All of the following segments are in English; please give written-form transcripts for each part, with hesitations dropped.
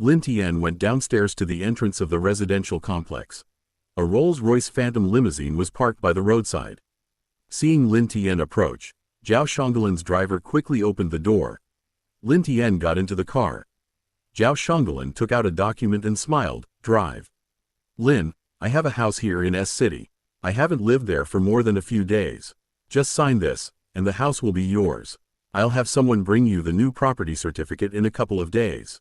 Lin Tian went downstairs to the entrance of the residential complex. A Rolls-Royce Phantom limousine was parked by the roadside. Seeing Lin Tian approach, Zhao Shanggulan's driver quickly opened the door. Lin Tian got into the car. Zhao Shanggulan took out a document and smiled. Drive. Lin, I have a house here in S City. I haven't lived there for more than a few days. Just sign this, and the house will be yours. I'll have someone bring you the new property certificate in a couple of days.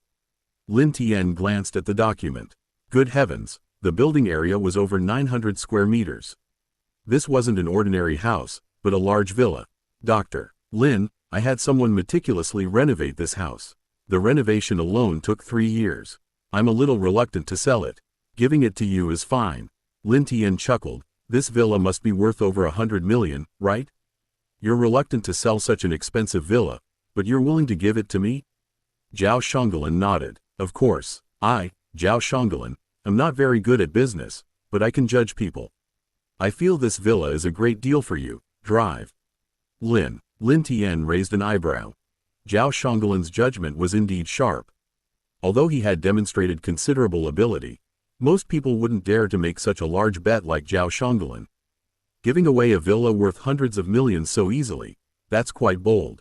Lin Tian glanced at the document. Good heavens, the building area was over 900 square meters. This wasn't an ordinary house, but a large villa. Dr. Lin, I had someone meticulously renovate this house. The renovation alone took 3 years. I'm a little reluctant to sell it. Giving it to you is fine. Lin Tian chuckled. This villa must be worth over 100 million, right? You're reluctant to sell such an expensive villa, but you're willing to give it to me? Zhao Shanggulan nodded. Of course, Zhao Shanggulan, am not very good at business, but I can judge people. I feel this villa is a great deal for you. Drive. Lin Tian raised an eyebrow. Zhao Shanggulan's judgment was indeed sharp. Although he had demonstrated considerable ability, most people wouldn't dare to make such a large bet like Zhao Shanggulan. Giving away a villa worth hundreds of millions so easily, that's quite bold.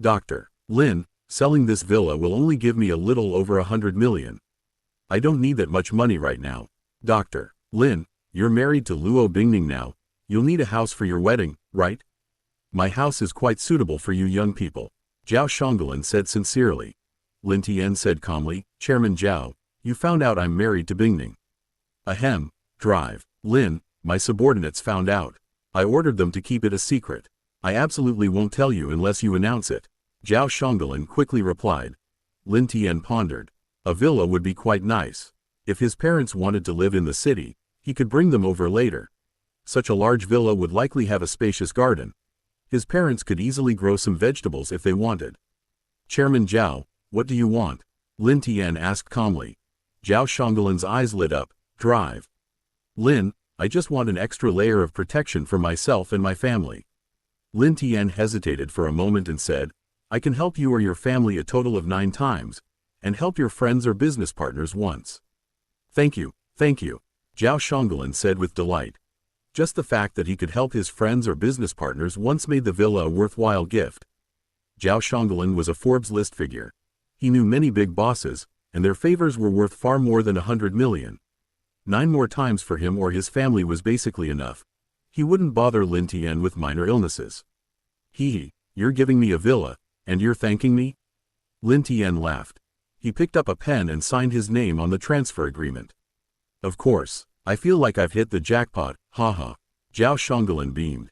Dr. Lin, selling this villa will only give me a little over 100 million. I don't need that much money right now. Dr. Lin, you're married to Luo Bingning now. You'll need a house for your wedding, right? My house is quite suitable for you young people. Zhao Shanggulan said sincerely. Lin Tian said calmly, Chairman Zhao, you found out I'm married to Bingning. Ahem. Drive. Lin, my subordinates found out. I ordered them to keep it a secret. I absolutely won't tell you unless you announce it. Zhao Shanggulan quickly replied. Lin Tian pondered. A villa would be quite nice. If his parents wanted to live in the city, he could bring them over later. Such a large villa would likely have a spacious garden. His parents could easily grow some vegetables if they wanted. Chairman Zhao, what do you want? Lin Tian asked calmly. Zhao Shanggulan's eyes lit up. Drive. Lin, I just want an extra layer of protection for myself and my family. Lin Tian hesitated for a moment and said, I can help you or your family a total of 9 times, and help your friends or business partners once. Thank you, Zhao Shanggulan said with delight. Just the fact that he could help his friends or business partners once made the villa a worthwhile gift. Zhao Shanggulan was a Forbes list figure. He knew many big bosses, and their favors were worth far more than 100 million. 9 more times for him or his family was basically enough. He wouldn't bother Lin Tian with minor illnesses. You're giving me a villa, and you're thanking me? Lin Tian laughed. He picked up a pen and signed his name on the transfer agreement. Of course, I feel like I've hit the jackpot, haha. Zhao Shanggulan beamed.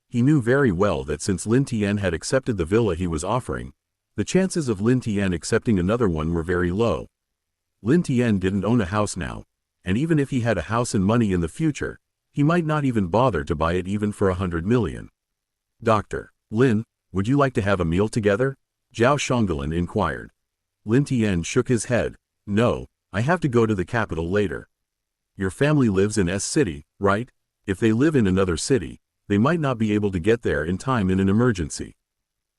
He knew very well that since Lin Tian had accepted the villa he was offering, the chances of Lin Tian accepting another one were very low. Lin Tian didn't own a house now, and even if he had a house and money in the future, he might not even bother to buy it even for 100 million. Dr. Lin, would you like to have a meal together? Zhao Shanggulan inquired. Lin Tian shook his head. No, I have to go to the capital later. Your family lives in S City, right? If they live in another city, they might not be able to get there in time in an emergency.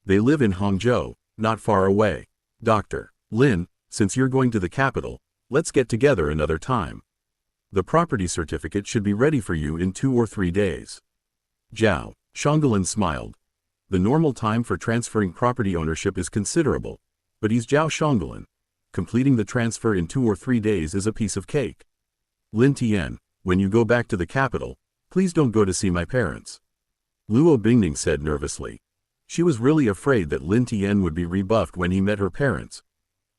They live in Hangzhou, not far away. Dr. Lin, since you're going to the capital, let's get together another time. The property certificate should be ready for you in 2 or 3 days. Zhao Shanggulan smiled. The normal time for transferring property ownership is considerable, but he's Zhao Shanggulan. Completing the transfer in 2 or 3 days is a piece of cake. Lin Tian, when you go back to the capital, please don't go to see my parents. Luo Bingning said nervously. She was really afraid that Lin Tian would be rebuffed when he met her parents.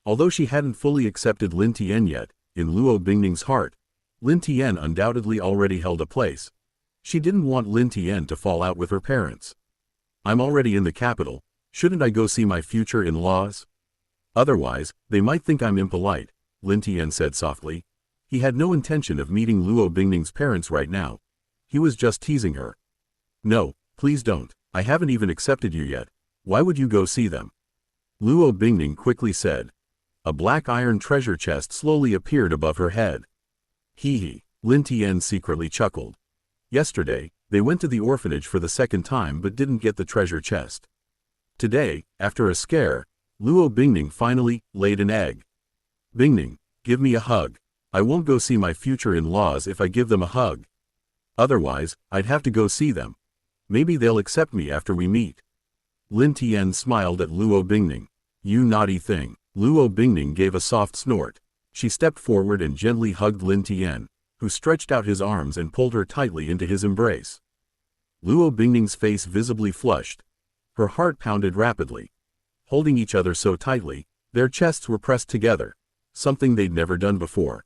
Although she hadn't fully accepted Lin Tian yet, in Luo Bingning's heart, Lin Tian undoubtedly already held a place. She didn't want Lin Tian to fall out with her parents. I'm already in the capital, shouldn't I go see my future in-laws? Otherwise, they might think I'm impolite, Lin Tian said softly. He had no intention of meeting Luo Bingning's parents right now. He was just teasing her. No, please don't. I haven't even accepted you yet. Why would you go see them? Luo Bingning quickly said. A black iron treasure chest slowly appeared above her head. Lin Tian secretly chuckled. Yesterday, they went to the orphanage for the 2nd time but didn't get the treasure chest. Today, after a scare, Luo Bingning finally laid an egg. Bingning, give me a hug. I won't go see my future in-laws if I give them a hug. Otherwise, I'd have to go see them. Maybe they'll accept me after we meet. Lin Tian smiled at Luo Bingning. You naughty thing. Luo Bingning gave a soft snort. She stepped forward and gently hugged Lin Tian, who stretched out his arms and pulled her tightly into his embrace. Luo Bingning's face visibly flushed. Her heart pounded rapidly. Holding each other so tightly, their chests were pressed together, something they'd never done before.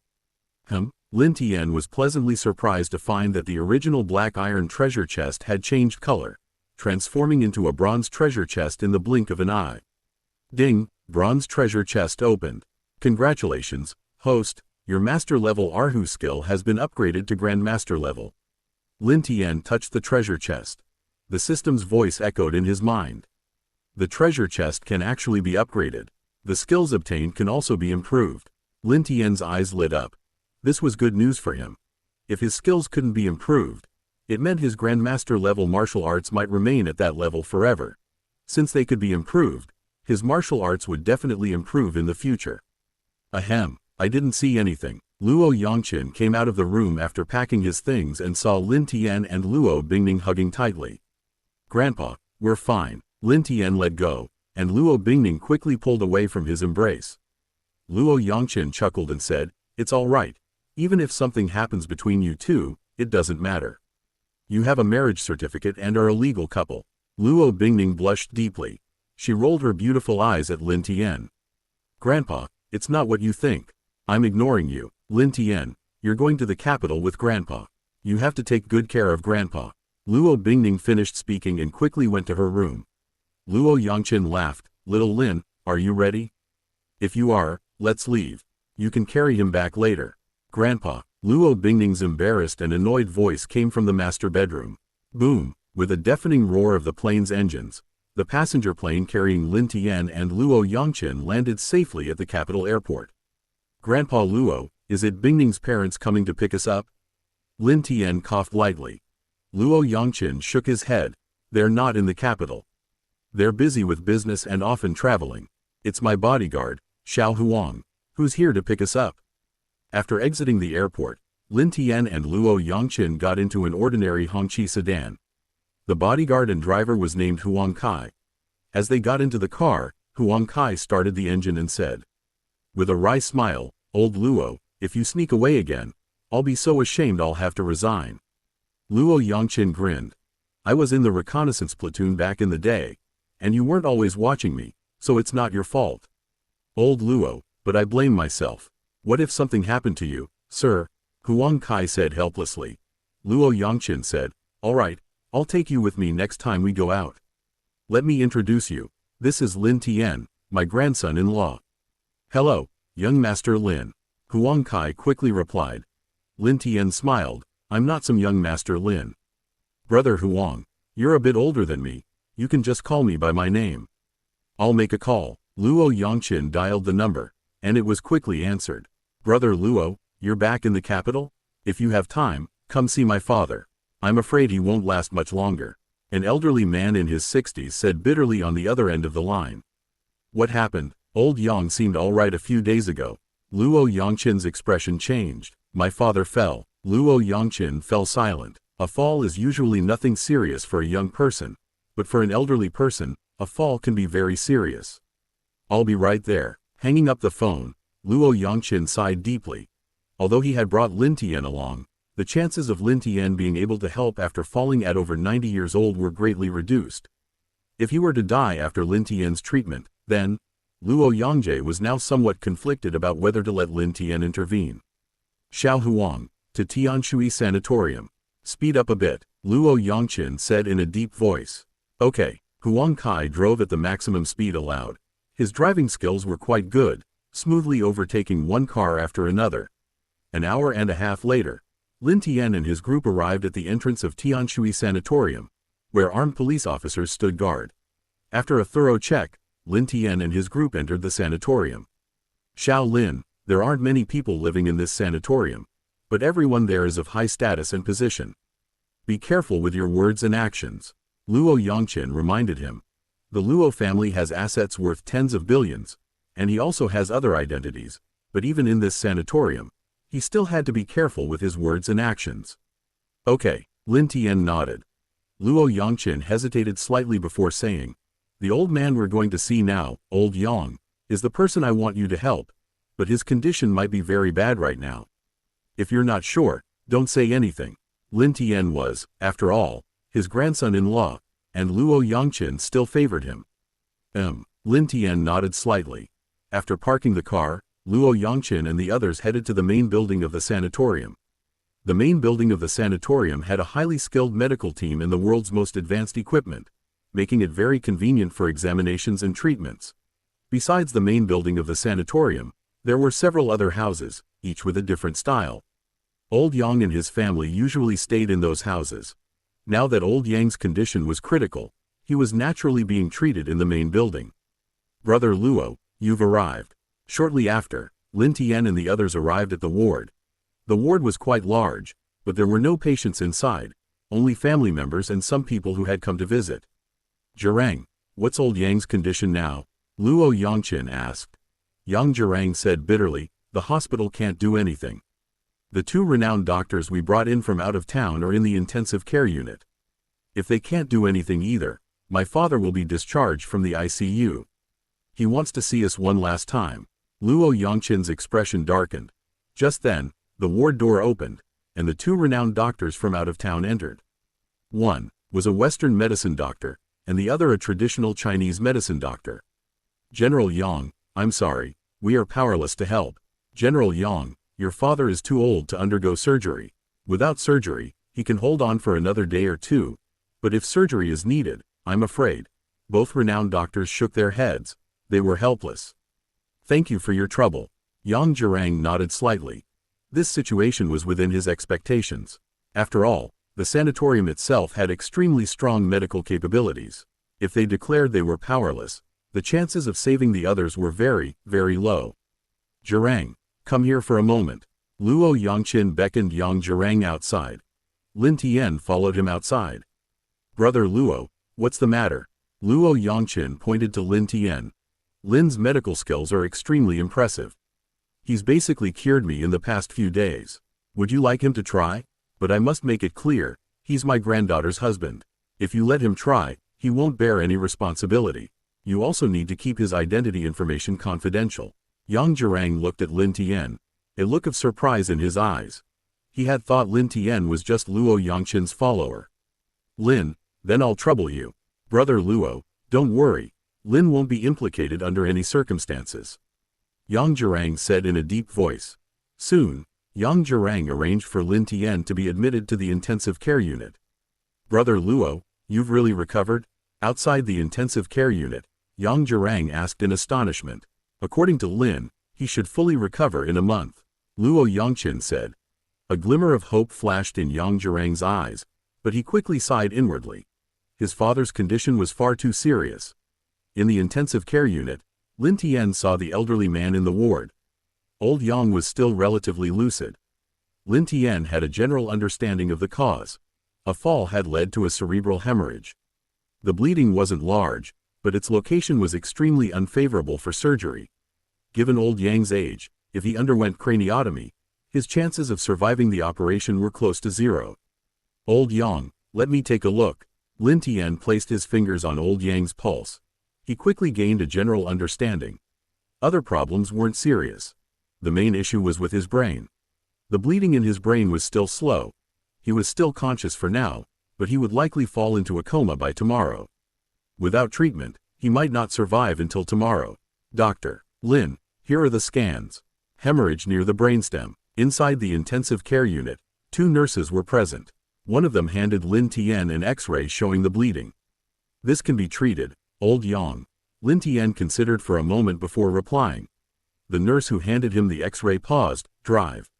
Lin Tian was pleasantly surprised to find that the original black iron treasure chest had changed color, transforming into a bronze treasure chest in the blink of an eye. Ding! Bronze treasure chest opened. Congratulations, host, your master level Erhu skill has been upgraded to grandmaster level. Lin Tian touched the treasure chest. The system's voice echoed in his mind. The treasure chest can actually be upgraded. The skills obtained can also be improved. Lin Tian's eyes lit up. This was good news for him. If his skills couldn't be improved, it meant his grandmaster level martial arts might remain at that level forever. Since they could be improved, his martial arts would definitely improve in the future. Ahem, I didn't see anything. Luo Yongqin came out of the room after packing his things and saw Lin Tian and Luo Bingning hugging tightly. Grandpa, we're fine. Lin Tian let go, and Luo Bingning quickly pulled away from his embrace. Luo Yongqin chuckled and said, It's all right. Even if something happens between you two, it doesn't matter. You have a marriage certificate and are a legal couple. Luo Bingning blushed deeply. She rolled her beautiful eyes at Lin Tian. Grandpa, it's not what you think. I'm ignoring you. Lin Tian, you're going to the capital with Grandpa. You have to take good care of Grandpa. Luo Bingning finished speaking and quickly went to her room. Luo Yongqin laughed. Little Lin, are you ready? If you are, let's leave. You can carry him back later. Grandpa, Luo Bingning's embarrassed and annoyed voice came from the master bedroom. Boom! With a deafening roar of the plane's engines, the passenger plane carrying Lin Tian and Luo Yongqin landed safely at the capital airport. Grandpa Luo, is it Bingning's parents coming to pick us up? Lin Tian coughed lightly. Luo Yongqin shook his head. They're not in the capital. They're busy with business and often traveling. It's my bodyguard, Xiao Huang, who's here to pick us up. After exiting the airport, Lin Tian and Luo Yongqin got into an ordinary Hongqi sedan. The bodyguard and driver was named Huang Kai. As they got into the car, Huang Kai started the engine and said, with a wry smile, Old Luo, if you sneak away again, I'll be so ashamed I'll have to resign. Luo Yongqin grinned. I was in the reconnaissance platoon back in the day, and you weren't always watching me, so it's not your fault. Old Luo, but I blame myself. What if something happened to you, sir? Huang Kai said helplessly. Luo Yongqin said, all right, I'll take you with me next time we go out. Let me introduce you. This is Lin Tian, my grandson-in-law. Hello, young Master Lin. Huang Kai quickly replied. Lin Tian smiled. I'm not some young Master Lin. Brother Huang, you're a bit older than me. You can just call me by my name. I'll make a call. Luo Yongqin dialed the number, and it was quickly answered. Brother Luo, you're back in the capital? If you have time, come see my father. I'm afraid he won't last much longer. An elderly man in his 60s said bitterly on the other end of the line. What happened? Old Yang seemed all right a few days ago. Luo Yongqin's expression changed. My father fell. Luo Yongqin fell silent. A fall is usually nothing serious for a young person, but for an elderly person, a fall can be very serious. I'll be right there. Hanging up the phone, Luo Yongqin sighed deeply. Although he had brought Lin Tian along, the chances of Lin Tian being able to help after falling at over 90 years old were greatly reduced. If he were to die after Lin Tian's treatment, then, Luo Yongje was now somewhat conflicted about whether to let Lin Tian intervene. Xiao Huang, to Tianshui Sanatorium. Speed up a bit, Luo Yongqin said in a deep voice. Okay. Huang Kai drove at the maximum speed allowed. His driving skills were quite good, smoothly overtaking one car after another. An hour and a half later, Lin Tian and his group arrived at the entrance of Tianshui Sanatorium, where armed police officers stood guard. After a thorough check, Lin Tian and his group entered the sanatorium. Xiao Lin, there aren't many people living in this sanatorium, but everyone there is of high status and position. Be careful with your words and actions. Luo Yongqin reminded him. The Luo family has assets worth tens of billions, and he also has other identities, but even in this sanatorium, he still had to be careful with his words and actions. Okay, Lin Tian nodded. Luo Yongqin hesitated slightly before saying, "The old man we're going to see now, old Yang, is the person I want you to help, but his condition might be very bad right now. If you're not sure, don't say anything." Lin Tian was, after all, his grandson-in-law, and Luo Yongqin still favored him. Lin Tian nodded slightly. After parking the car, Luo Yongqin and the others headed to the main building of the sanatorium. The main building of the sanatorium had a highly skilled medical team and the world's most advanced equipment, making it very convenient for examinations and treatments. Besides the main building of the sanatorium, there were several other houses, each with a different style. Old Yang and his family usually stayed in those houses. Now that Old Yang's condition was critical, he was naturally being treated in the main building. "Brother Luo, you've arrived." Shortly after, Lin Tian and the others arrived at the ward. The ward was quite large, but there were no patients inside, only family members and some people who had come to visit. "Zhirang, what's Old Yang's condition now?" Luo Yongqin asked. Yang Zhirang said bitterly, "The hospital can't do anything. The two renowned doctors we brought in from out of town are in the intensive care unit. If they can't do anything either, my father will be discharged from the ICU. He wants to see us one last time." Luo Yongqin's expression darkened. Just then, the ward door opened, and the two renowned doctors from out of town entered. One was a Western medicine doctor, and the other a traditional Chinese medicine doctor. "General Yang, I'm sorry, we are powerless to help. General Yang, your father is too old to undergo surgery. Without surgery, he can hold on for another day or two, but if surgery is needed, I'm afraid." Both renowned doctors shook their heads. They were helpless. "Thank you for your trouble." Yang Zhirang nodded slightly. This situation was within his expectations. After all, the sanatorium itself had extremely strong medical capabilities. If they declared they were powerless, the chances of saving the others were very, very low. "Zhirang, come here for a moment." Luo Yongqin beckoned Yang Zhirang outside. Lin Tian followed him outside. "Brother Luo, what's the matter?" Luo Yongqin pointed to Lin Tian. "Lin's medical skills are extremely impressive. He's basically cured me in the past few days. Would you like him to try? But I must make it clear, he's my granddaughter's husband. If you let him try, he won't bear any responsibility. You also need to keep his identity information confidential." Yang Zhirang looked at Lin Tian, a look of surprise in his eyes. He had thought Lin Tian was just Luo Yongqin's follower. "Lin, then I'll trouble you." "Brother Luo, don't worry. Lin won't be implicated under any circumstances," Yang Zhirang said in a deep voice. Soon, Yang Zhirang arranged for Lin Tian to be admitted to the intensive care unit. "Brother Luo, you've really recovered?" Outside the intensive care unit, Yang Zhirang asked in astonishment. According to Lin, he should fully recover in a month. Luo Yongqin said. A glimmer of hope flashed in Yang Zhirang's eyes, but he quickly sighed inwardly. His father's condition was far too serious. In the intensive care unit, Lin Tian saw the elderly man in the ward. Old Yang was still relatively lucid. Lin Tian had a general understanding of the cause. A fall had led to a cerebral hemorrhage. The bleeding wasn't large, but its location was extremely unfavorable for surgery. Given Old Yang's age, if he underwent craniotomy, his chances of surviving the operation were close to zero. "Old Yang, let me take a look." Lin Tian placed his fingers on Old Yang's pulse. He quickly gained a general understanding. Other problems weren't serious. The main issue was with his brain. The bleeding in his brain was still slow. He was still conscious for now, but he would likely fall into a coma by tomorrow. Without treatment, he might not survive until tomorrow. "Dr. Lin, here are the scans." Hemorrhage near the brainstem. Inside the intensive care unit, 2 nurses were present. One of them handed Lin Tian an X-ray showing the bleeding. "This can be treated, Old Yang." Lin Tian considered for a moment before replying. The nurse who handed him the X-ray paused. "Drive."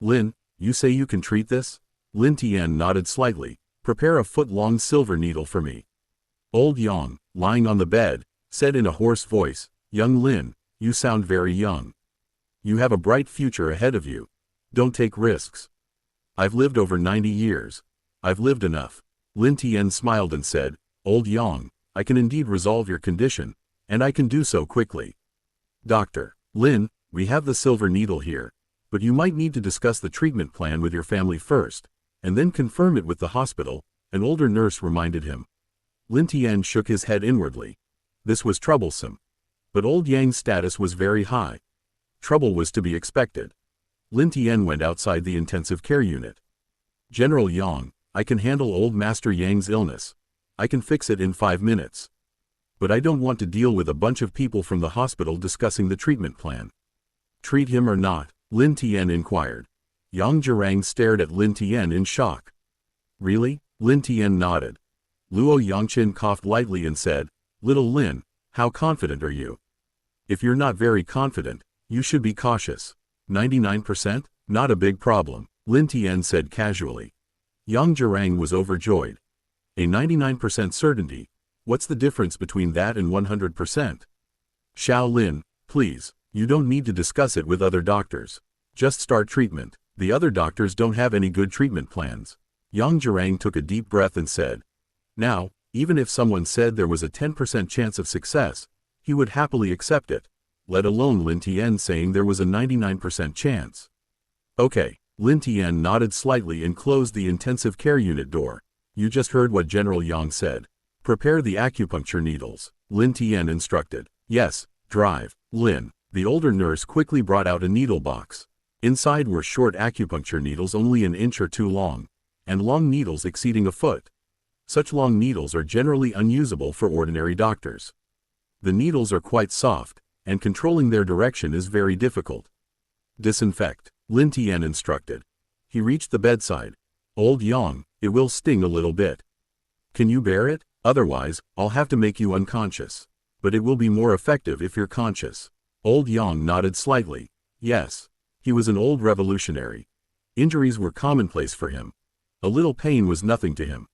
"Lin, you say you can treat this?" Lin Tian nodded slightly. "Prepare a foot-long silver needle for me." Old Yang, lying on the bed, said in a hoarse voice, "Young Lin, you sound very young. You have a bright future ahead of you. Don't take risks." "I've lived over 90 years. I've lived enough." Lin Tian smiled and said, "Old Yang, I can indeed resolve your condition, and I can do so quickly." "Dr. Lin, We have the silver needle here, but you might need to discuss the treatment plan with your family first, and then confirm it with the hospital, an older nurse reminded him. Lin Tian shook his head inwardly. This was troublesome. But old Yang's status was very high. Trouble was to be expected. Lin Tian went outside the intensive care unit. General Yang, I can handle old Master Yang's illness. I can fix it in 5 minutes. But I don't want to deal with a bunch of people from the hospital discussing the treatment plan. Treat him or not? Lin Tian inquired. Yang Zhirang stared at Lin Tian in shock. Really? Lin Tian nodded. Luo Yangqin coughed lightly and said, Little Lin, how confident are you? If you're not very confident, you should be cautious. 99%? Not a big problem, Lin Tian said casually. Yang Zhirang was overjoyed. A 99% certainty? What's the difference between that and 100%? Xiao Lin, please, you don't need to discuss it with other doctors. Just start treatment. The other doctors don't have any good treatment plans. Yang Zhirang took a deep breath and said. Now, even if someone said there was a 10% chance of success, he would happily accept it, let alone Lin Tian saying there was a 99% chance. Okay, Lin Tian nodded slightly and closed the intensive care unit door. You just heard what General Yang said. Prepare the acupuncture needles, Lin Tian instructed. Yes, drive, Lin. The older nurse quickly brought out a needle box. Inside were short acupuncture needles only an inch or two long, and long needles exceeding a foot. Such long needles are generally unusable for ordinary doctors. The needles are quite soft, and controlling their direction is very difficult. Disinfect, Lin Tian instructed. He reached the bedside. Old Yang, it will sting a little bit. Can you bear it? Otherwise, I'll have to make you unconscious. But it will be more effective if you're conscious. Old Yang nodded slightly. Yes. He was an old revolutionary. Injuries were commonplace for him. A little pain was nothing to him.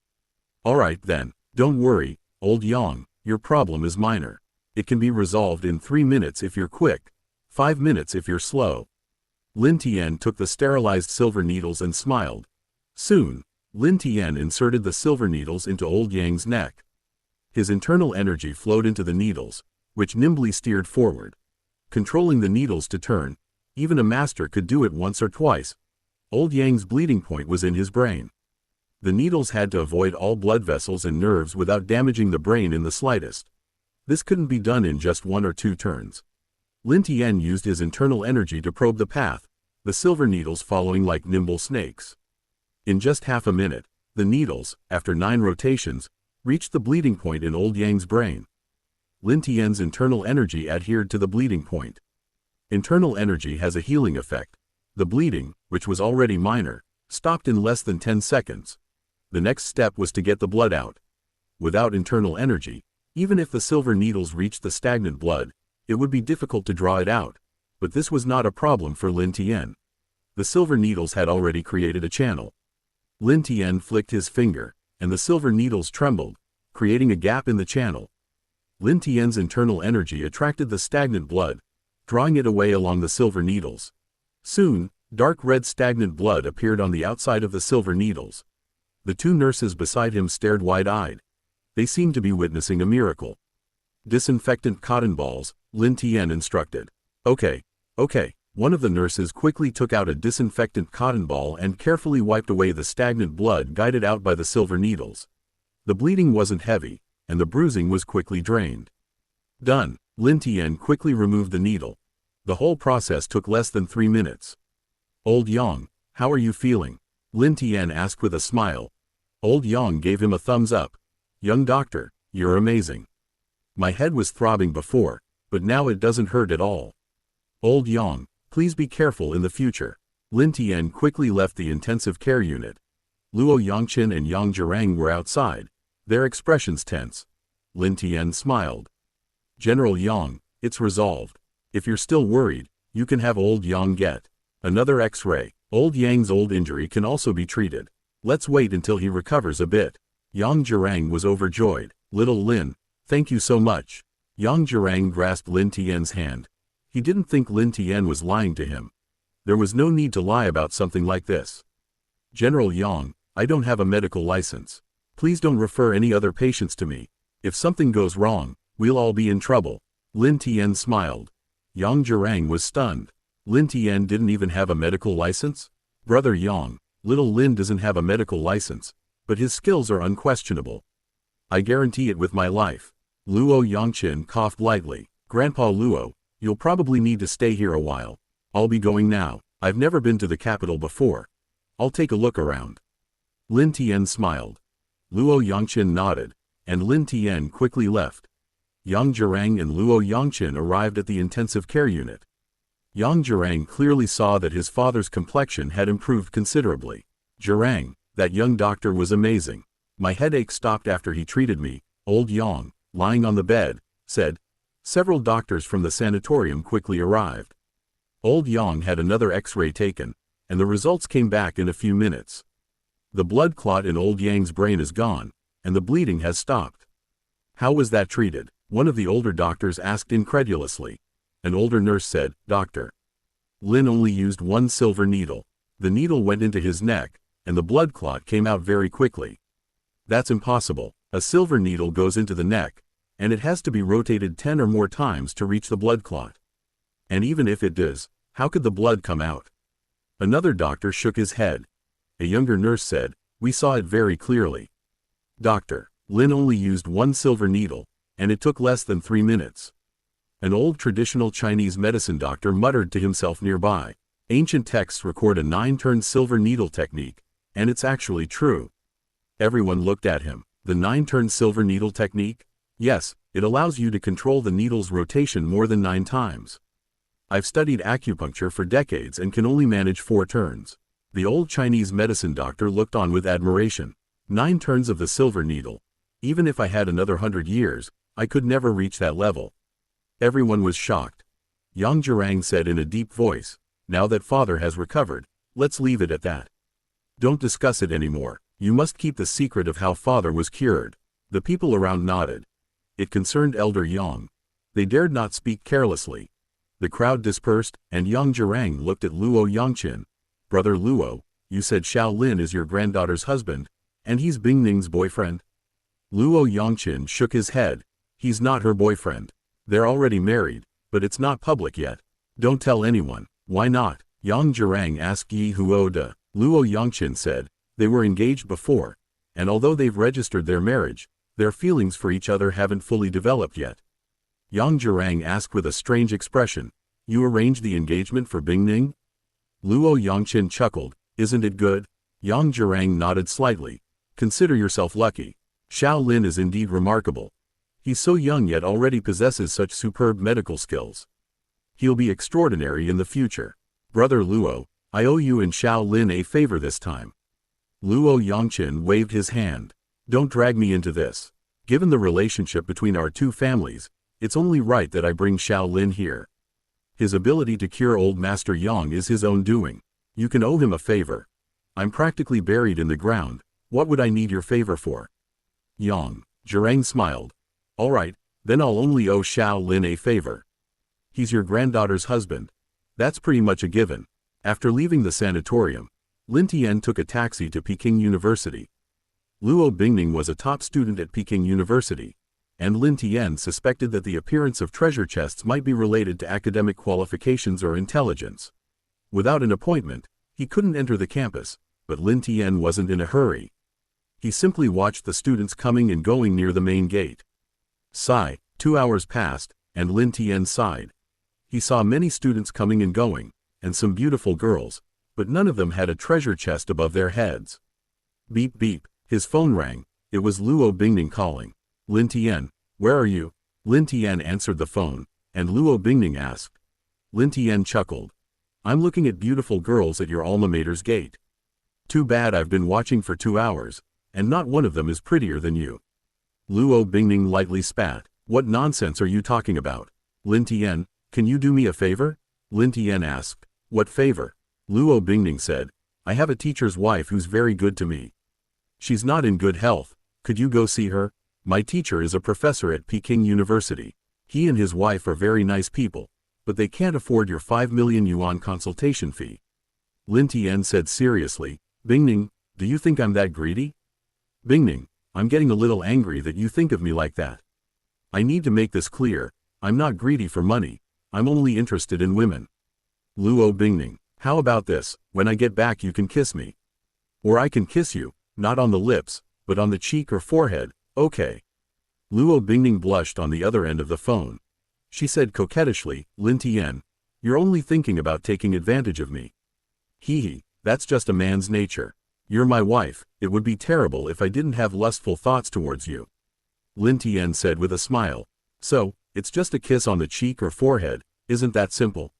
All right then, don't worry, Old Yang, your problem is minor. It can be resolved in 3 minutes if you're quick, 5 minutes if you're slow. Lin Tian took the sterilized silver needles and smiled. Soon, Lin Tian inserted the silver needles into Old Yang's neck. His internal energy flowed into the needles, which nimbly steered forward. Controlling the needles to turn, even a master could do it once or twice. Old Yang's bleeding point was in his brain. The needles had to avoid all blood vessels and nerves without damaging the brain in the slightest. This couldn't be done in just 1 or 2 turns. Lin Tian used his internal energy to probe the path, the silver needles following like nimble snakes. In just half a minute, the needles, after 9 rotations, reached the bleeding point in Old Yang's brain. Lin Tian's internal energy adhered to the bleeding point. Internal energy has a healing effect. The bleeding, which was already minor, stopped in less than 10 seconds. The next step was to get the blood out. Without internal energy, even if the silver needles reached the stagnant blood, it would be difficult to draw it out. But this was not a problem for Lin Tian. The silver needles had already created a channel. Lin Tian flicked his finger, and the silver needles trembled, creating a gap in the channel. Lin Tian's internal energy attracted the stagnant blood, drawing it away along the silver needles. Soon, dark red stagnant blood appeared on the outside of the silver needles. The 2 nurses beside him stared wide-eyed. They seemed to be witnessing a miracle. Disinfectant cotton balls, Lin Tian instructed. Okay. One of the nurses quickly took out a disinfectant cotton ball and carefully wiped away the stagnant blood guided out by the silver needles. The bleeding wasn't heavy, and the bruising was quickly drained. Done. Lin Tian quickly removed the needle. The whole process took less than 3 minutes. Old Yang, how are you feeling? Lin Tian asked with a smile. Old Yang gave him a thumbs up. Young doctor, you're amazing. My head was throbbing before, but now it doesn't hurt at all. Old Yang, please be careful in the future. Lin Tian quickly left the intensive care unit. Luo Yangqin and Yang Zhirang were outside, their expressions tense. Lin Tian smiled. General Yang, it's resolved. If you're still worried, you can have Old Yang get another X-ray. Old Yang's old injury can also be treated. Let's wait until he recovers a bit. Yang Zhirang was overjoyed. Little Lin, thank you so much. Yang Zhirang grasped Lin Tian's hand. He didn't think Lin Tian was lying to him. There was no need to lie about something like this. General Yang, I don't have a medical license. Please don't refer any other patients to me. If something goes wrong, we'll all be in trouble. Lin Tian smiled. Yang Zhirang was stunned. Lin Tian didn't even have a medical license? Brother Yang, little Lin doesn't have a medical license, but his skills are unquestionable. I guarantee it with my life. Luo Yangqin coughed lightly. Grandpa Luo, you'll probably need to stay here a while. I'll be going now. I've never been to the capital before. I'll take a look around. Lin Tian smiled. Luo Yangqin nodded, and Lin Tian quickly left. Yang Zhirang and Luo Yangqin arrived at the intensive care unit. Yang Zhirang clearly saw that his father's complexion had improved considerably. Zhirang, that young doctor was amazing. My headache stopped after he treated me, old Yang, lying on the bed, said. Several doctors from the sanatorium quickly arrived. Old Yang had another X-ray taken, and the results came back in a few minutes. The blood clot in old Yang's brain is gone, and the bleeding has stopped. How was that treated? One of the older doctors asked incredulously. An older nurse said, Doctor. Lin only used one silver needle. The needle went into his neck, and the blood clot came out very quickly. That's impossible. A silver needle goes into the neck, and it has to be rotated 10 or more times to reach the blood clot. And even if it does, how could the blood come out? Another doctor shook his head. A younger nurse said, We saw it very clearly. Doctor, Lin only used one silver needle, and it took less than 3 minutes. An old traditional Chinese medicine doctor muttered to himself nearby. Ancient texts record a 9-turn silver needle technique, and it's actually true. Everyone looked at him. The 9-turn silver needle technique? Yes, it allows you to control the needle's rotation more than 9 times. I've studied acupuncture for decades and can only manage 4 turns. The old Chinese medicine doctor looked on with admiration. 9 turns of the silver needle. Even if I had another 100 years, I could never reach that level. Everyone was shocked. Yang Zhirang said in a deep voice, Now that father has recovered, let's leave it at that. Don't discuss it anymore. You must keep the secret of how father was cured. The people around nodded. It concerned elder Yang. They dared not speak carelessly. The crowd dispersed, and Yang Zhirang looked at Luo Yangqin. Brother Luo, you said Xiao Lin is your granddaughter's husband, and he's Bingning's boyfriend? Luo Yangqin shook his head. He's not her boyfriend. They're already married, but it's not public yet. Don't tell anyone. Why not? Yang Zhirang asked Yi Huoda. Luo Yangqin said, They were engaged before, and although they've registered their marriage, their feelings for each other haven't fully developed yet. Yang Zhirang asked with a strange expression, You arranged the engagement for Bingning? Luo Yangqin chuckled, Isn't it good? Yang Zhirang nodded slightly. Consider yourself lucky. Xiao Lin is indeed remarkable. He's so young yet already possesses such superb medical skills. He'll be extraordinary in the future. Brother Luo, I owe you and Xiao Lin a favor this time. Luo Yangqin waved his hand. Don't drag me into this. Given the relationship between our two families, it's only right that I bring Xiao Lin here. His ability to cure old Master Yang is his own doing. You can owe him a favor. I'm practically buried in the ground. What would I need your favor for? Yang Zhirang smiled. All right, then I'll only owe Xiao Lin a favor. He's your granddaughter's husband. That's pretty much a given. After leaving the sanatorium, Lin Tian took a taxi to Peking University. Luo Bingning was a top student at Peking University, and Lin Tian suspected that the appearance of treasure chests might be related to academic qualifications or intelligence. Without an appointment, he couldn't enter the campus, but Lin Tian wasn't in a hurry. He simply watched the students coming and going near the main gate. Sigh, 2 hours passed, and Lin Tian sighed. He saw many students coming and going, and some beautiful girls, but none of them had a treasure chest above their heads. Beep beep, his phone rang. It was Luo Bingning calling. Lin Tian, where are you? Lin Tian answered the phone, and Luo Bingning asked. Lin Tian chuckled. I'm looking at beautiful girls at your alma mater's gate. Too bad I've been watching for 2 hours, and not one of them is prettier than you. Luo Bingning lightly spat. What nonsense are you talking about? Lin Tian, can you do me a favor? Lin Tian asked. What favor? Luo Bingning said. I have a teacher's wife who's very good to me. She's not in good health. Could you go see her? My teacher is a professor at Peking University. He and his wife are very nice people, but they can't afford your 5 million yuan consultation fee. Lin Tian said seriously, Bingning, do you think I'm that greedy? Bingning, I'm getting a little angry that you think of me like that. I need to make this clear, I'm not greedy for money, I'm only interested in women. Luo Bingning, how about this, when I get back you can kiss me. Or I can kiss you, not on the lips, but on the cheek or forehead, okay. Luo Bingning blushed on the other end of the phone. She said coquettishly, Lin Tian, you're only thinking about taking advantage of me. Hee, that's just a man's nature. You're my wife, it would be terrible if I didn't have lustful thoughts towards you. Lin Tian said with a smile. So, it's just a kiss on the cheek or forehead, isn't that simple?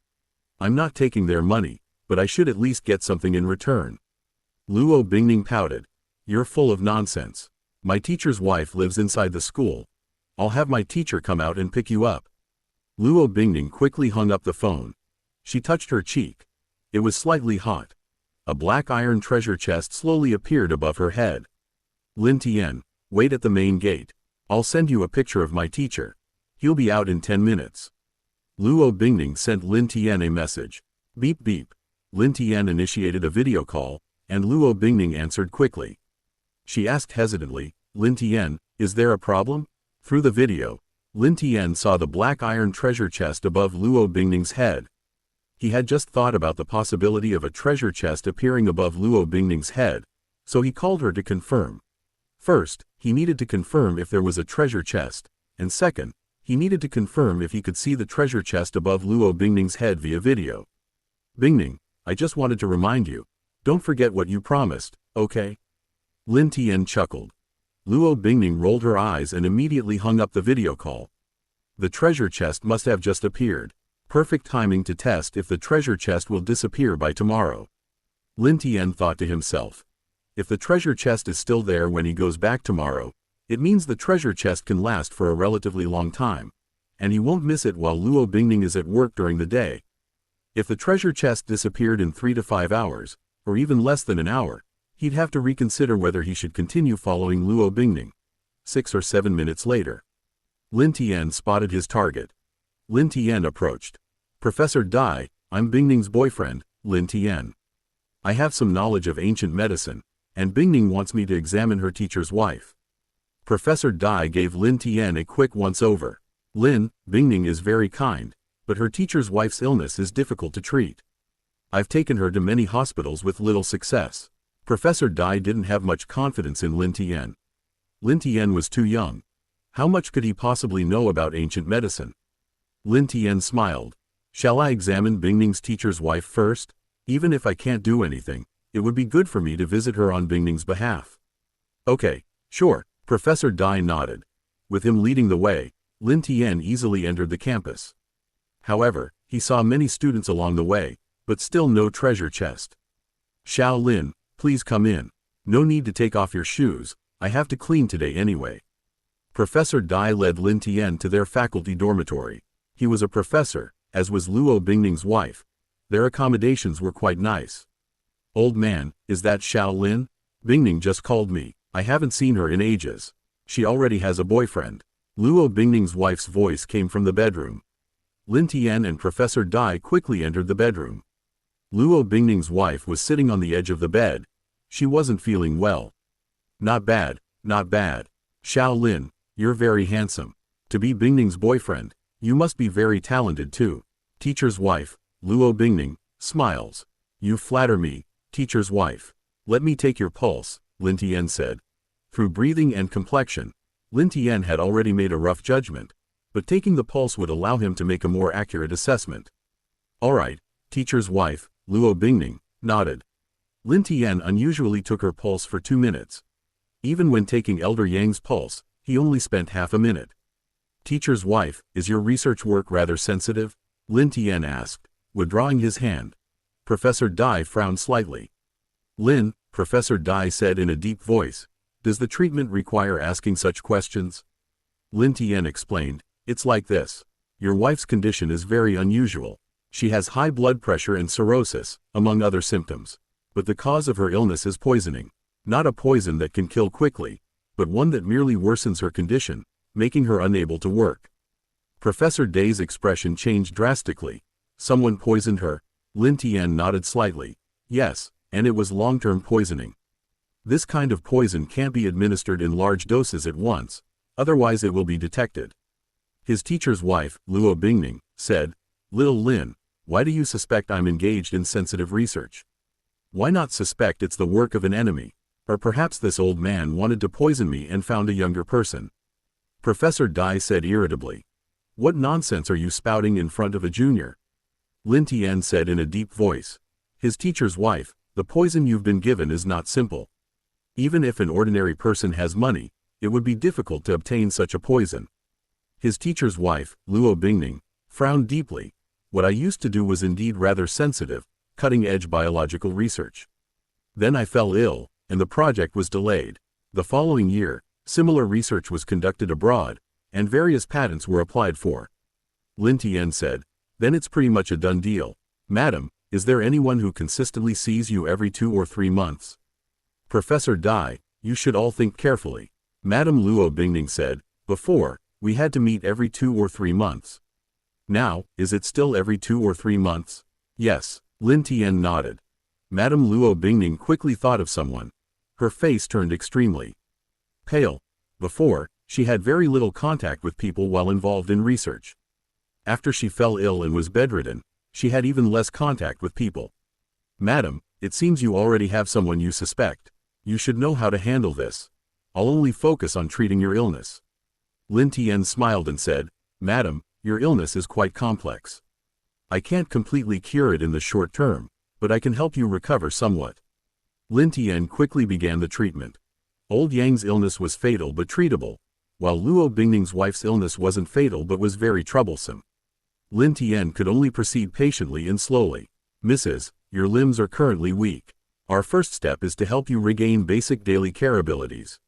I'm not taking their money, but I should at least get something in return. Luo Bingning pouted. You're full of nonsense. My teacher's wife lives inside the school. I'll have my teacher come out and pick you up. Luo Bingning quickly hung up the phone. She touched her cheek. It was slightly hot. A black iron treasure chest slowly appeared above her head. Lin Tian, wait at the main gate. I'll send you a picture of my teacher. He'll be out in 10 minutes. Luo Bingning sent Lin Tian a message. Beep beep. Lin Tian initiated a video call, and Luo Bingning answered quickly. She asked hesitantly, Lin Tian, is there a problem? Through the video, Lin Tian saw the black iron treasure chest above Luo Bingning's head. He had just thought about the possibility of a treasure chest appearing above Luo Bingning's head, so he called her to confirm. First, he needed to confirm if there was a treasure chest, and second, he needed to confirm if he could see the treasure chest above Luo Bingning's head via video. Bingning, I just wanted to remind you, don't forget what you promised, okay? Lin Tian chuckled. Luo Bingning rolled her eyes and immediately hung up the video call. The treasure chest must have just appeared. Perfect timing to test if the treasure chest will disappear by tomorrow. Lin Tian thought to himself. If the treasure chest is still there when he goes back tomorrow, it means the treasure chest can last for a relatively long time, and he won't miss it while Luo Bingning is at work during the day. If the treasure chest disappeared in 3 to 5 hours, or even less than an hour, he'd have to reconsider whether he should continue following Luo Bingning. 6 or 7 minutes later. Lin Tian spotted his target. Lin Tian approached. Professor Dai, I'm Bingning's boyfriend, Lin Tian. I have some knowledge of ancient medicine, and Bingning wants me to examine her teacher's wife. Professor Dai gave Lin Tian a quick once-over. Lin, Bingning is very kind, but her teacher's wife's illness is difficult to treat. I've taken her to many hospitals with little success. Professor Dai didn't have much confidence in Lin Tian. Lin Tian was too young. How much could he possibly know about ancient medicine? Lin Tian smiled. Shall I examine Bingning's teacher's wife first? Even if I can't do anything, it would be good for me to visit her on Bingning's behalf. Okay, sure, Professor Dai nodded. With him leading the way, Lin Tian easily entered the campus. However, he saw many students along the way, but still no treasure chest. Xiao Lin, please come in. No need to take off your shoes, I have to clean today anyway. Professor Dai led Lin Tian to their faculty dormitory. He was a professor, as was Luo Bingning's wife. Their accommodations were quite nice. Old man, is that Xiao Lin? Bingning just called me. I haven't seen her in ages. She already has a boyfriend. Luo Bingning's wife's voice came from the bedroom. Lin Tian and Professor Dai quickly entered the bedroom. Luo Bingning's wife was sitting on the edge of the bed. She wasn't feeling well. Not bad, not bad. Xiao Lin, you're very handsome. To be Bingning's boyfriend, you must be very talented too. Teacher's wife, Luo Bingning, smiles. You flatter me, teacher's wife. Let me take your pulse, Lin Tian said. Through breathing and complexion, Lin Tian had already made a rough judgment, but taking the pulse would allow him to make a more accurate assessment. All right, teacher's wife, Luo Bingning, nodded. Lin Tian unusually took her pulse for 2 minutes. Even when taking Elder Yang's pulse, he only spent half a minute. Teacher's wife, is your research work rather sensitive? Lin Tian asked, withdrawing his hand. Professor Dai frowned slightly. Lin, Professor Dai said in a deep voice, does the treatment require asking such questions? Lin Tian explained, it's like this. Your wife's condition is very unusual. She has high blood pressure and cirrhosis, among other symptoms. But the cause of her illness is poisoning. Not a poison that can kill quickly, but one that merely worsens her condition, making her unable to work. Professor Dai's expression changed drastically. Someone poisoned her? Lin Tian nodded slightly. Yes, and it was long-term poisoning. This kind of poison can't be administered in large doses at once, otherwise it will be detected. His teacher's wife, Luo Bingning, said, Little Lin, why do you suspect I'm engaged in sensitive research? Why not suspect it's the work of an enemy? Or perhaps this old man wanted to poison me and found a younger person? Professor Dai said irritably. What nonsense are you spouting in front of a junior? Lin Tian said in a deep voice. His teacher's wife, the poison you've been given is not simple. Even if an ordinary person has money, it would be difficult to obtain such a poison. His teacher's wife, Luo Bingning, frowned deeply. What I used to do was indeed rather sensitive, cutting-edge biological research. Then I fell ill, and the project was delayed. The following year, similar research was conducted abroad, and various patents were applied for. Lin Tian said, then it's pretty much a done deal. Madam, is there anyone who consistently sees you every 2 or 3 months? Professor Dai, you should all think carefully. Madam Luo Bingning said, before, we had to meet every 2 or 3 months. Now, is it still every 2 or 3 months? Yes, Lin Tian nodded. Madam Luo Bingning quickly thought of someone. Her face turned extremely pale. Before, she had very little contact with people while involved in research. After she fell ill and was bedridden, she had even less contact with people. Madam, it seems you already have someone you suspect. You should know how to handle this. I'll only focus on treating your illness. Lin Tian smiled and said, Madam, your illness is quite complex. I can't completely cure it in the short term, but I can help you recover somewhat. Lin Tian quickly began the treatment. Old Yang's illness was fatal but treatable, while Luo Bingning's wife's illness wasn't fatal but was very troublesome. Lin Tian could only proceed patiently and slowly. Mrs., your limbs are currently weak. Our first step is to help you regain basic daily care abilities.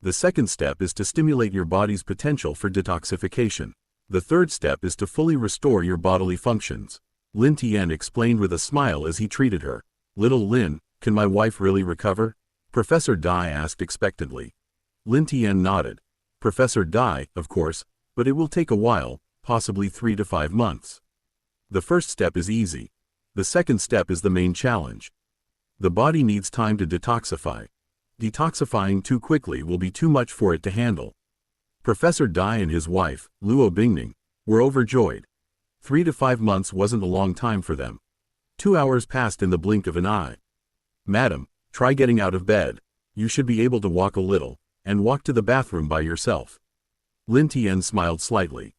The second step is to stimulate your body's potential for detoxification. The third step is to fully restore your bodily functions. Lin Tian explained with a smile as he treated her. Little Lin, can my wife really recover? Professor Dai asked expectantly. Lin Tian nodded. Professor Dai, of course, but it will take a while, possibly 3 to 5 months. The first step is easy. The second step is the main challenge. The body needs time to detoxify. Detoxifying too quickly will be too much for it to handle. Professor Dai and his wife, Luo Bingning, were overjoyed. 3 to 5 months wasn't a long time for them. 2 hours passed in the blink of an eye. Madam, try getting out of bed. You should be able to walk a little, and walk to the bathroom by yourself. Lin Tian smiled slightly.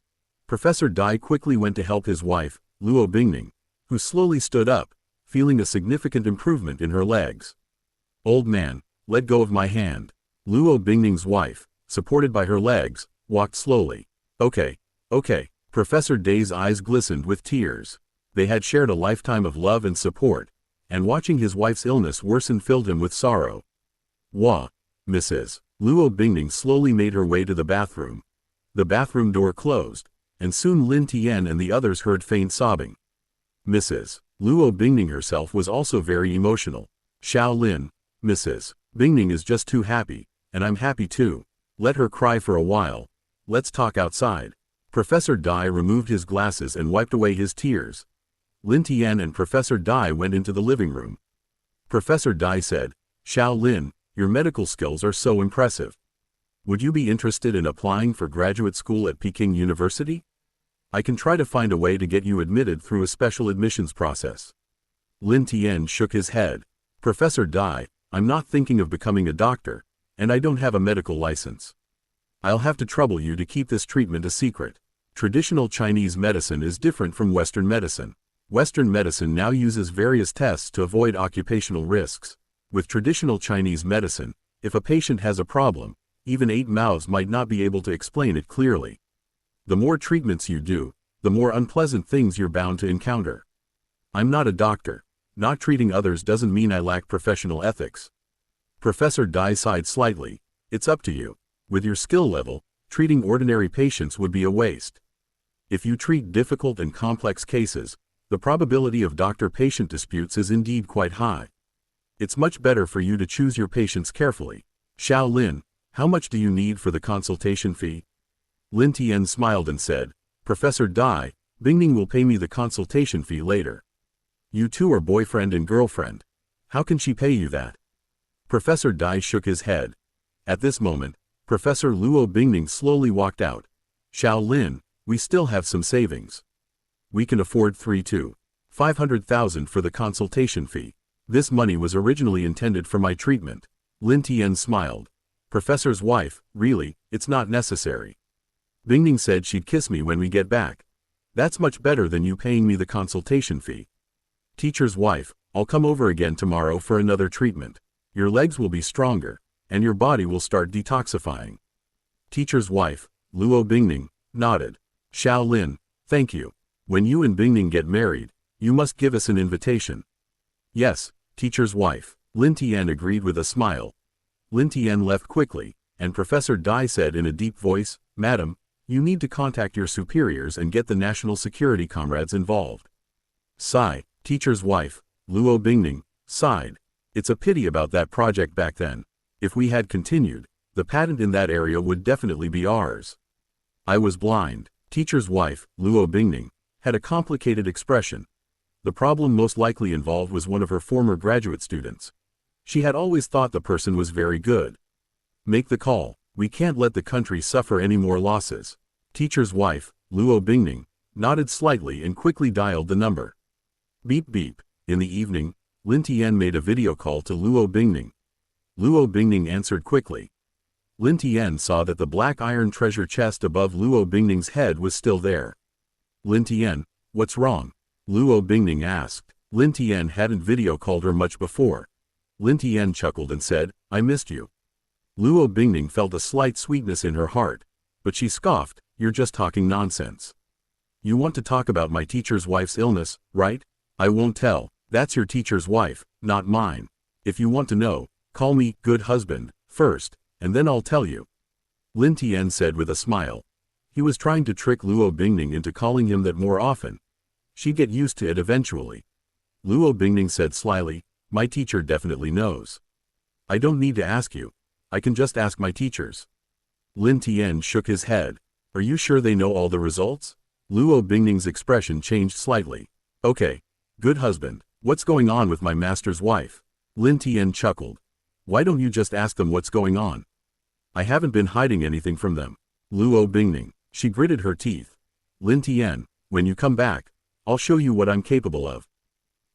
Professor Dai quickly went to help his wife, Luo Bingning, who slowly stood up, feeling a significant improvement in her legs. Old man, let go of my hand. Luo Bingning's wife, supported by her legs, walked slowly. Okay. Professor Dai's eyes glistened with tears. They had shared a lifetime of love and support, and watching his wife's illness worsen filled him with sorrow. Wah, Mrs. Luo Bingning slowly made her way to the bathroom. The bathroom door closed, and soon Lin Tian and the others heard faint sobbing. Mrs. Luo Bingning herself was also very emotional. Xiao Lin, Mrs. Bingning is just too happy, and I'm happy too. Let her cry for a while. Let's talk outside. Professor Dai removed his glasses and wiped away his tears. Lin Tian and Professor Dai went into the living room. Professor Dai said, Xiao Lin, your medical skills are so impressive. Would you be interested in applying for graduate school at Peking University? I can try to find a way to get you admitted through a special admissions process. Lin Tian shook his head. Professor Dai, I'm not thinking of becoming a doctor, and I don't have a medical license. I'll have to trouble you to keep this treatment a secret. Traditional Chinese medicine is different from Western medicine. Western medicine now uses various tests to avoid occupational risks. With traditional Chinese medicine, if a patient has a problem, even 8 mouths might not be able to explain it clearly. The more treatments you do, the more unpleasant things you're bound to encounter. I'm not a doctor. Not treating others doesn't mean I lack professional ethics. Professor Dai sighed slightly. It's up to you. With your skill level, treating ordinary patients would be a waste. If you treat difficult and complex cases, the probability of doctor-patient disputes is indeed quite high. It's much better for you to choose your patients carefully. Xiao Lin, how much do you need for the consultation fee? Lin Tian smiled and said, Professor Dai, Bingning will pay me the consultation fee later. You two are boyfriend and girlfriend. How can she pay you that? Professor Dai shook his head. At this moment, Professor Luo Bingning slowly walked out. Xiao Lin, we still have some savings. We can afford 500,000 for the consultation fee. This money was originally intended for my treatment. Lin Tian smiled. Professor's wife, really, it's not necessary. Bingning said she'd kiss me when we get back. That's much better than you paying me the consultation fee. Teacher's wife, I'll come over again tomorrow for another treatment. Your legs will be stronger, and your body will start detoxifying. Teacher's wife, Luo Bingning, nodded. Xiao Lin, thank you. When you and Bingning get married, you must give us an invitation. Yes, teacher's wife. Lin Tian agreed with a smile. Lin Tian left quickly, and Professor Dai said in a deep voice, Madam, you need to contact your superiors and get the national security comrades involved. Sigh, teacher's wife, Luo Bingning, sighed. It's a pity about that project back then. If we had continued, the patent in that area would definitely be ours. I was blind. Teacher's wife, Luo Bingning, had a complicated expression. The problem most likely involved was one of her former graduate students. She had always thought the person was very good. Make the call. We can't let the country suffer any more losses. Teacher's wife, Luo Bingning, nodded slightly and quickly dialed the number. Beep beep. In the evening, Lin Tian made a video call to Luo Bingning. Luo Bingning answered quickly. Lin Tian saw that the black iron treasure chest above Luo Bingning's head was still there. Lin Tian, what's wrong? Luo Bingning asked. Lin Tian hadn't video called her much before. Lin Tian chuckled and said, I missed you. Luo Bingning felt a slight sweetness in her heart, but she scoffed, you're just talking nonsense. You want to talk about my teacher's wife's illness, right? I won't tell. That's your teacher's wife, not mine. If you want to know, call me good husband first, and then I'll tell you. Lin Tian said with a smile. He was trying to trick Luo Bingning into calling him that more often. She'd get used to it eventually. Luo Bingning said slyly, my teacher definitely knows. I don't need to ask you. I can just ask my teachers. Lin Tian shook his head. Are you sure they know all the results? Luo Bingning's expression changed slightly. Okay. Good husband, what's going on with my master's wife? Lin Tian chuckled. Why don't you just ask them what's going on? I haven't been hiding anything from them. Luo Bingning. She gritted her teeth. Lin Tian, when you come back, I'll show you what I'm capable of.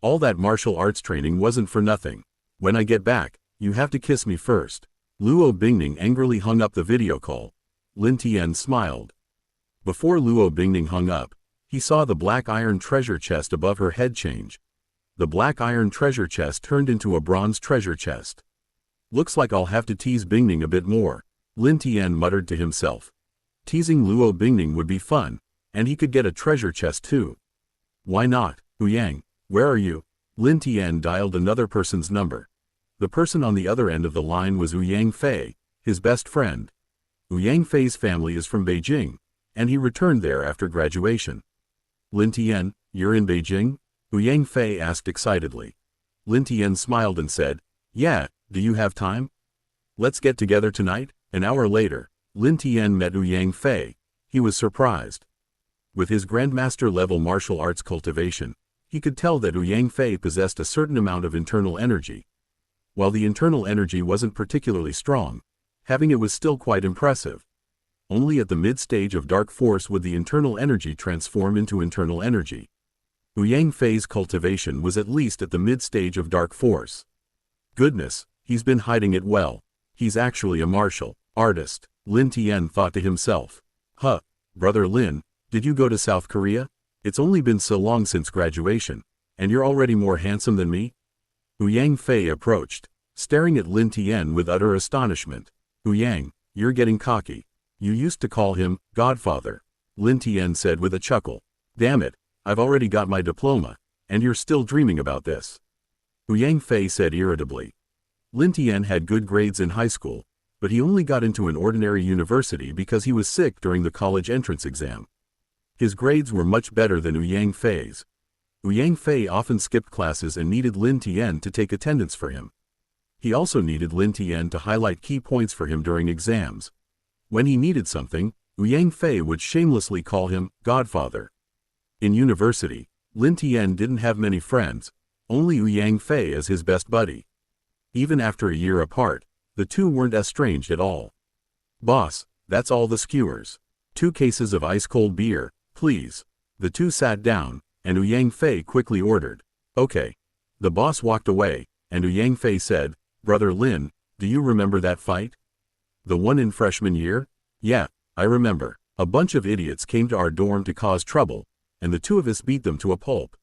All that martial arts training wasn't for nothing. When I get back, you have to kiss me first. Luo Bingning angrily hung up the video call. Lin Tian smiled. Before Luo Bingning hung up, he saw the black iron treasure chest above her head change. The black iron treasure chest turned into a bronze treasure chest. Looks like I'll have to tease Bingning a bit more, Lin Tian muttered to himself. Teasing Luo Bingning would be fun, and he could get a treasure chest too. Why not? Yang, where are you? Lin Tian dialed another person's number. The person on the other end of the line was Yang Fei, his best friend. Yang Fei's family is from Beijing, and he returned there after graduation. Lin Tian, you're in Beijing? Yang Fei asked excitedly. Lin Tian smiled and said, yeah, do you have time? Let's get together tonight. An hour later, Lin Tian met Yang Fei. He was surprised. With his grandmaster-level martial arts cultivation, he could tell that Yang Fei possessed a certain amount of internal energy. While the internal energy wasn't particularly strong, having it was still quite impressive. Only at the mid-stage of dark force would the internal energy transform into internal energy. Yang Fei's cultivation was at least at the mid-stage of dark force. Goodness, he's been hiding it well. He's actually a martial artist, Lin Tian thought to himself. Huh, brother Lin, did you go to South Korea? It's only been so long since graduation, and you're already more handsome than me? Yang Fei approached, staring at Lin Tian with utter astonishment. Yang, you're getting cocky. You used to call him Godfather, Lin Tian said with a chuckle. Damn it, I've already got my diploma, and you're still dreaming about this. Yang Fei said irritably. Lin Tian had good grades in high school, but he only got into an ordinary university because he was sick during the college entrance exam. His grades were much better than Yang Fei's. Yang Fei often skipped classes and needed Lin Tian to take attendance for him. He also needed Lin Tian to highlight key points for him during exams. When he needed something, Yang Fei would shamelessly call him Godfather. In university, Lin Tian didn't have many friends, only Yang Fei as his best buddy. Even after a year apart, the two weren't estranged at all. Boss, that's all the skewers. 2 cases of ice-cold beer, please. The two sat down, and Yang Fei quickly ordered, "Okay." The boss walked away, and Yang Fei said, "Brother Lin, do you remember that fight? The one in freshman year?" "Yeah, I remember. A bunch of idiots came to our dorm to cause trouble, and the two of us beat them to a pulp."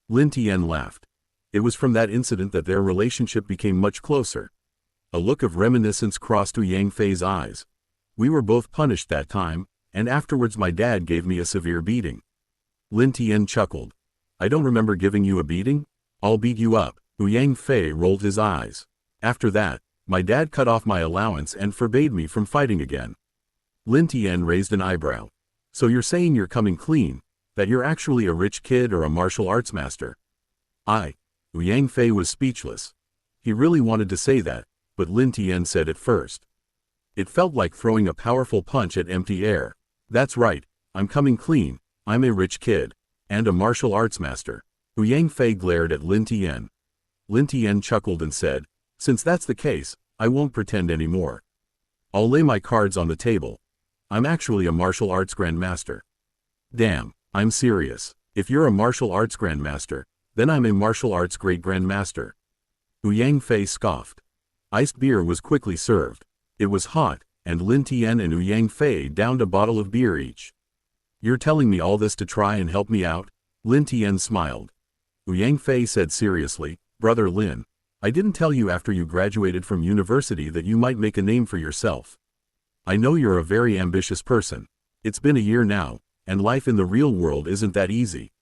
Lin Tian laughed. It was from that incident that their relationship became much closer. A look of reminiscence crossed Yang Fei's eyes. "We were both punished that time, and afterwards my dad gave me a severe beating." Lin Tian chuckled. "I don't remember giving you a beating? I'll beat you up." Yang Fei rolled his eyes. "After that, my dad cut off my allowance and forbade me from fighting again." Lin Tian raised an eyebrow. "So you're saying you're coming clean, that you're actually a rich kid or a martial arts master?" Yang Fei was speechless. He really wanted to say that, but Lin Tian said it first. It felt like throwing a powerful punch at empty air. "That's right, I'm coming clean. I'm a rich kid. And a martial arts master." Yang Fei glared at Lin Tian. Lin Tian chuckled and said, "Since that's the case, I won't pretend anymore. I'll lay my cards on the table. I'm actually a martial arts grandmaster." "Damn, I'm serious. If you're a martial arts grandmaster, then I'm a martial arts great-grandmaster." Yang Fei scoffed. Iced beer was quickly served. It was hot, and Lin Tian and Yang Fei downed a bottle of beer each. "You're telling me all this to try and help me out?" Lin Tian smiled. Yang Fei said seriously, "Brother Lin, I didn't tell you after you graduated from university that you might make a name for yourself. I know you're a very ambitious person. It's been a year now, and life in the real world isn't that easy.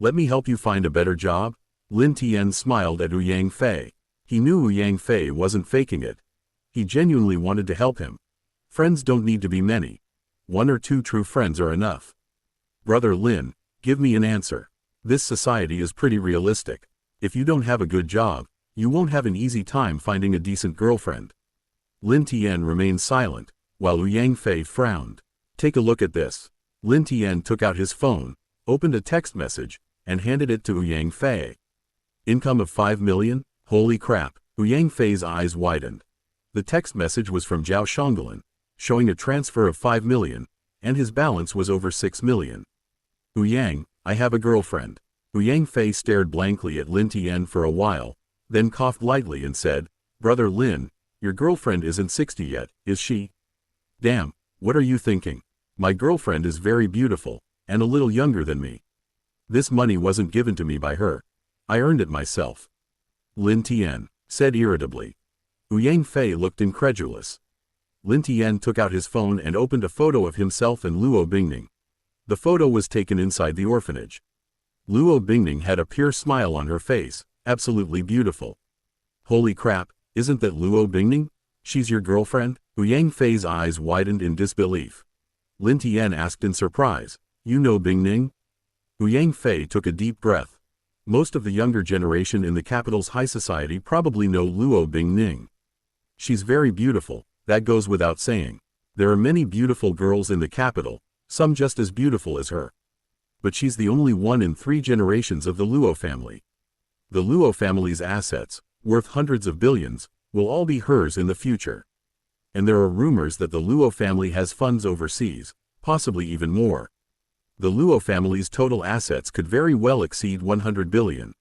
Let me help you find a better job?" Lin Tian smiled at Yang Fei. He knew Yang Fei wasn't faking it. He genuinely wanted to help him. Friends don't need to be many. One or two true friends are enough. "Brother Lin, give me an answer. This society is pretty realistic. If you don't have a good job, you won't have an easy time finding a decent girlfriend." Lin Tian remained silent, while Yang Fei frowned. "Take a look at this." Lin Tian took out his phone, opened a text message, and handed it to Yang Fei. "Income of 5 million? Holy crap." Yang Fei's eyes widened. The text message was from Zhao Shonglin, showing a transfer of 5 million, and his balance was over 6 million. "Yang, I have a girlfriend." Yang Fei stared blankly at Lin Tian for a while, then coughed lightly and said, "Brother Lin, your girlfriend isn't 60 yet, is she?" "Damn, what are you thinking? My girlfriend is very beautiful, and a little younger than me. This money wasn't given to me by her. I earned it myself," Lin Tian said irritably. Yang Fei looked incredulous. Lin Tian took out his phone and opened a photo of himself and Luo Bingning. The photo was taken inside the orphanage. Luo Bingning had a pure smile on her face, absolutely beautiful. "Holy crap, isn't that Luo Bingning? She's your girlfriend?" Yang Fei's eyes widened in disbelief. Lin Tian asked in surprise, "You know Bingning?" Yang Fei took a deep breath. Most of the younger generation in the capital's high society probably know Luo Bingning. She's very beautiful, that goes without saying. There are many beautiful girls in the capital, some just as beautiful as her. But she's the only one in 3 generations of the Luo family. The Luo family's assets, worth hundreds of billions, will all be hers in the future. And there are rumors that the Luo family has funds overseas, possibly even more. The Luo family's total assets could very well exceed 100 billion.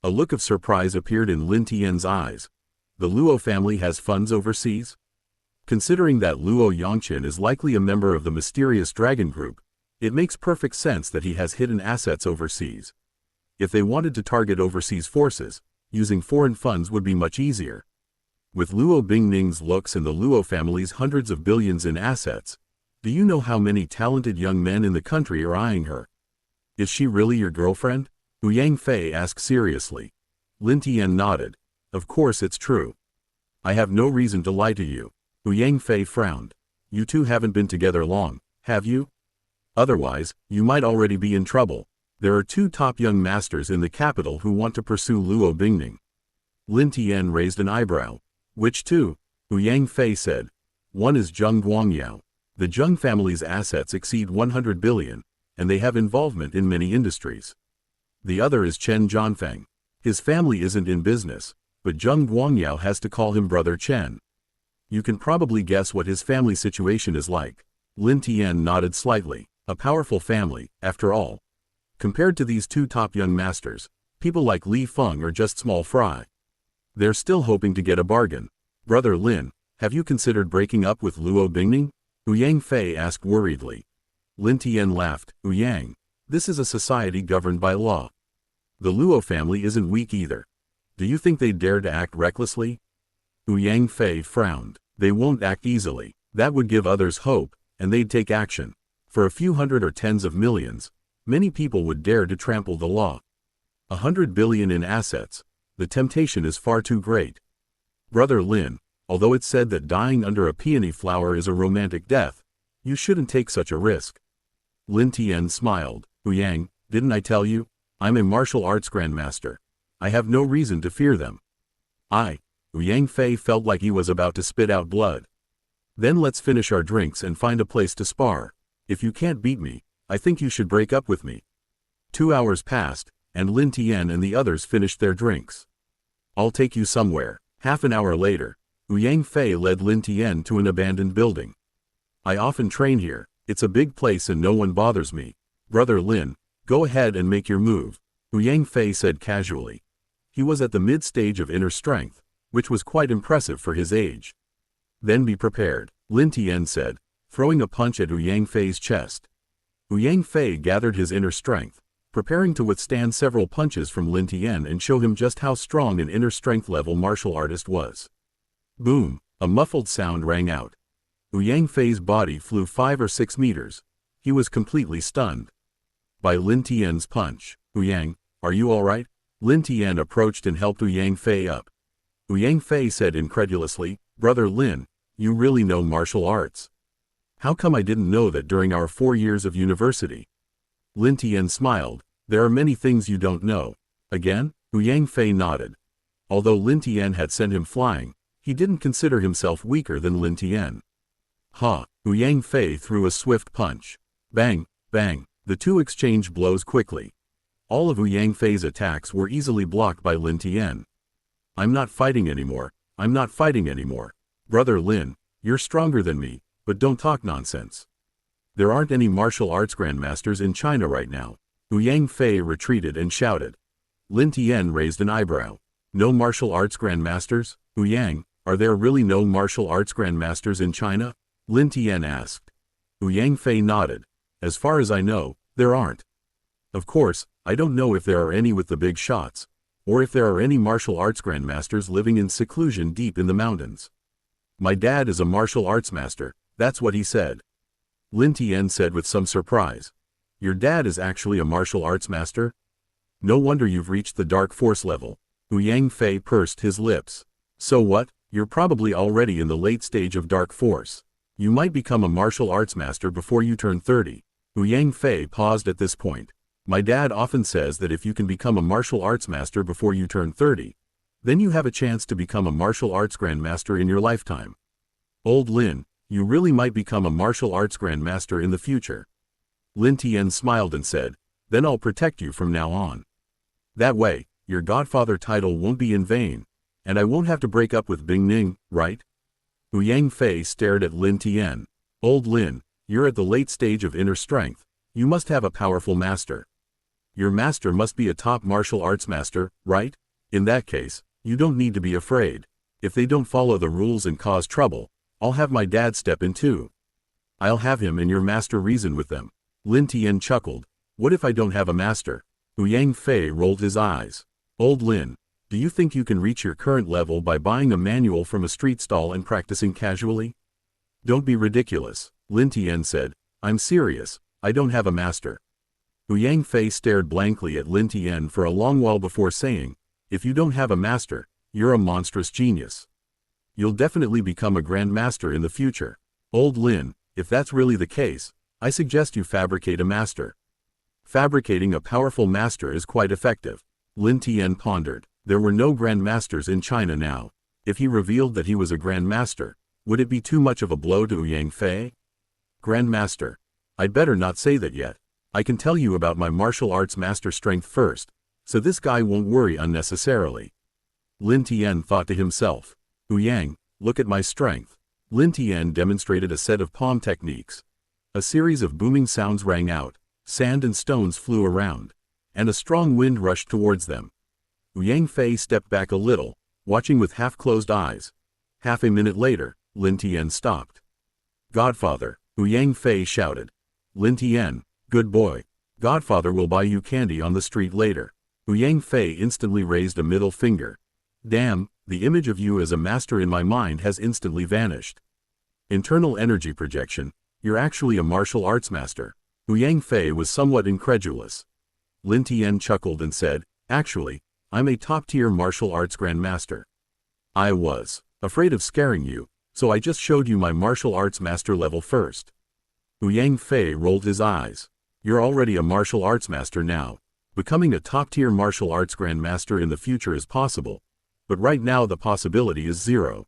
A look of surprise appeared in Lin Tian's eyes. The Luo family has funds overseas? Considering that Luo Yongqin is likely a member of the mysterious dragon group, it makes perfect sense that he has hidden assets overseas. If they wanted to target overseas forces, using foreign funds would be much easier. With Luo Bingning's looks and the Luo family's hundreds of billions in assets, do you know how many talented young men in the country are eyeing her? Is she really your girlfriend? Yang Fei asked seriously. Lin Tian nodded. Of course it's true. I have no reason to lie to you. Yang Fei frowned. You two haven't been together long, have you? Otherwise, you might already be in trouble. There are 2 top young masters in the capital who want to pursue Luo Bingning. Lin Tian raised an eyebrow. Which 2? Yang Fei said. One is Zheng Guangyao. The Zheng family's assets exceed 100 billion, and they have involvement in many industries. The other is Chen Zhanfeng. His family isn't in business, but Zheng Guangyao has to call him Brother Chen. You can probably guess what his family situation is like. Lin Tian nodded slightly. A powerful family, after all. Compared to these two top young masters, people like Li Feng are just small fry. They're still hoping to get a bargain. Brother Lin, have you considered breaking up with Luo Bingning? Yang Fei asked worriedly. Lin Tian laughed. Yang, this is a society governed by law. The Luo family isn't weak either. Do you think they'd dare to act recklessly? Yang Fei frowned. They won't act easily. That would give others hope, and they'd take action. For a few hundred or tens of millions, many people would dare to trample the law. 100 billion in assets. The temptation is far too great. Brother Lin, although it's said that dying under a peony flower is a romantic death, you shouldn't take such a risk. Lin Tian smiled. Yang, didn't I tell you? I'm a martial arts grandmaster. I have no reason to fear them. Yang Fei felt like he was about to spit out blood. Then let's finish our drinks and find a place to spar. If you can't beat me, I think you should break up with me. 2 hours passed, and Lin Tian and the others finished their drinks. I'll take you somewhere. Half an hour later, Yang Fei led Lin Tian to an abandoned building. I often train here. It's a big place and no one bothers me. Brother Lin, go ahead and make your move, Yang Fei said casually. He was at the mid-stage of inner strength, which was quite impressive for his age. Then be prepared, Lin Tian said, throwing a punch at Yang Fei's chest. Yang Fei gathered his inner strength, preparing to withstand several punches from Lin Tian and show him just how strong an inner strength level martial artist was. Boom, a muffled sound rang out. Yang Fei's body flew 5 or 6 meters. He was completely stunned by Lin Tian's punch. Yang, are you all right? Lin Tian approached and helped Yang Fei up. Yang Fei said incredulously, Brother Lin, you really know martial arts. How come I didn't know that during our 4 years of university? Lin Tian smiled. There are many things you don't know. Again? Yang Fei nodded. Although Lin Tian had sent him flying, he didn't consider himself weaker than Lin Tian. Ha! Yang Fei threw a swift punch. Bang, bang, the two exchanged blows quickly. All of Yang Fei's attacks were easily blocked by Lin Tian. I'm not fighting anymore. I'm not fighting anymore. Brother Lin, you're stronger than me, but don't talk nonsense. There aren't any martial arts grandmasters in China right now. Yang Fei retreated and shouted. Lin Tian raised an eyebrow. No martial arts grandmasters? Yang, are there really no martial arts grandmasters in China? Lin Tian asked. Yang Fei nodded. As far as I know, there aren't. Of course, I don't know if there are any with the big shots, or if there are any martial arts grandmasters living in seclusion deep in the mountains. My dad is a martial arts master, that's what he said. Lin Tian said with some surprise. Your dad is actually a martial arts master? No wonder you've reached the dark force level. Yang Fei pursed his lips. So what? You're probably already in the late stage of dark force. You might become a martial arts master before you turn 30. Yang Fei paused at this point. My dad often says that if you can become a martial arts master before you turn 30, then you have a chance to become a martial arts grandmaster in your lifetime. Old Lin, you really might become a martial arts grandmaster in the future. Lin Tian smiled and said, then I'll protect you from now on. That way, your godfather title won't be in vain, and I won't have to break up with Bingning, right? Yang Fei stared at Lin Tian. Old Lin, you're at the late stage of inner strength. You must have a powerful master. Your master must be a top martial arts master, right? In that case, you don't need to be afraid. If they don't follow the rules and cause trouble, I'll have my dad step in too. I'll have him and your master reason with them. Lin Tian chuckled. What if I don't have a master? Yang Fei rolled his eyes. Old Lin, do you think you can reach your current level by buying a manual from a street stall and practicing casually? Don't be ridiculous, Lin Tian said. I'm serious, I don't have a master. Yang Fei stared blankly at Lin Tian for a long while before saying, if you don't have a master, you're a monstrous genius. You'll definitely become a grand master in the future. Old Lin, if that's really the case, I suggest you fabricate a master. Fabricating a powerful master is quite effective. Lin Tian pondered. There were no grand masters in China now. If he revealed that he was a grand master, would it be too much of a blow to Yang Fei? Grand master. I'd better not say that yet. I can tell you about my martial arts master strength first, so this guy won't worry unnecessarily. Lin Tian thought to himself. Yang, look at my strength. Lin Tian demonstrated a set of palm techniques. A series of booming sounds rang out, Sand and stones flew around, and a strong wind rushed towards them. Yang Fei stepped back a little, watching with half-closed eyes. Half a minute later, Lin Tian stopped. "Godfather," Yang Fei shouted. "Lin Tian, good boy. Godfather will buy you candy on the street later." Yang Fei instantly raised a middle finger. "Damn, the image of you as a master in my mind has instantly vanished." Internal energy projection. You're actually a martial arts master. Yang Fei was somewhat incredulous. Lin Tian chuckled and said, "Actually, I'm a top-tier martial arts grandmaster. I was afraid of scaring you, so I just showed you my martial arts master level first." Yang Fei rolled his eyes. "You're already a martial arts master now. Becoming a top-tier martial arts grandmaster in the future is possible, but right now the possibility is zero.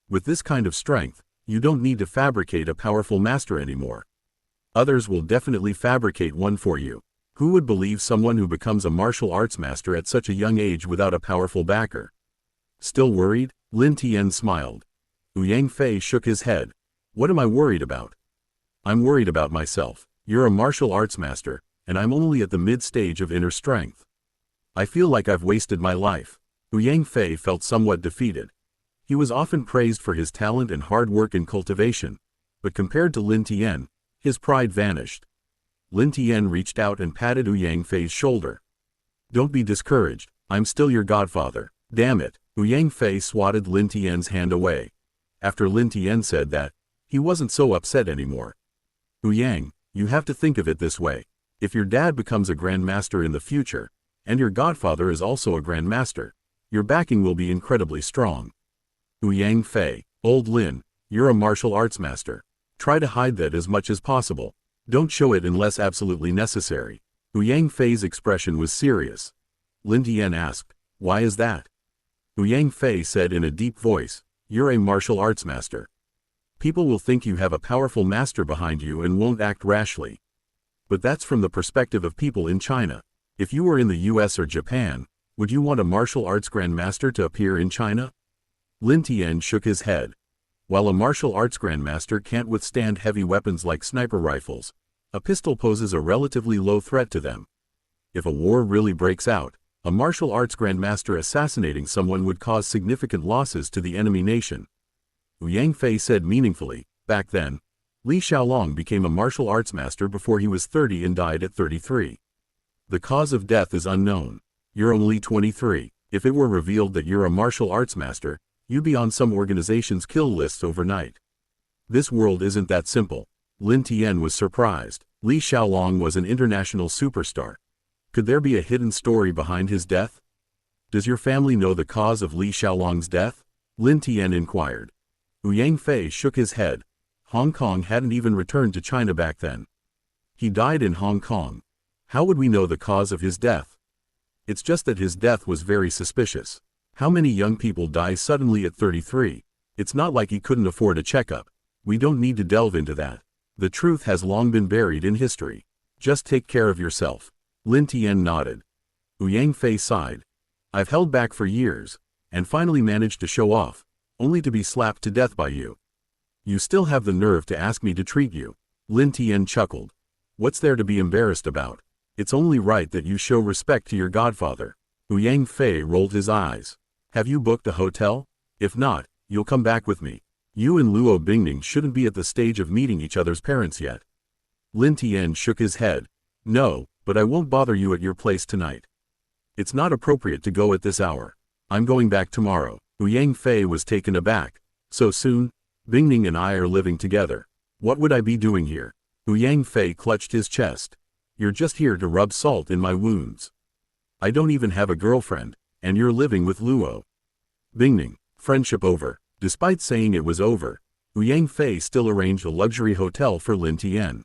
With this kind of strength, you don't need to fabricate a powerful master anymore. Others will definitely fabricate one for you. Who would believe someone who becomes a martial arts master at such a young age without a powerful backer?" "Still worried?" Lin Tian smiled. Yang Fei shook his head. "What am I worried about? I'm worried about myself. You're a martial arts master, and I'm only at the mid-stage of inner strength. I feel like I've wasted my life." Yang Fei felt somewhat defeated. He was often praised for his talent and hard work in cultivation, but compared to Lin Tian, his pride vanished. Lin Tian reached out and patted Yang Fei's shoulder. "Don't be discouraged, I'm still your godfather." "Damn it." Yang Fei swatted Lin Tian's hand away. After Lin Tian said that, he wasn't so upset anymore. "Yang, you have to think of it this way. If your dad becomes a grandmaster in the future, and your godfather is also a grandmaster, your backing will be incredibly strong." Yang Fei, "Old Lin, you're a martial arts master. Try to hide that as much as possible. Don't show it unless absolutely necessary." Yang Fei's expression was serious. Lin Tian asked, "Why is that?" Yang Fei said in a deep voice, "You're a martial arts master. People will think you have a powerful master behind you and won't act rashly. But that's from the perspective of people in China. If you were in the US or Japan, would you want a martial arts grandmaster to appear in China?" Lin Tian shook his head. While a martial arts grandmaster can't withstand heavy weapons like sniper rifles, a pistol poses a relatively low threat to them. If a war really breaks out, a martial arts grandmaster assassinating someone would cause significant losses to the enemy nation. Yang Fei said meaningfully, "Back then, Li Xiaolong became a martial arts master before he was 30 and died at 33. The cause of death is unknown. You're only 23. If it were revealed that you're a martial arts master, you'd be on some organization's kill lists overnight. This world isn't that simple." Lin Tian was surprised. Li Xiaolong was an international superstar. Could there be a hidden story behind his death? "Does your family know the cause of Li Xiaolong's death?" Lin Tian inquired. Yang Fei shook his head. Hong Kong hadn't even returned to China back then. He died in Hong Kong. How would we know the cause of his death? It's just that his death was very suspicious. How many young people die suddenly at 33? It's not like he couldn't afford a checkup. We don't need to delve into that. The truth has long been buried in history. Just take care of yourself." Lin Tian nodded. Yang Fei sighed. "I've held back for years, and finally managed to show off, only to be slapped to death by you. You still have the nerve to ask me to treat you." Lin Tian chuckled. "What's there to be embarrassed about? It's only right that you show respect to your godfather." Yang Fei rolled his eyes. "Have you booked a hotel? If not, you'll come back with me. You and Luo Bingning shouldn't be at the stage of meeting each other's parents yet." Lin Tian shook his head. "No, but I won't bother you at your place tonight. It's not appropriate to go at this hour. I'm going back tomorrow." Yang Fei was taken aback. "So soon? Bingning and I are living together. What would I be doing here?" Yang Fei clutched his chest. "You're just here to rub salt in my wounds. I don't even have a girlfriend, and you're living with Luo Bingning. Friendship over." Despite saying it was over, Yang Fei still arranged a luxury hotel for Lin Tian.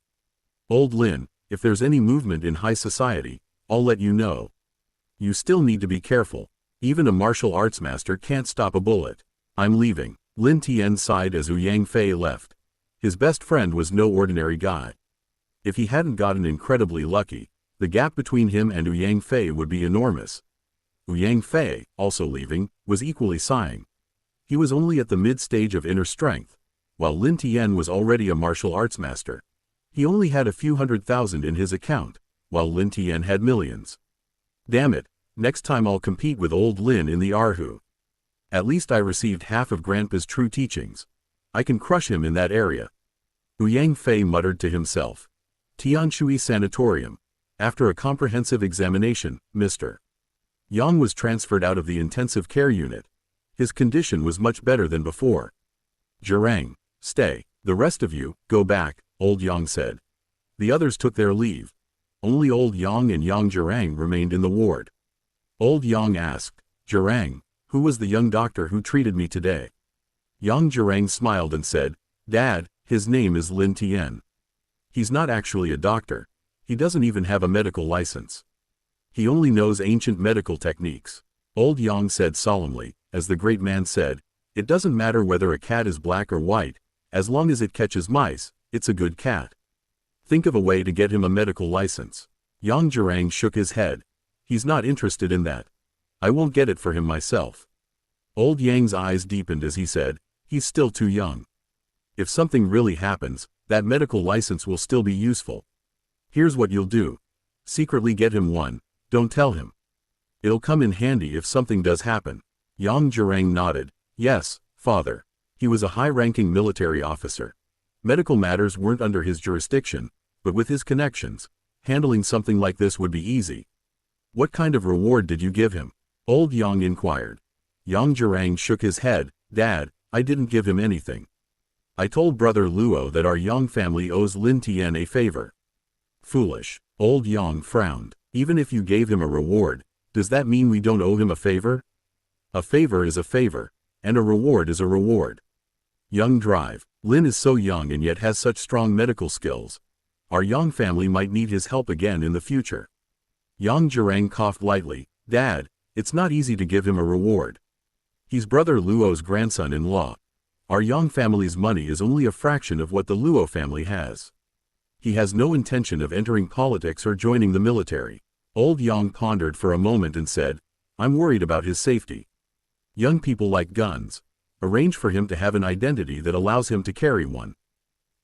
"Old Lin, if there's any movement in high society, I'll let you know. You still need to be careful. Even a martial arts master can't stop a bullet." "I'm leaving." Lin Tian sighed as Yang Fei left. His best friend was no ordinary guy. If he hadn't gotten incredibly lucky, the gap between him and Yang Fei would be enormous. Yang Fei, also leaving, was equally sighing. He was only at the mid-stage of inner strength, while Lin Tian was already a martial arts master. He only had a few 100,000 in his account, while Lin Tian had millions. Damn it, next time I'll compete with old Lin in the Erhu. At least I received half of Grandpa's true teachings. I can crush him in that area. Yang Fei muttered to himself. Tianshui Sanatorium. After a comprehensive examination, Mr. Yang was transferred out of the intensive care unit. His condition was much better than before. Zhirang, stay. The rest of you, go back, old Yang said. The others took their leave. Only old Yang and young Zhirang remained in the ward. Old Yang asked, Zhirang, who was the young doctor who treated me today? Young Zhirang smiled and said, Dad, his name is Lin Tian. He's not actually a doctor. He doesn't even have a medical license. He only knows ancient medical techniques. Old Yang said solemnly, as the great man said, it doesn't matter whether a cat is black or white, as long as it catches mice, it's a good cat. Think of a way to get him a medical license. Yang Zhirang shook his head. He's not interested in that. I won't get it for him myself. Old Yang's eyes deepened as he said, he's still too young. If something really happens, that medical license will still be useful. Here's what you'll do. Secretly get him one, don't tell him. It'll come in handy if something does happen. Yang Zhirang nodded. Yes, father. He was a high-ranking military officer. Medical matters weren't under his jurisdiction, but with his connections, handling something like this would be easy. What kind of reward did you give him? Old Yang inquired. Yang Zhirang shook his head. Dad, I didn't give him anything. I told brother Luo that our Yang family owes Lin Tian a favor. Foolish. Old Yang frowned. Even if you gave him a reward, does that mean we don't owe him a favor? A favor is a favor, and a reward is a reward. Young drive. Lin is so young and yet has such strong medical skills. Our Yang family might need his help again in the future. Yang Zhirang coughed lightly. Dad, it's not easy to give him a reward. He's brother Luo's grandson-in-law. Our Yang family's money is only a fraction of what the Luo family has. He has no intention of entering politics or joining the military. Old Yang pondered for a moment and said, I'm worried about his safety. Young people like guns. Arrange for him to have an identity that allows him to carry one.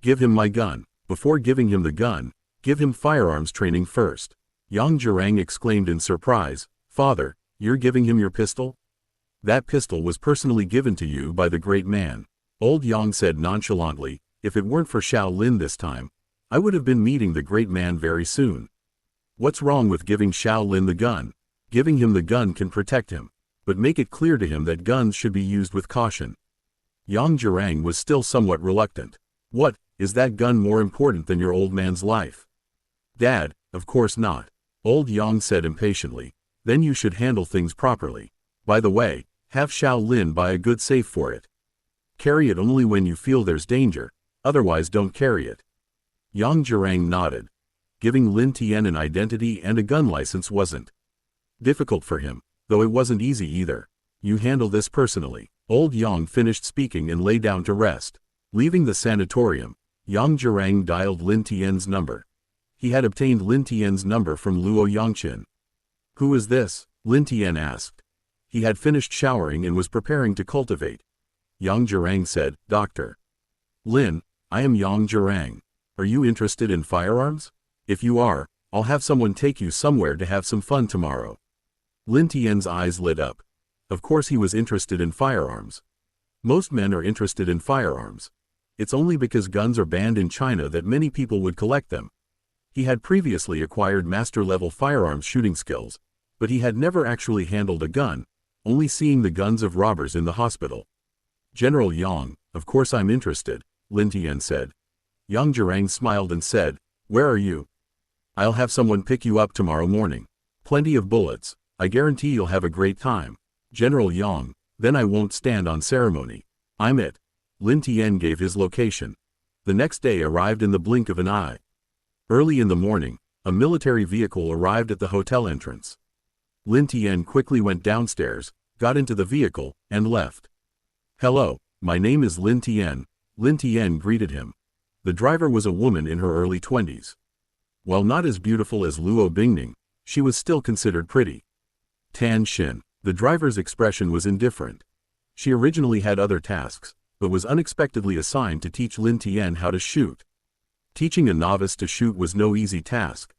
Give him my gun. Before giving him the gun, give him firearms training first. Yang Zhirang exclaimed in surprise, Father, you're giving him your pistol? That pistol was personally given to you by the great man. Old Yang said nonchalantly, if it weren't for Xiao Lin this time, I would have been meeting the great man very soon. What's wrong with giving Xiao Lin the gun? Giving him the gun can protect him, but make it clear to him that guns should be used with caution. Yang Zhirang was still somewhat reluctant. What, is that gun more important than your old man's life? Dad, of course not. Old Yang said impatiently. Then you should handle things properly. By the way, have Xiao Lin buy a good safe for it. Carry it only when you feel there's danger, otherwise don't carry it. Yang Zhirang nodded. Giving Lin Tian an identity and a gun license wasn't difficult for him, though it wasn't easy either. You handle this personally. Old Yang finished speaking and lay down to rest. Leaving the sanatorium, Yang Zhirang dialed Lin Tian's number. He had obtained Lin Tian's number from Luo Yangqin. Who is this? Lin Tian asked. He had finished showering and was preparing to cultivate. Yang Zhirang said, Doctor Lin, I am Yang Zhirang. Are you interested in firearms? If you are, I'll have someone take you somewhere to have some fun tomorrow. Lin Tian's eyes lit up. Of course he was interested in firearms. Most men are interested in firearms. It's only because guns are banned in China that many people would collect them. He had previously acquired master-level firearms shooting skills, but he had never actually handled a gun, only seeing the guns of robbers in the hospital. General Yang, of course I'm interested, Lin Tian said. Yang Zhirang smiled and said, Where are you? I'll have someone pick you up tomorrow morning. Plenty of bullets. I guarantee you'll have a great time. General Yang, then I won't stand on ceremony. I'm it. Lin Tian gave his location. The next day arrived in the blink of an eye. Early in the morning, a military vehicle arrived at the hotel entrance. Lin Tian quickly went downstairs, got into the vehicle, and left. Hello, my name is Lin Tian. Lin Tian greeted him. The driver was a woman in her early 20s. While not as beautiful as Luo Bingning, she was still considered pretty. Tan Xin. The driver's expression was indifferent. She originally had other tasks, but was unexpectedly assigned to teach Lin Tian how to shoot. Teaching a novice to shoot was no easy task.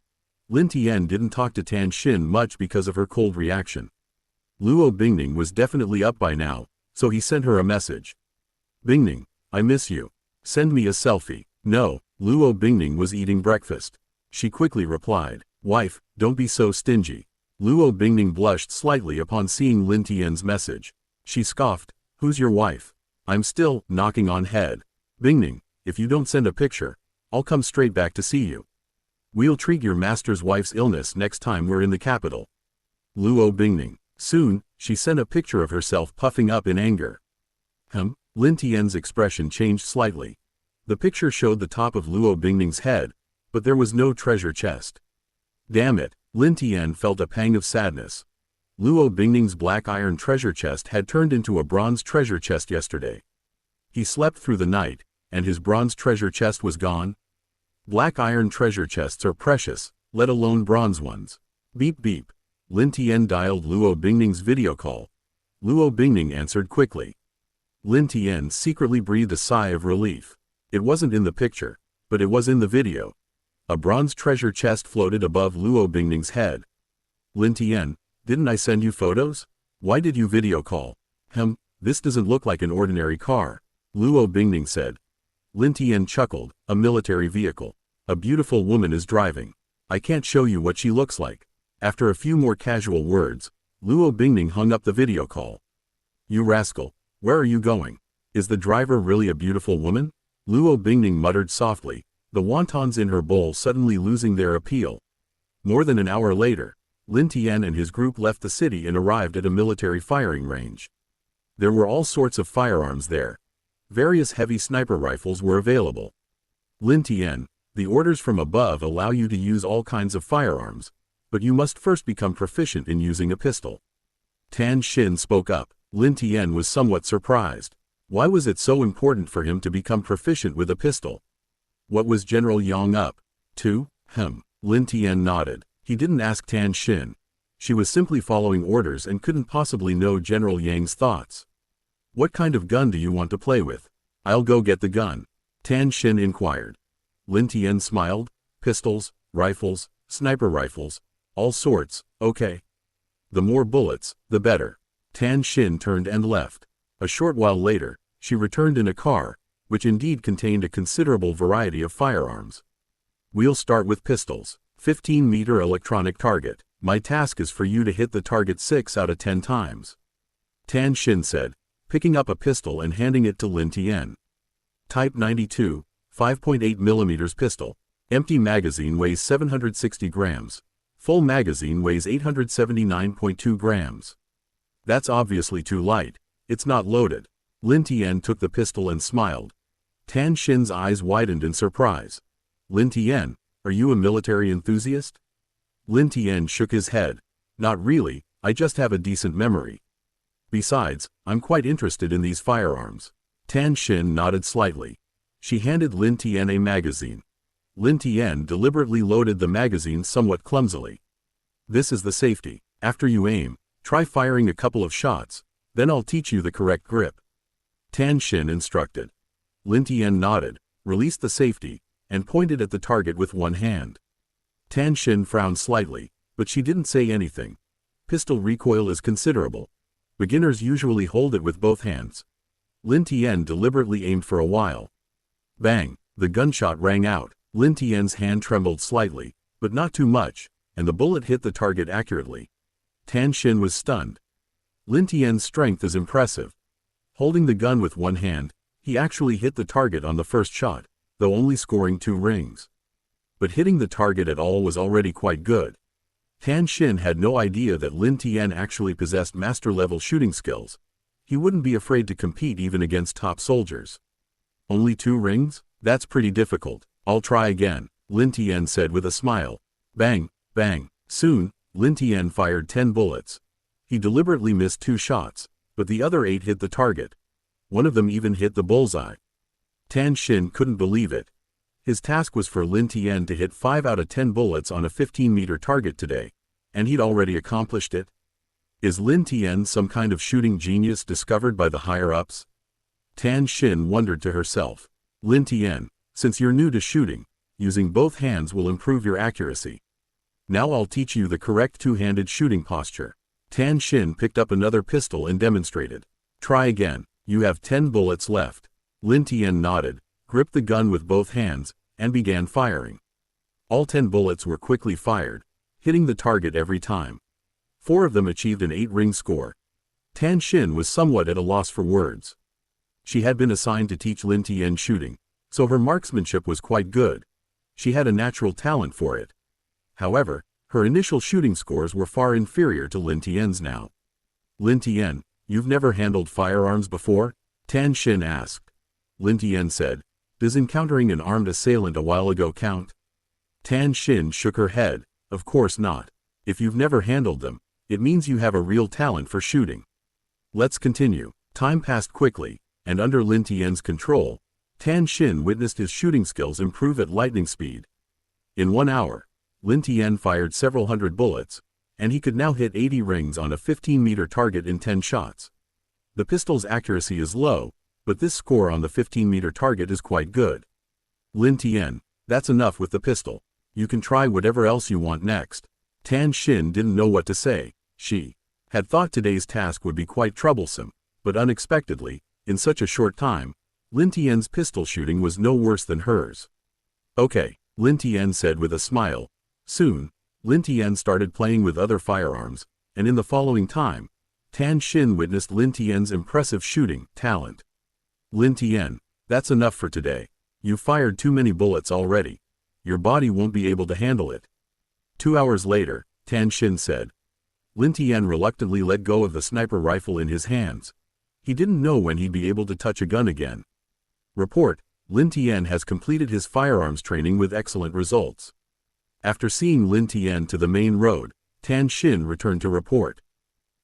Lin Tian didn't talk to Tan Xin much because of her cold reaction. Luo Bingning was definitely up by now, so he sent her a message. Bingning, I miss you. Send me a selfie. No, Luo Bingning was eating breakfast. She quickly replied, Wife, don't be so stingy. Luo Bingning blushed slightly upon seeing Lin Tian's message. She scoffed, Who's your wife? I'm still knocking on head. Bingning, if you don't send a picture, I'll come straight back to see you. We'll treat your master's wife's illness next time we're in the capital. Luo Bingning. Soon, she sent a picture of herself puffing up in anger. Lin Tian's expression changed slightly. The picture showed the top of Luo Bingning's head, but there was no treasure chest. Damn it, Lin Tian felt a pang of sadness. Luo Bingning's black iron treasure chest had turned into a bronze treasure chest yesterday. He slept through the night, and his bronze treasure chest was gone. Black iron treasure chests are precious, let alone bronze ones. Beep beep. Lin Tian dialed Luo Bingning's video call. Luo Bingning answered quickly. Lin Tian secretly breathed a sigh of relief. It wasn't in the picture, but it was in the video. A bronze treasure chest floated above Luo Bingning's head. Lin Tian, didn't I send you photos? Why did you video call? This doesn't look like an ordinary car, Luo Bingning said. Lin Tian chuckled, a military vehicle. A beautiful woman is driving. I can't show you what she looks like. After a few more casual words, Luo Bingning hung up the video call. You rascal, where are you going? Is the driver really a beautiful woman? Luo Bingning muttered softly, the wontons in her bowl suddenly losing their appeal. More than an hour later, Lin Tian and his group left the city and arrived at a military firing range. There were all sorts of firearms there. Various heavy sniper rifles were available. Lin Tian, the orders from above allow you to use all kinds of firearms, but you must first become proficient in using a pistol. Tan Xin spoke up. Lin Tian was somewhat surprised. Why was it so important for him to become proficient with a pistol? What was General Yang up to? Lin Tian nodded. He didn't ask Tan Xin. She was simply following orders and couldn't possibly know General Yang's thoughts. What kind of gun do you want to play with? I'll go get the gun. Tan Xin inquired. Lin Tian smiled. Pistols, rifles, sniper rifles, all sorts, okay. The more bullets, the better. Tan Xin turned and left. A short while later, she returned in a car, which indeed contained a considerable variety of firearms. We'll start with pistols. 15-meter electronic target. My task is for you to hit the target 6 out of 10 times. Tan Xin said, picking up a pistol and handing it to Lin Tian. Type 92, 5.8 mm pistol. Empty magazine weighs 760 grams. Full magazine weighs 879.2 grams. That's obviously too light. It's not loaded. Lin Tian took the pistol and smiled. Tan Xin's eyes widened in surprise. Lin Tian, are you a military enthusiast? Lin Tian shook his head. Not really, I just have a decent memory. Besides, I'm quite interested in these firearms. Tan Xin nodded slightly. She handed Lin Tian a magazine. Lin Tian deliberately loaded the magazine somewhat clumsily. This is the safety. After you aim, try firing a couple of shots, then I'll teach you the correct grip. Tan Xin instructed. Lin Tian nodded, released the safety, and pointed at the target with one hand. Tan Xin frowned slightly, but she didn't say anything. Pistol recoil is considerable. Beginners usually hold it with both hands. Lin Tian deliberately aimed for a while. Bang! The gunshot rang out. Lin Tian's hand trembled slightly, but not too much, and the bullet hit the target accurately. Tan Xin was stunned. Lin Tian's strength is impressive. Holding the gun with one hand, he actually hit the target on the first shot, though only scoring 2 rings. But hitting the target at all was already quite good. Tan Xin had no idea that Lin Tian actually possessed master-level shooting skills. He wouldn't be afraid to compete even against top soldiers. Only 2 rings? That's pretty difficult. I'll try again, Lin Tian said with a smile. Bang, bang. Soon, Lin Tian fired 10 bullets. He deliberately missed 2 shots, but the other 8 hit the target. One of them even hit the bullseye. Tan Xin couldn't believe it. His task was for Lin Tian to hit 5 out of 10 bullets on a 15-meter target today, and he'd already accomplished it. Is Lin Tian some kind of shooting genius discovered by the higher-ups? Tan Xin wondered to herself. Lin Tian, since you're new to shooting, Using both hands will improve your accuracy. Now I'll teach you the correct two-handed shooting posture. Tan Xin picked up another pistol and demonstrated. Try again. You have 10 bullets left. Lin Tian nodded, gripped the gun with both hands, and began firing. All 10 bullets were quickly fired, hitting the target every time. 4 of them achieved an 8-ring score. Tan Xin was somewhat at a loss for words. She had been assigned to teach Lin Tian shooting, so her marksmanship was quite good. She had a natural talent for it. However, her initial shooting scores were far inferior to Lin Tian's now. Lin Tian, you've never handled firearms before? Tan Xin asked. Lin Tian said, does encountering an armed assailant a while ago count? Tan Xin shook her head, of course not. If you've never handled them, it means you have a real talent for shooting. Let's continue. Time passed quickly, and under Lin Tian's control, Tan Xin witnessed his shooting skills improve at lightning speed. In 1 hour, Lin Tian fired several hundred bullets, and he could now hit 80 rings on a 15-meter target in 10 shots. The pistol's accuracy is low, but this score on the 15-meter target is quite good. Lin Tian, that's enough with the pistol. You can try whatever else you want next. Tan Xin didn't know what to say. She had thought today's task would be quite troublesome, but unexpectedly, in such a short time, Lin Tian's pistol shooting was no worse than hers. Okay, Lin Tian said with a smile. Soon, Lin Tian started playing with other firearms, and in the following time, Tan Xin witnessed Lin Tian's impressive shooting talent. Lin Tian, that's enough for today. You've fired too many bullets already. Your body won't be able to handle it. 2 hours later, Tan Xin said. Lin Tian reluctantly let go of the sniper rifle in his hands. He didn't know when he'd be able to touch a gun again. Report, Lin Tian has completed his firearms training with excellent results. After seeing Lin Tian to the main road, Tan Xin returned to report.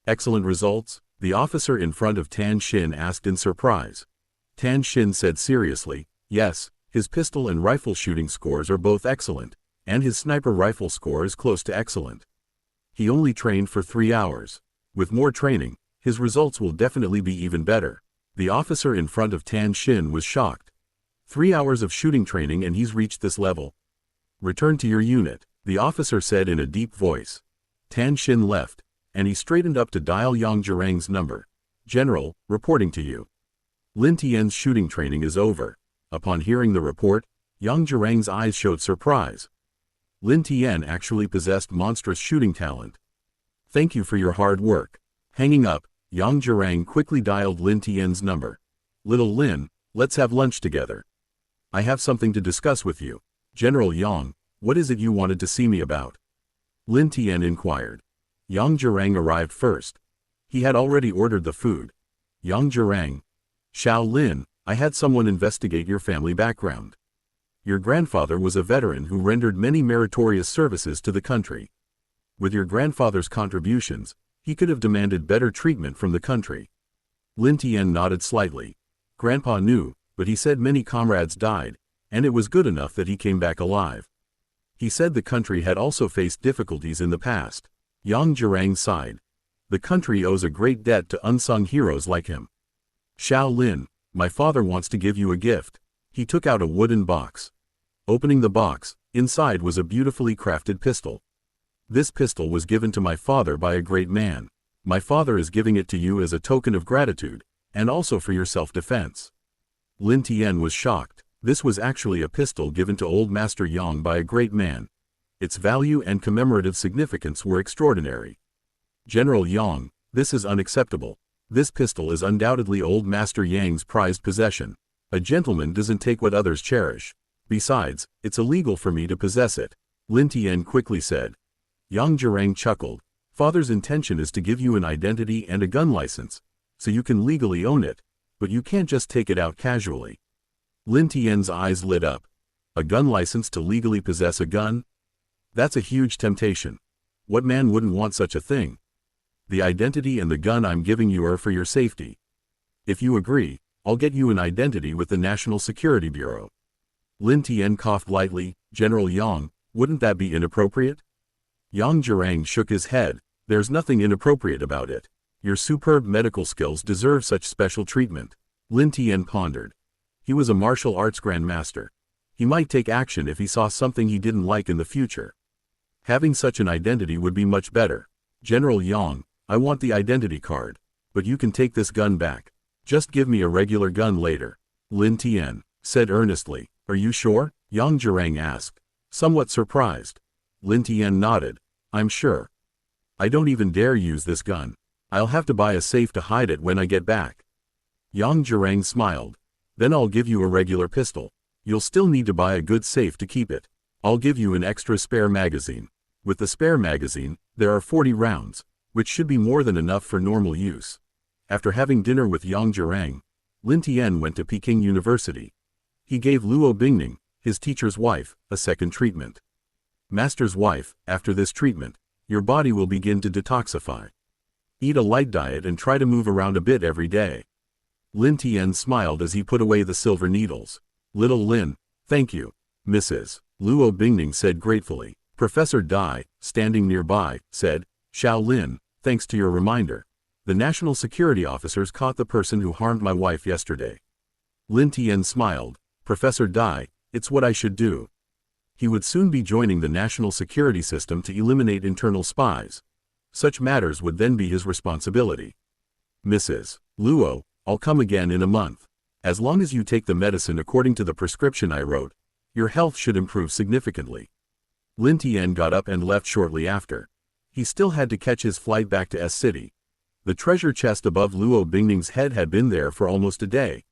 Excellent results? The officer in front of Tan Xin asked in surprise. Tan Xin said seriously, yes, his pistol and rifle shooting scores are both excellent, and his sniper rifle score is close to excellent. He only trained for 3 hours. With more training, his results will definitely be even better. The officer in front of Tan Xin was shocked. 3 hours of shooting training and he's reached this level. Return to your unit, the officer said in a deep voice. Tan Xin left, and he straightened up to dial Yang Zhirang's number. General, reporting to you. Lin Tian's shooting training is over. Upon hearing the report, Yang Zhirang's eyes showed surprise. Lin Tian actually possessed monstrous shooting talent. Thank you for your hard work. Hanging up, Yang Zhirang quickly dialed Lin Tian's number. Little Lin, let's have lunch together. I have something to discuss with you. General Yang, what is it you wanted to see me about? Lin Tian inquired. Yang Zhirang arrived first. He had already ordered the food. Yang Zhirang. Xiao Lin, I had someone investigate your family background. Your grandfather was a veteran who rendered many meritorious services to the country. With your grandfather's contributions, he could have demanded better treatment from the country. Lin Tian nodded slightly. Grandpa knew, but he said many comrades died, and it was good enough that he came back alive. He said the country had also faced difficulties in the past. Yang Zhirang sighed. The country owes a great debt to unsung heroes like him. Xiao Lin, my father wants to give you a gift. He took out a wooden box. Opening the box, inside was a beautifully crafted pistol. This pistol was given to my father by a great man. My father is giving it to you as a token of gratitude, and also for your self-defense. Lin Tian was shocked. This was actually a pistol given to old Master Yang by a great man. Its value and commemorative significance were extraordinary. General Yang, this is unacceptable. This pistol is undoubtedly old Master Yang's prized possession. A gentleman doesn't take what others cherish. Besides, it's illegal for me to possess it. Lin Tian quickly said. Yang Zhirang chuckled. Father's intention is to give you an identity and a gun license, so you can legally own it, but you can't just take it out casually. Lin Tian's eyes lit up. A gun license to legally possess a gun? That's a huge temptation. What man wouldn't want such a thing? The identity and the gun I'm giving you are for your safety. If you agree, I'll get you an identity with the National Security Bureau. Lin Tian coughed lightly. General Yang, wouldn't that be inappropriate? Yang Zhirang shook his head. There's nothing inappropriate about it. Your superb medical skills deserve such special treatment. Lin Tian pondered. He was a martial arts grandmaster. He might take action if he saw something he didn't like in the future. Having such an identity would be much better. General Yang, I want the identity card. But you can take this gun back. Just give me a regular gun later. Lin Tian said earnestly. Are you sure? Yang Zhirang asked, somewhat surprised. Lin Tian nodded. I'm sure. I don't even dare use this gun. I'll have to buy a safe to hide it when I get back. Yang Zhirang smiled. Then I'll give you a regular pistol. You'll still need to buy a good safe to keep it. I'll give you an extra spare magazine. With the spare magazine, there are 40 rounds, which should be more than enough for normal use. After having dinner with Yang Zhirang, Lin Tian went to Peking University. He gave Luo Bingning, his teacher's wife, a second treatment. Master's wife, after this treatment, your body will begin to detoxify. Eat a light diet and try to move around a bit every day. Lin Tian smiled as he put away the silver needles. Little Lin, thank you, Mrs. Luo Bingning said gratefully. Professor Dai, standing nearby, said, Xiao Lin, thanks to your reminder. The national security officers caught the person who harmed my wife yesterday. Lin Tian smiled. Professor Dai, it's what I should do. He would soon be joining the national security system to eliminate internal spies. Such matters would then be his responsibility. Mrs. Luo, I'll come again in a month. As long as you take the medicine according to the prescription I wrote, your health should improve significantly. Lin Tian got up and left shortly after. He still had to catch his flight back to S City. The treasure chest above Luo Bingning's head had been there for almost a day.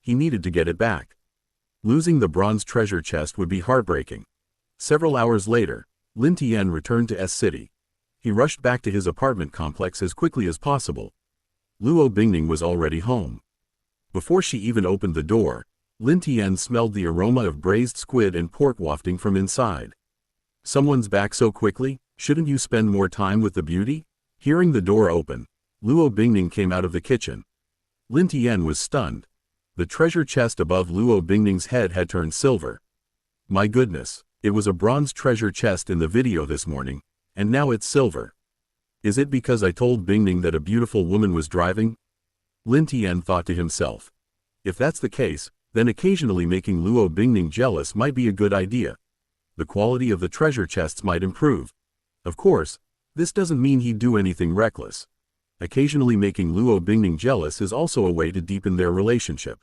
He needed to get it back. Losing the bronze treasure chest would be heartbreaking. Several hours later, Lin Tian returned to S City. He rushed back to his apartment complex as quickly as possible. Luo Bingning was already home. Before she even opened the door, Lin Tian smelled the aroma of braised squid and pork wafting from inside. Someone's back so quickly? Shouldn't you spend more time with the beauty? Hearing the door open, Luo Bingning came out of the kitchen. Lin Tian was stunned. The treasure chest above Luo Bingning's head had turned silver. My goodness, it was a bronze treasure chest in the video this morning, and now it's silver. Is it because I told Bingning that a beautiful woman was driving? Lin Tian thought to himself. If that's the case, then occasionally making Luo Bingning jealous might be a good idea. The quality of the treasure chests might improve. Of course, this doesn't mean he'd do anything reckless. Occasionally making Luo Bingning jealous is also a way to deepen their relationship.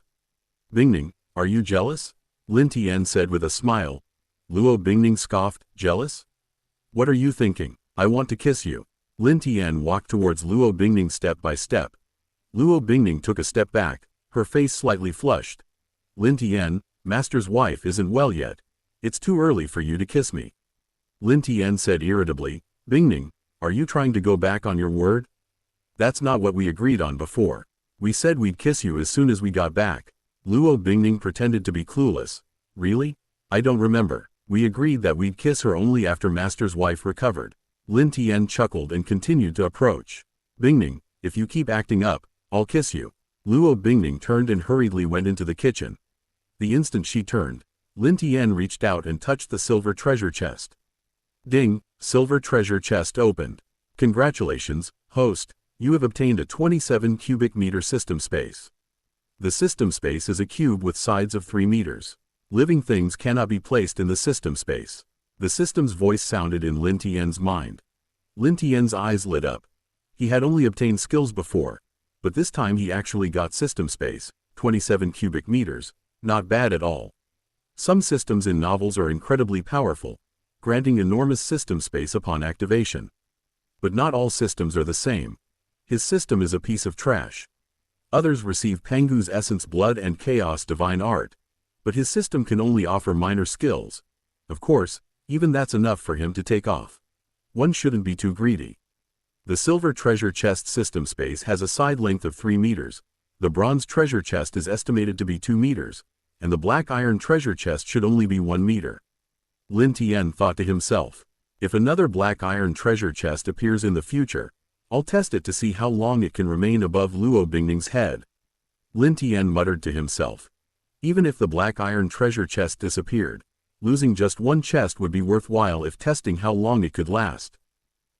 Bingning, are you jealous? Lin Tian said with a smile. Luo Bingning scoffed, jealous? What are you thinking? I want to kiss you. Lin Tian walked towards Luo Bingning step by step. Luo Bingning took a step back, her face slightly flushed. Lin Tian, master's wife isn't well yet. It's too early for you to kiss me. Lin Tian said irritably, Bingning, are you trying to go back on your word? That's not what we agreed on before. We said we'd kiss you as soon as we got back. Luo Bingning pretended to be clueless. Really? I don't remember. We agreed that we'd kiss her only after master's wife recovered. Lin Tian chuckled and continued to approach. Bingning, if you keep acting up, I'll kiss you. Luo Bingning turned and hurriedly went into the kitchen. The instant she turned, Lin Tian reached out and touched the silver treasure chest. Ding, silver treasure chest opened. Congratulations, host, you have obtained a 27 cubic meter system space. The system space is a cube with sides of 3 meters. Living things cannot be placed in the system space. The system's voice sounded in Lin Tian's mind. Lin Tian's eyes lit up. He had only obtained skills before, but this time he actually got system space, 27 cubic meters, not bad at all. Some systems in novels are incredibly powerful, granting enormous system space upon activation. But not all systems are the same. His system is a piece of trash. Others receive Pengu's essence blood and chaos divine art, but his system can only offer minor skills. Of course, even that's enough for him to take off. One shouldn't be too greedy. The silver treasure chest system space has a side length of 3 meters, the bronze treasure chest is estimated to be 2 meters, and the black iron treasure chest should only be 1 meter. Lin Tian thought to himself, if another black iron treasure chest appears in the future, I'll test it to see how long it can remain above Luo Bingning's head. Lin Tian muttered to himself. Even if the black iron treasure chest disappeared, losing just one chest would be worthwhile if testing how long it could last.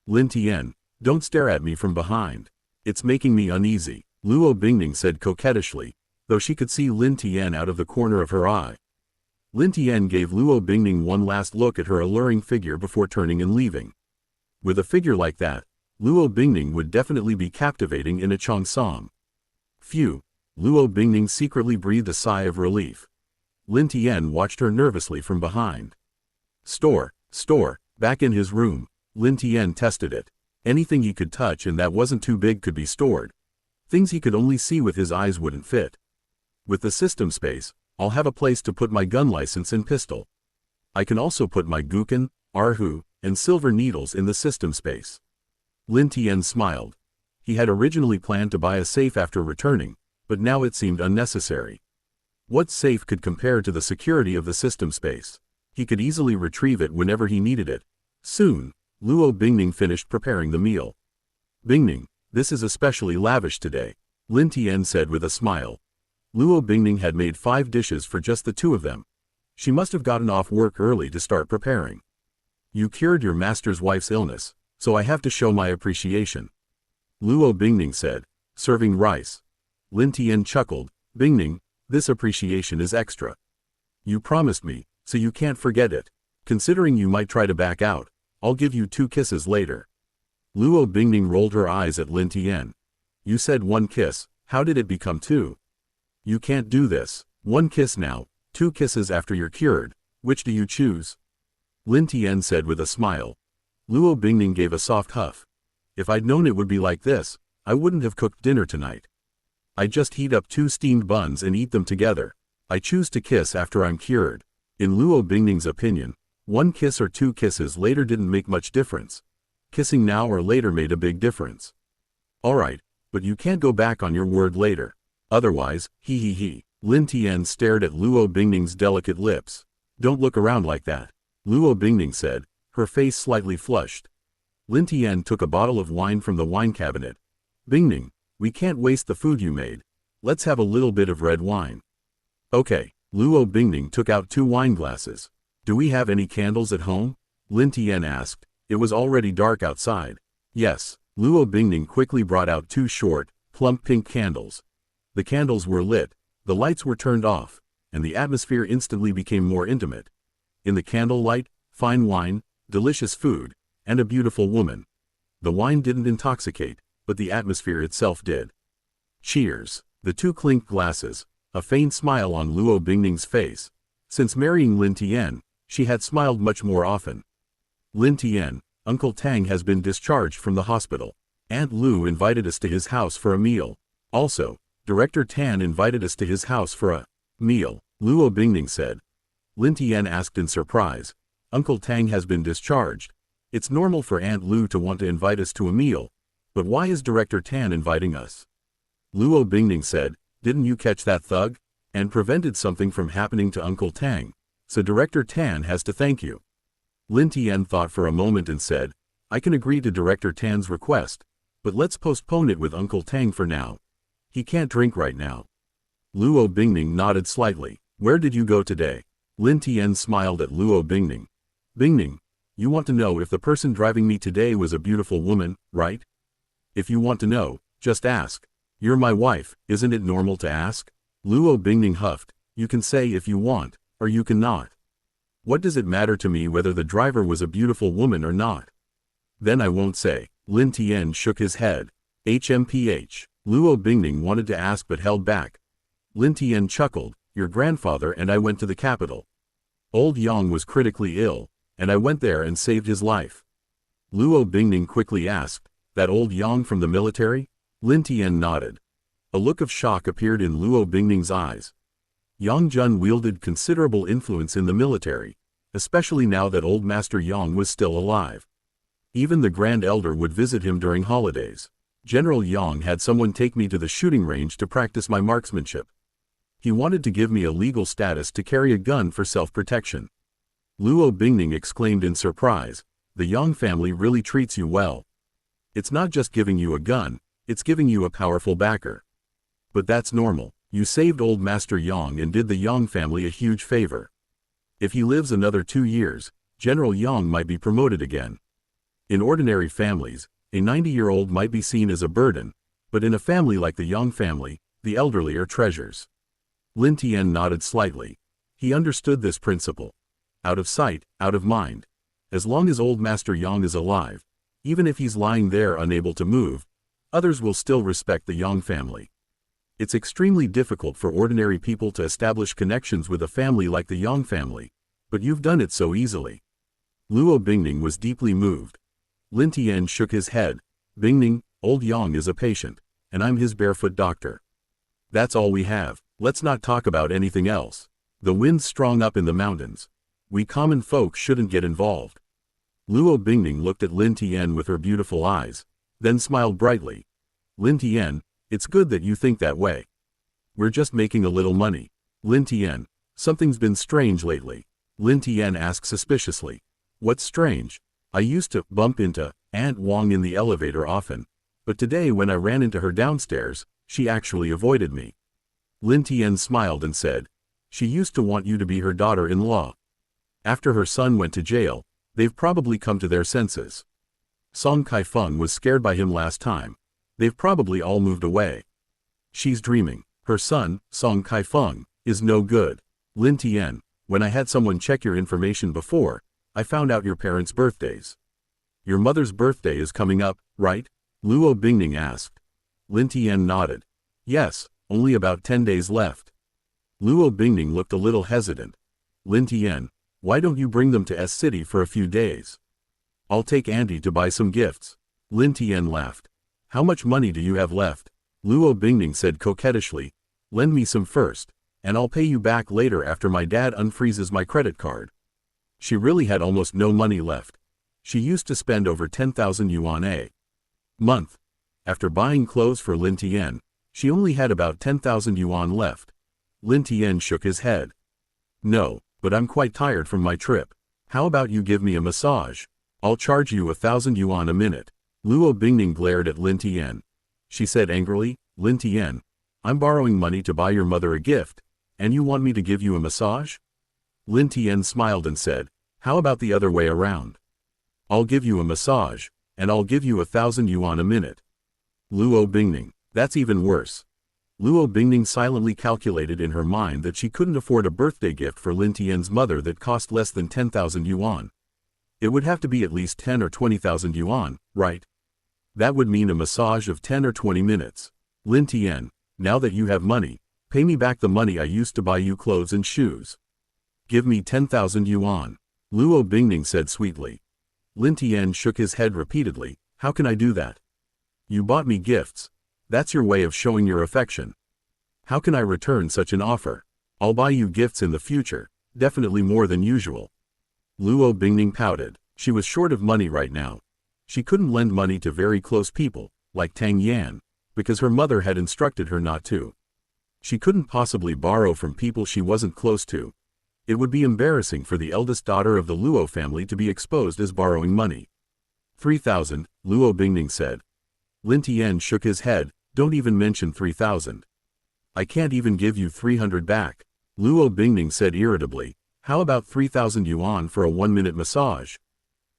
Lin Tian, don't stare at me from behind. It's making me uneasy, Luo Bingning said coquettishly, though she could see Lin Tian out of the corner of her eye. Lin Tian gave Luo Bingning one last look at her alluring figure before turning and leaving. With a figure like that, Luo Bingning would definitely be captivating in a Cheongsam. Phew, Luo Bingning secretly breathed a sigh of relief. Lin Tian watched her nervously from behind. Store. Back in his room, Lin Tian tested it. Anything he could touch and that wasn't too big could be stored. Things he could only see with his eyes wouldn't fit. With the system space, I'll have a place to put my gun license and pistol. I can also put my Gukan, Erhu, and silver needles in the system space. Lin Tian smiled. He had originally planned to buy a safe after returning, but now it seemed unnecessary. What safe could compare to the security of the system space? He could easily retrieve it whenever he needed it. Soon, Luo Bingning finished preparing the meal. Bingning, this is especially lavish today, Lin Tian said with a smile. Luo Bingning had made 5 dishes for just the 2 of them. She must have gotten off work early to start preparing. You cured your master's wife's illness, so I have to show my appreciation, Luo Bingning said, serving rice. Lin Tian chuckled. Bingning, this appreciation is extra. You promised me, so you can't forget it. Considering you might try to back out, I'll give you 2 kisses later. Luo Bingning rolled her eyes at Lin Tian. You said 1 kiss, how did it become 2? You can't do this. 1 kiss now, 2 kisses after you're cured. Which do you choose? Lin Tian said with a smile. Luo Bingning gave a soft huff. If I'd known it would be like this, I wouldn't have cooked dinner tonight. I just heat up 2 steamed buns and eat them together. I choose to kiss after I'm cured. In Luo Bingning's opinion, 1 kiss or 2 kisses later didn't make much difference. Kissing now or later made a big difference. Alright, but you can't go back on your word later. Otherwise, he. Lin Tian stared at Luo Bingning's delicate lips. Don't look around like that, Luo Bingning said, her face slightly flushed. Lin Tian took a bottle of wine from the wine cabinet. Bingning, we can't waste the food you made. Let's have a little bit of red wine. Okay, Luo Bingning took out 2 wine glasses. Do we have any candles at home? Lin Tian asked. It was already dark outside. Yes, Luo Bingning quickly brought out 2 short, plump pink candles. The candles were lit, the lights were turned off, and the atmosphere instantly became more intimate. In the candlelight, fine wine, delicious food, and a beautiful woman. The wine didn't intoxicate, but the atmosphere itself did. Cheers. The 2 clinked glasses, a faint smile on Luo Bingning's face. Since marrying Lin Tian, she had smiled much more often. Lin Tian, Uncle Tang has been discharged from the hospital. Aunt Lu invited us to his house for a meal. Also, Director Tan invited us to his house for a meal, Luo Bingning said. Lin Tian asked in surprise. Uncle Tang has been discharged. It's normal for Aunt Lu to want to invite us to a meal, but why is Director Tan inviting us? Luo Bingning said, didn't you catch that thug? And prevented something from happening to Uncle Tang, so Director Tan has to thank you. Lin Tian thought for a moment and said, I can agree to Director Tan's request, but let's postpone it with Uncle Tang for now. He can't drink right now. Luo Bingning nodded slightly. Where did you go today? Lin Tian smiled at Luo Bingning. Bingning, you want to know if the person driving me today was a beautiful woman, right? If you want to know, just ask. You're my wife, isn't it normal to ask? Luo Bingning huffed. You can say if you want, or you cannot. What does it matter to me whether the driver was a beautiful woman or not? Then I won't say. Lin Tian shook his head. HMPH. Luo Bingning wanted to ask but held back. Lin Tian chuckled. Your grandfather and I went to the capital. Old Yang was critically ill, and I went there and saved his life. Luo Bingning quickly asked, that old Yang from the military? Lin Tian nodded. A look of shock appeared in Luo Bingning's eyes. Yang Jun wielded considerable influence in the military, especially now that old Master Yang was still alive. Even the Grand Elder would visit him during holidays. General Yang had someone take me to the shooting range to practice my marksmanship. He wanted to give me a legal status to carry a gun for self-protection. Luo Bingning exclaimed in surprise, the Yang family really treats you well. It's not just giving you a gun, it's giving you a powerful backer. But that's normal. You saved old Master Yang and did the Yang family a huge favor. If he lives another 2 years, General Yang might be promoted again. In ordinary families, a 90-year-old might be seen as a burden, but in a family like the Yang family, the elderly are treasures. Lin Tian nodded slightly. He understood this principle. Out of sight, out of mind. As long as old Master Yang is alive, even if he's lying there unable to move, others will still respect the Yang family. It's extremely difficult for ordinary people to establish connections with a family like the Yang family, but you've done it so easily. Luo Bingning was deeply moved. Lin Tian shook his head. Bingning, old Yang is a patient, and I'm his barefoot doctor. That's all we have. Let's not talk about anything else. The wind's strong up in the mountains. We common folk shouldn't get involved. Luo Bingning looked at Lin Tian with her beautiful eyes, then smiled brightly. Lin Tian, it's good that you think that way. We're just making a little money. Lin Tian, something's been strange lately. Lin Tian asked suspiciously. What's strange? I used to bump into Aunt Wang in the elevator often, but today when I ran into her downstairs, she actually avoided me. Lin Tian smiled and said, she used to want you to be her daughter-in-law. After her son went to jail, they've probably come to their senses. Song Kaifeng was scared by him last time. They've probably all moved away. She's dreaming. Her son, Song Kaifeng, is no good. Lin Tian, when I had someone check your information before, I found out your parents' birthdays. Your mother's birthday is coming up, right? Luo Bingning asked. Lin Tian nodded. Yes, only about 10 days left. Luo Bingning looked a little hesitant. Lin Tian, why don't you bring them to S City for a few days? I'll take Auntie to buy some gifts. Lin Tian laughed. How much money do you have left? Luo Bingning said coquettishly. Lend me some first, and I'll pay you back later after my dad unfreezes my credit card. She really had almost no money left. She used to spend over 10,000 yuan a month. After buying clothes for Lin Tian, she only had about 10,000 yuan left. Lin Tian shook his head. No, but I'm quite tired from my trip. How about you give me a massage? I'll charge you 1,000 yuan a minute. Luo Bingning glared at Lin Tian. She said angrily, Lin Tian, I'm borrowing money to buy your mother a gift, and you want me to give you a massage? Lin Tian smiled and said, how about the other way around? I'll give you a massage, and I'll give you 1,000 yuan a minute. Luo Bingning, that's even worse. Luo Bingning silently calculated in her mind that she couldn't afford a birthday gift for Lin Tian's mother that cost less than 10,000 yuan. It would have to be at least 10 or 20,000 yuan, right? That would mean a massage of 10 or 20 minutes. Lin Tian, now that you have money, pay me back the money I used to buy you clothes and shoes. Give me 10,000 yuan. Luo Bingning said sweetly. Lin Tian shook his head repeatedly. How can I do that? You bought me gifts. That's your way of showing your affection. How can I return such an offer? I'll buy you gifts in the future, definitely more than usual. Luo Bingning pouted. She was short of money right now. She couldn't lend money to very close people, like Tang Yan, because her mother had instructed her not to. She couldn't possibly borrow from people she wasn't close to. It would be embarrassing for the eldest daughter of the Luo family to be exposed as borrowing money. 3,000, Luo Bingning said. Lin Tian shook his head. Don't even mention 3,000. I can't even give you 300 back. Luo Bingning said irritably. How about 3,000 yuan for a 1-minute massage?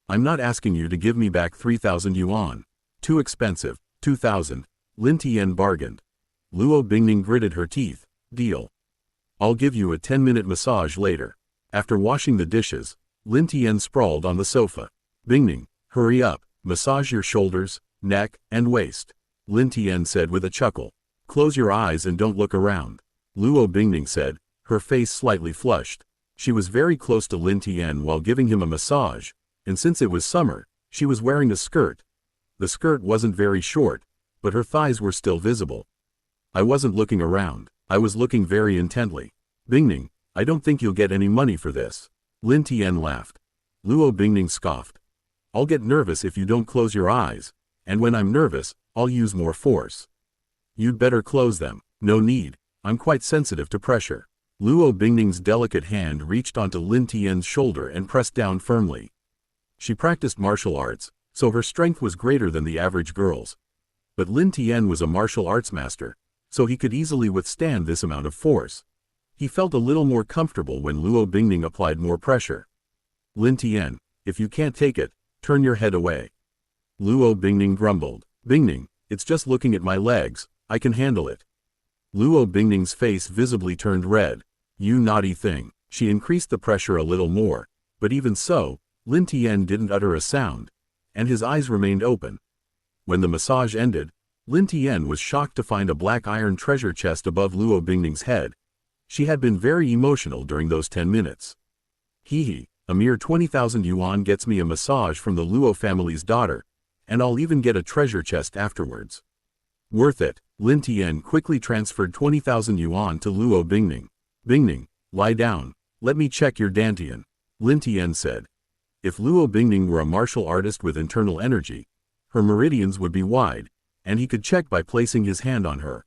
I'm not asking you to give me back 3,000 yuan. Too expensive. 2,000. Lin Tian bargained. Luo Bingning gritted her teeth. Deal. I'll give you a 10-minute massage later. After washing the dishes, Lin Tian sprawled on the sofa. Bingning, hurry up, massage your shoulders, neck, and waist. Lin Tian said with a chuckle. Close your eyes and don't look around. Luo Bingning said, her face slightly flushed. She was very close to Lin Tian while giving him a massage, and since it was summer, she was wearing a skirt. The skirt wasn't very short, but her thighs were still visible. I wasn't looking around. I was looking very intently. Bingning, I don't think you'll get any money for this. Lin Tian laughed. Luo Bingning scoffed. I'll get nervous if you don't close your eyes, and when I'm nervous, I'll use more force. You'd better close them. No need. I'm quite sensitive to pressure. Luo Bingning's delicate hand reached onto Lin Tian's shoulder and pressed down firmly. She practiced martial arts, so her strength was greater than the average girl's. But Lin Tian was a martial arts master, so he could easily withstand this amount of force. He felt a little more comfortable when Luo Bingning applied more pressure. Lin Tian, if you can't take it, turn your head away. Luo Bingning grumbled. Bingning, it's just looking at my legs, I can handle it. Luo Bingning's face visibly turned red. You naughty thing. She increased the pressure a little more, but even so, Lin Tian didn't utter a sound, and his eyes remained open. When the massage ended, Lin Tian was shocked to find a black iron treasure chest above Luo Bingning's head. She had been very emotional during those 10 minutes. Hee, a mere 20,000 yuan gets me a massage from the Luo family's daughter, and I'll even get a treasure chest afterwards. Worth it. Lin Tian quickly transferred 20,000 yuan to Luo Bingning. Bingning, lie down. Let me check your dantian. Lin Tian said. If Luo Bingning were a martial artist with internal energy, her meridians would be wide, and he could check by placing his hand on her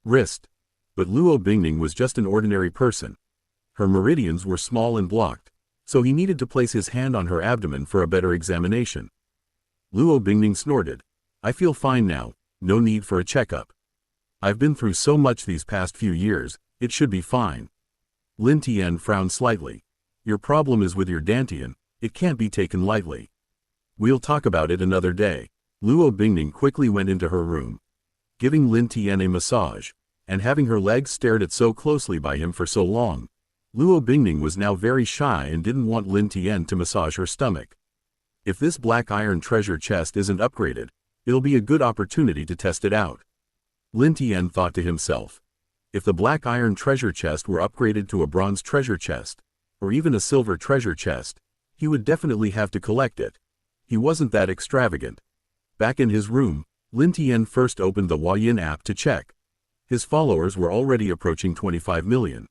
wrist. But Luo Bingning was just an ordinary person. Her meridians were small and blocked, so he needed to place his hand on her abdomen for a better examination. Luo Bingning snorted. I feel fine now, no need for a checkup. I've been through so much these past few years, it should be fine. Lin Tian frowned slightly. Your problem is with your dantian, it can't be taken lightly. We'll talk about it another day. Luo Bingning quickly went into her room, giving Lin Tian a massage, and having her legs stared at so closely by him for so long. Luo Bingning was now very shy and didn't want Lin Tian to massage her stomach. If this black iron treasure chest isn't upgraded, it'll be a good opportunity to test it out. Lin Tian thought to himself. If the black iron treasure chest were upgraded to a bronze treasure chest, or even a silver treasure chest, he would definitely have to collect it. He wasn't that extravagant. Back in his room, Lin Tian first opened the Huayin app to check. His followers were already approaching 25 million.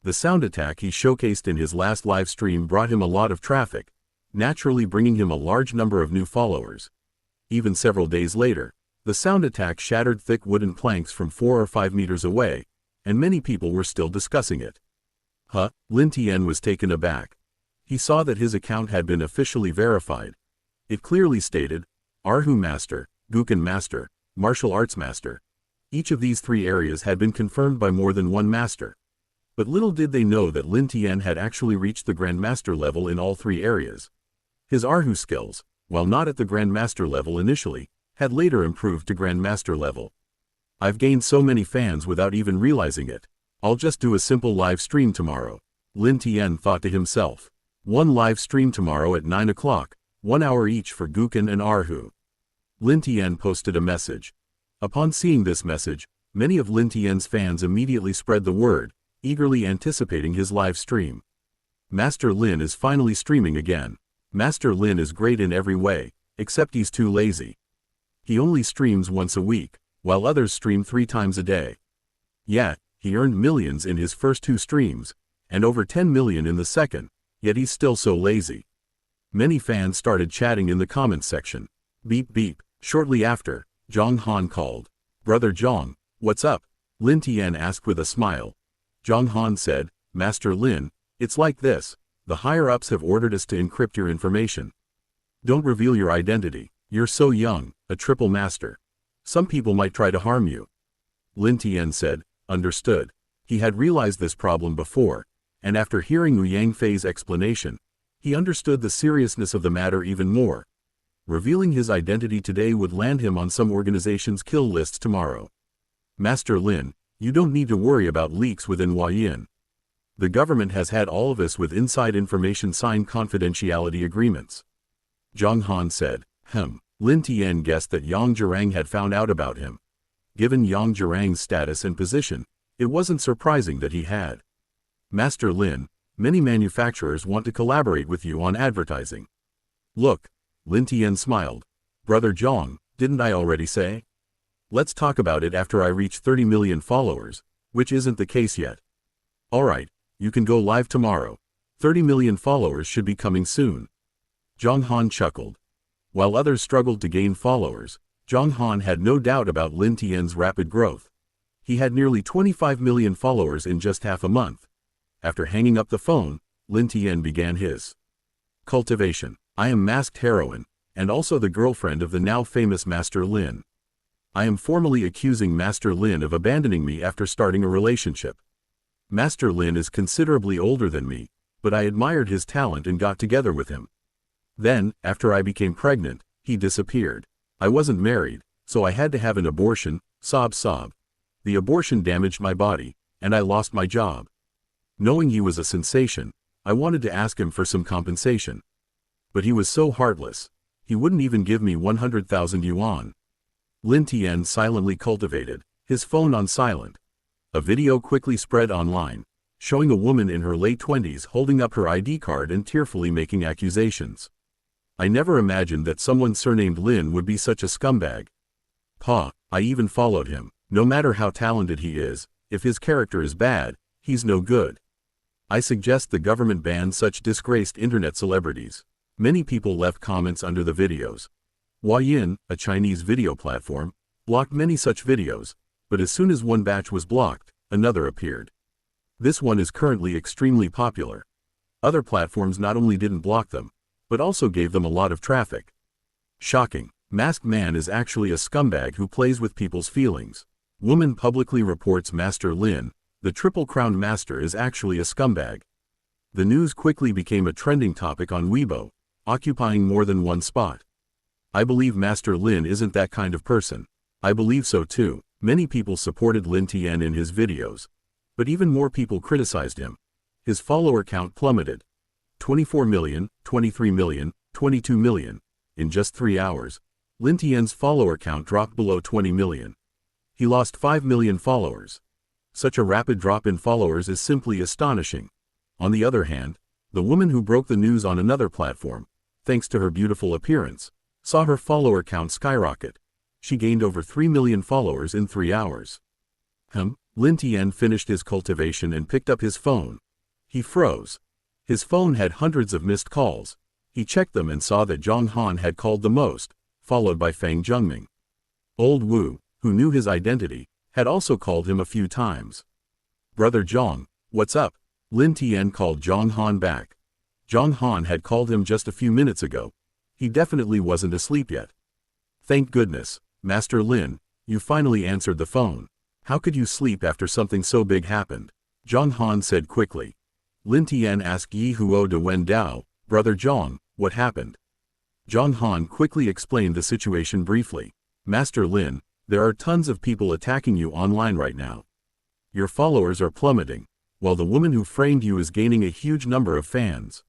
The sound attack he showcased in his last live stream brought him a lot of traffic, naturally bringing him a large number of new followers. Even several days later, the sound attack shattered thick wooden planks from 4 or 5 meters away, and many people were still discussing it. Lin Tian was taken aback. He saw that his account had been officially verified. It clearly stated, Erhu Master, Guqin Master, Martial Arts Master. Each of these 3 areas had been confirmed by more than one master. But little did they know that Lin Tian had actually reached the Grand Master level in all 3 areas. His Erhu skills, while not at the Grand Master level initially, had later improved to Grand Master level. I've gained so many fans without even realizing it. I'll just do a simple live stream tomorrow. Lin Tian thought to himself. One live stream tomorrow at 9 o'clock, 1 hour each for Guqin and Erhu. Lin Tian posted a message. Upon seeing this message, many of Lin Tian's fans immediately spread the word, eagerly anticipating his live stream. Master Lin is finally streaming again. Master Lin is great in every way, except he's too lazy. He only streams once a week, while others stream 3 times a day. Yet, he earned millions in his first 2 streams, and over 10 million in the second, yet he's still so lazy. Many fans started chatting in the comments section. Beep beep. Shortly after, Zhang Han called. Brother Zhang, what's up? Lin Tian asked with a smile. Zhang Han said, Master Lin, it's like this. The higher-ups have ordered us to encrypt your information. Don't reveal your identity. You're so young, a triple master. Some people might try to harm you. Lin Tian said, understood. He had realized this problem before, and after hearing Wu Yangfei's explanation, he understood the seriousness of the matter even more. Revealing his identity today would land him on some organization's kill lists tomorrow. Master Lin, you don't need to worry about leaks within Huayin. The government has had all of us with inside information sign confidentiality agreements. Zhang Han said, Lin Tian guessed that Yang Zhirang had found out about him. Given Yang Zhirang's status and position, it wasn't surprising that he had. Master Lin, many manufacturers want to collaborate with you on advertising. Look, Lin Tian smiled. Brother Zhang, didn't I already say? Let's talk about it after I reach 30 million followers, which isn't the case yet. Alright, you can go live tomorrow. 30 million followers should be coming soon. Zhang Han chuckled. While others struggled to gain followers, Zhang Han had no doubt about Lin Tian's rapid growth. He had nearly 25 million followers in just half a month. After hanging up the phone, Lin Tian began his cultivation. I am masked heroine, and also the girlfriend of the now famous Master Lin. I am formally accusing Master Lin of abandoning me after starting a relationship. Master Lin is considerably older than me, but I admired his talent and got together with him. Then, after I became pregnant, he disappeared. I wasn't married, so I had to have an abortion, sob. The abortion damaged my body, and I lost my job. Knowing he was a sensation, I wanted to ask him for some compensation. But he was so heartless. He wouldn't even give me 100,000 yuan. Lin Tian silently cultivated, his phone on silent. A video quickly spread online, showing a woman in her late 20s holding up her ID card and tearfully making accusations. I never imagined that someone surnamed Lin would be such a scumbag. I even followed him. No matter how talented he is, if his character is bad, he's no good. I suggest the government ban such disgraced internet celebrities. Many people left comments under the videos. Huayin, a Chinese video platform, blocked many such videos, but as soon as one batch was blocked, another appeared. This one is currently extremely popular. Other platforms not only didn't block them, but also gave them a lot of traffic. Shocking. Masked man is actually a scumbag who plays with people's feelings. Woman publicly reports Master Lin, the triple-crowned master, is actually a scumbag. The news quickly became a trending topic on Weibo, occupying more than one spot. I believe Master Lin isn't that kind of person. I believe so too. Many people supported Lin Tian in his videos. But even more people criticized him. His follower count plummeted. 24 million, 23 million, 22 million. In just 3 hours, Lin Tian's follower count dropped below 20 million. He lost 5 million followers. Such a rapid drop in followers is simply astonishing. On the other hand, the woman who broke the news on another platform, thanks to her beautiful appearance, saw her follower count skyrocket. She gained over 3 million followers in 3 hours. Lin Tian finished his cultivation and picked up his phone. He froze. His phone had hundreds of missed calls. He checked them and saw that Zhang Han had called the most, followed by Fang Zhengming. Old Wu, who knew his identity, had also called him a few times. Brother Zhang, what's up? Lin Tian called Zhang Han back. Zhang Han had called him just a few minutes ago. He definitely wasn't asleep yet. Thank goodness, Master Lin, you finally answered the phone. How could you sleep after something so big happened? Zhang Han said quickly. Lin Tian asked Yi Huo de Wen Dao, Brother Zhang, what happened? Zhang Han quickly explained the situation briefly. Master Lin, there are tons of people attacking you online right now. Your followers are plummeting, while the woman who framed you is gaining a huge number of fans.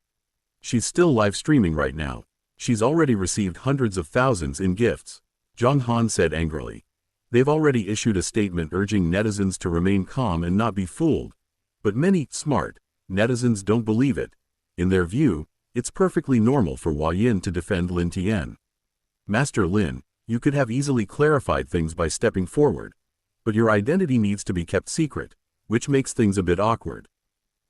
She's still live streaming right now. She's already received hundreds of thousands in gifts. Zhang Han said angrily. They've already issued a statement urging netizens to remain calm and not be fooled. But many smart netizens don't believe it. In their view, it's perfectly normal for Huayin to defend Lin Tian. Master Lin, you could have easily clarified things by stepping forward. But your identity needs to be kept secret, which makes things a bit awkward.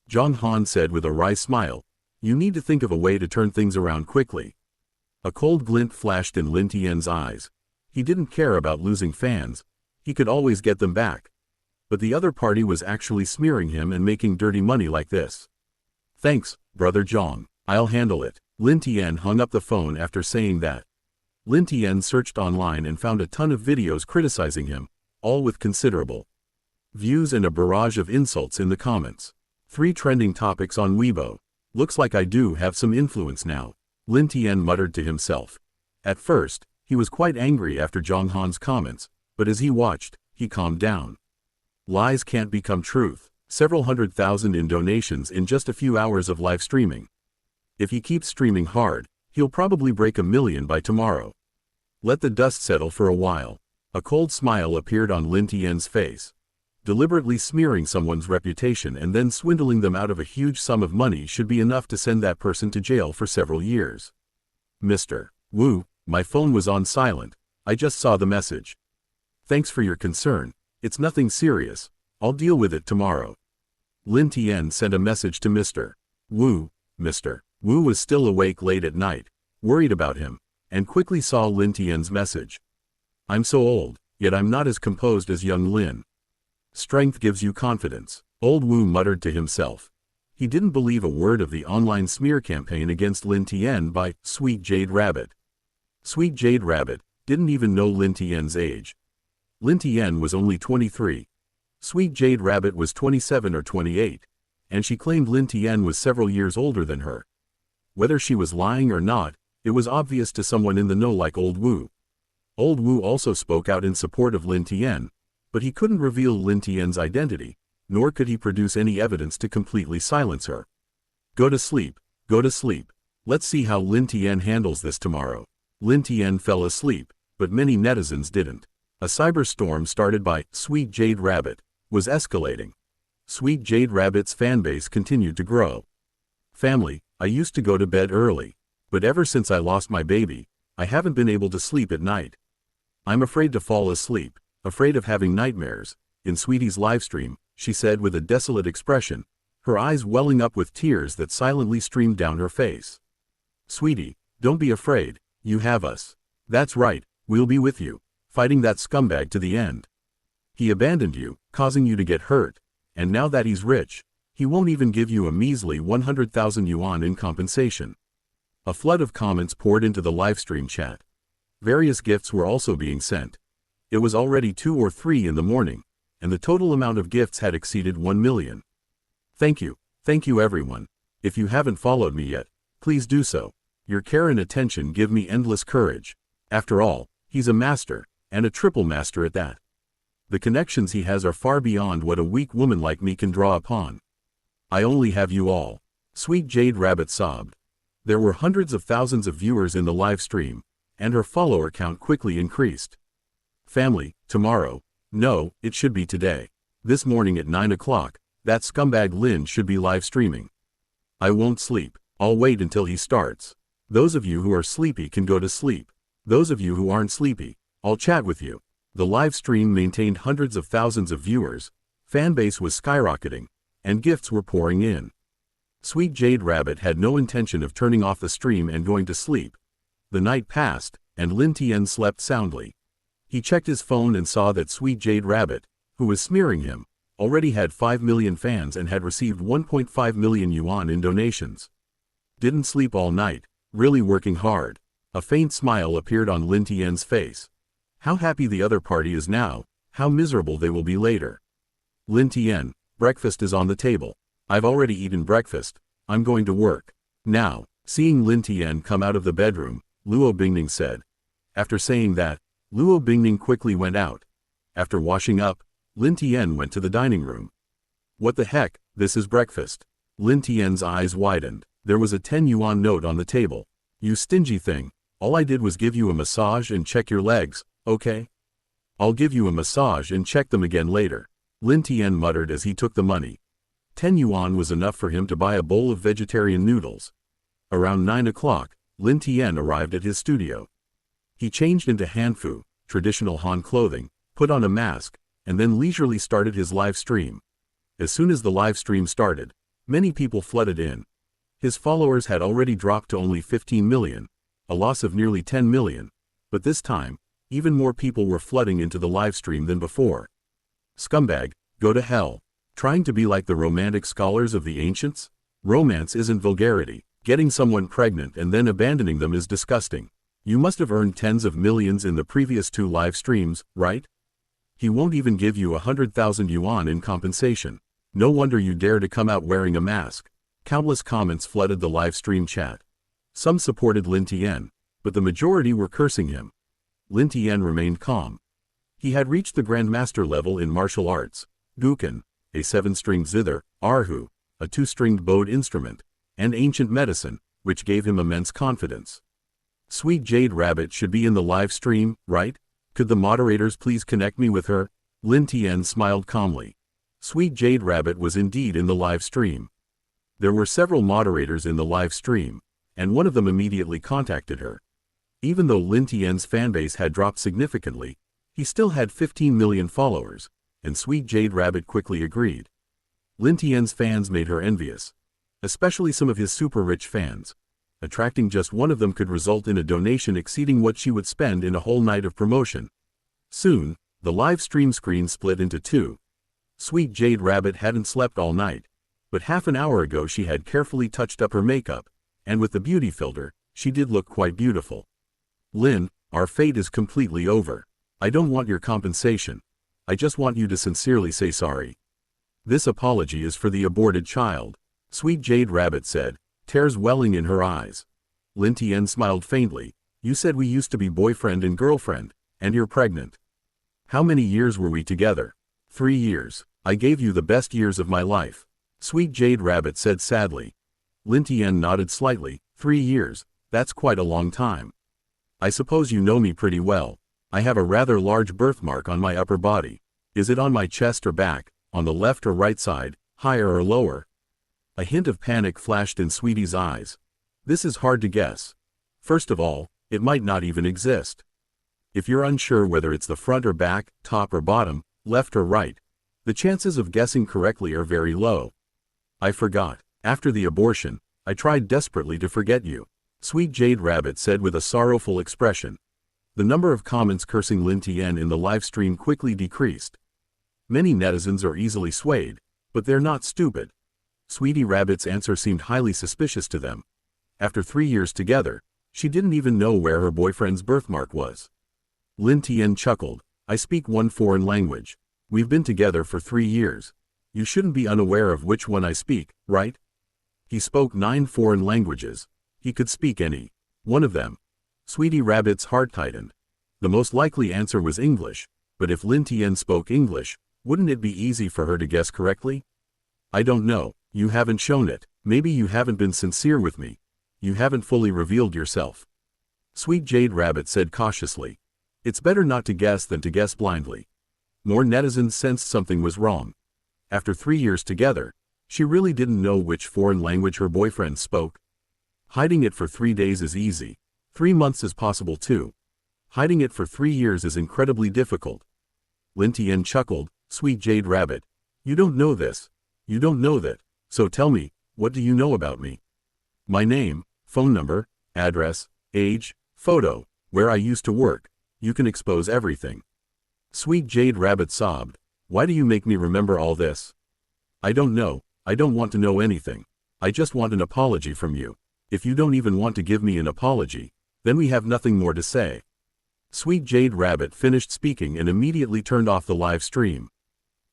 Zhang Han said with a wry smile. You need to think of a way to turn things around quickly. A cold glint flashed in Lin Tian's eyes. He didn't care about losing fans. He could always get them back. But the other party was actually smearing him and making dirty money like this. Thanks, Brother Zhang. I'll handle it. Lin Tian hung up the phone after saying that. Lin Tian searched online and found a ton of videos criticizing him, all with considerable views and a barrage of insults in the comments. 3 trending topics on Weibo. Looks like I do have some influence now. Lin Tian muttered to himself. At first, he was quite angry after Zhang Han's comments, but as he watched, he calmed down. Lies can't become truth. Several 100,000 in donations in just a few hours of live streaming. If he keeps streaming hard, he'll probably break 1 million by tomorrow. Let the dust settle for a while. A cold smile appeared on Lin Tian's face. Deliberately smearing someone's reputation and then swindling them out of a huge sum of money should be enough to send that person to jail for several years. Mr. Wu, my phone was on silent. I just saw the message. Thanks for your concern. It's nothing serious. I'll deal with it tomorrow. Lin Tian sent a message to Mr. Wu. Mr. Wu was still awake late at night, worried about him, and quickly saw Lin Tian's message. I'm so old, yet I'm not as composed as young Lin. Strength gives you confidence, old Wu muttered to himself. He didn't believe a word of the online smear campaign against Lin Tian by Sweet Jade Rabbit. Sweet Jade Rabbit didn't even know Lin Tian's age. Lin Tian was only 23. Sweet Jade Rabbit was 27 or 28, and she claimed Lin Tian was several years older than her. Whether she was lying or not, it was obvious to someone in the know like old Wu. Old Wu also spoke out in support of Lin Tian, but he couldn't reveal Lin Tian's identity, nor could he produce any evidence to completely silence her. Go to sleep, go to sleep. Let's see how Lin Tian handles this tomorrow. Lin Tian fell asleep, but many netizens didn't. A cyberstorm started by Sweet Jade Rabbit was escalating. Sweet Jade Rabbit's fanbase continued to grow. Family, I used to go to bed early, but ever since I lost my baby, I haven't been able to sleep at night. I'm afraid to fall asleep, afraid of having nightmares. In Sweetie's livestream, she said with a desolate expression, her eyes welling up with tears that silently streamed down her face. Sweetie, don't be afraid, you have us. That's right, we'll be with you, fighting that scumbag to the end. He abandoned you, causing you to get hurt, and now that he's rich, he won't even give you a measly 100,000 yuan in compensation. A flood of comments poured into the livestream chat. Various gifts were also being sent. It was already 2 or 3 in the morning, and the total amount of gifts had exceeded 1 million. Thank you everyone. If you haven't followed me yet, please do so. Your care and attention give me endless courage. After all, he's a master, and a triple master at that. The connections he has are far beyond what a weak woman like me can draw upon. I only have you all. Sweet Jade Rabbit sobbed. There were hundreds of thousands of viewers in the live stream, and her follower count quickly increased. Family, tomorrow. No, it should be today. This morning at 9 o'clock, that scumbag Lin should be live streaming. I won't sleep. I'll wait until he starts. Those of you who are sleepy can go to sleep. Those of you who aren't sleepy, I'll chat with you. The live stream maintained hundreds of thousands of viewers, fanbase was skyrocketing, and gifts were pouring in. Sweet Jade Rabbit had no intention of turning off the stream and going to sleep. The night passed, and Lin Tian slept soundly. He checked his phone and saw that Sweet Jade Rabbit, who was smearing him, already had 5 million fans and had received 1.5 million yuan in donations. Didn't sleep all night, really working hard. A faint smile appeared on Lin Tian's face. How happy the other party is now, how miserable they will be later. Lin Tian, breakfast is on the table. I've already eaten breakfast, I'm going to work. Now, seeing Lin Tian come out of the bedroom, Luo Bingning said. After saying that, Luo Bingning quickly went out. After washing up, Lin Tian went to the dining room. What the heck, this is breakfast. Lin Tian's eyes widened. There was a 10 yuan note on the table. You stingy thing, all I did was give you a massage and check your legs, okay? I'll give you a massage and check them again later. Lin Tian muttered as he took the money. 10 yuan was enough for him to buy a bowl of vegetarian noodles. Around 9 o'clock, Lin Tian arrived at his studio. He changed into hanfu, traditional Han clothing, put on a mask, and then leisurely started his live stream. As soon as the live stream started, many people flooded in. His followers had already dropped to only 15 million, a loss of nearly 10 million, but this time, even more people were flooding into the live stream than before. Scumbag, go to hell. Trying to be like the romantic scholars of the ancients? Romance isn't vulgarity. Getting someone pregnant and then abandoning them is disgusting. You must have earned tens of millions in the previous 2 live streams, right? He won't even give you 100,000 yuan in compensation. No wonder you dare to come out wearing a mask. Countless comments flooded the live stream chat. Some supported Lin Tian, but the majority were cursing him. Lin Tian remained calm. He had reached the Grandmaster level in martial arts, Guqin, a 7-stringed zither, Erhu, a 2-stringed bowed instrument, and ancient medicine, which gave him immense confidence. Sweet Jade Rabbit should be in the live stream, right? Could the moderators please connect me with her? Lin Tian smiled calmly. Sweet Jade Rabbit was indeed in the live stream. There were several moderators in the live stream, and one of them immediately contacted her. Even though Lin Tian's fanbase had dropped significantly, he still had 15 million followers, and Sweet Jade Rabbit quickly agreed. Lin Tian's fans made her envious, especially some of his super-rich fans. Attracting just one of them could result in a donation exceeding what she would spend in a whole night of promotion. Soon, the live stream screen split into 2. Sweet Jade Rabbit hadn't slept all night, but half an hour ago she had carefully touched up her makeup, and with the beauty filter, she did look quite beautiful. Lin, our fate is completely over. I don't want your compensation. I just want you to sincerely say sorry. This apology is for the aborted child, Sweet Jade Rabbit said, tears welling in her eyes. Lin Tian smiled faintly. You said we used to be boyfriend and girlfriend, and you're pregnant. How many years were we together? 3 years. I gave you the best years of my life. Sweet Jade Rabbit said sadly. Lin Tian nodded slightly. 3 years, that's quite a long time. I suppose you know me pretty well. I have a rather large birthmark on my upper body. Is it on my chest or back, on the left or right side, higher or lower? A hint of panic flashed in Sweetie's eyes. This is hard to guess. First of all, it might not even exist. If you're unsure whether it's the front or back, top or bottom, left or right, the chances of guessing correctly are very low. I forgot. After the abortion, I tried desperately to forget you. Sweet Jade Rabbit said with a sorrowful expression. The number of comments cursing Lin Tian in the live stream quickly decreased. Many netizens are easily swayed, but they're not stupid. Sweetie Rabbit's answer seemed highly suspicious to them. After 3 years together, she didn't even know where her boyfriend's birthmark was. Lin Tian chuckled. I speak 1 foreign language. We've been together for 3 years. You shouldn't be unaware of which one I speak, right? He spoke 9 foreign languages. He could speak any one of them. Sweetie Rabbit's heart tightened. The most likely answer was English, but if Lin Tian spoke English, wouldn't it be easy for her to guess correctly? I don't know. You haven't shown it. Maybe you haven't been sincere with me. You haven't fully revealed yourself. Sweet Jade Rabbit said cautiously. It's better not to guess than to guess blindly. More netizens sensed something was wrong. After 3 years together, she really didn't know which foreign language her boyfriend spoke. Hiding it for 3 days is easy. 3 months is possible too. Hiding it for 3 years is incredibly difficult. Lin Tian chuckled. Sweet Jade Rabbit. You don't know this. You don't know that. So tell me, what do you know about me? My name, phone number, address, age, photo, where I used to work. You can expose everything. Sweet Jade Rabbit sobbed. Why do you make me remember all this? I don't know. I don't want to know anything. I just want an apology from you. If you don't even want to give me an apology, then we have nothing more to say. Sweet Jade Rabbit finished speaking and immediately turned off the live stream.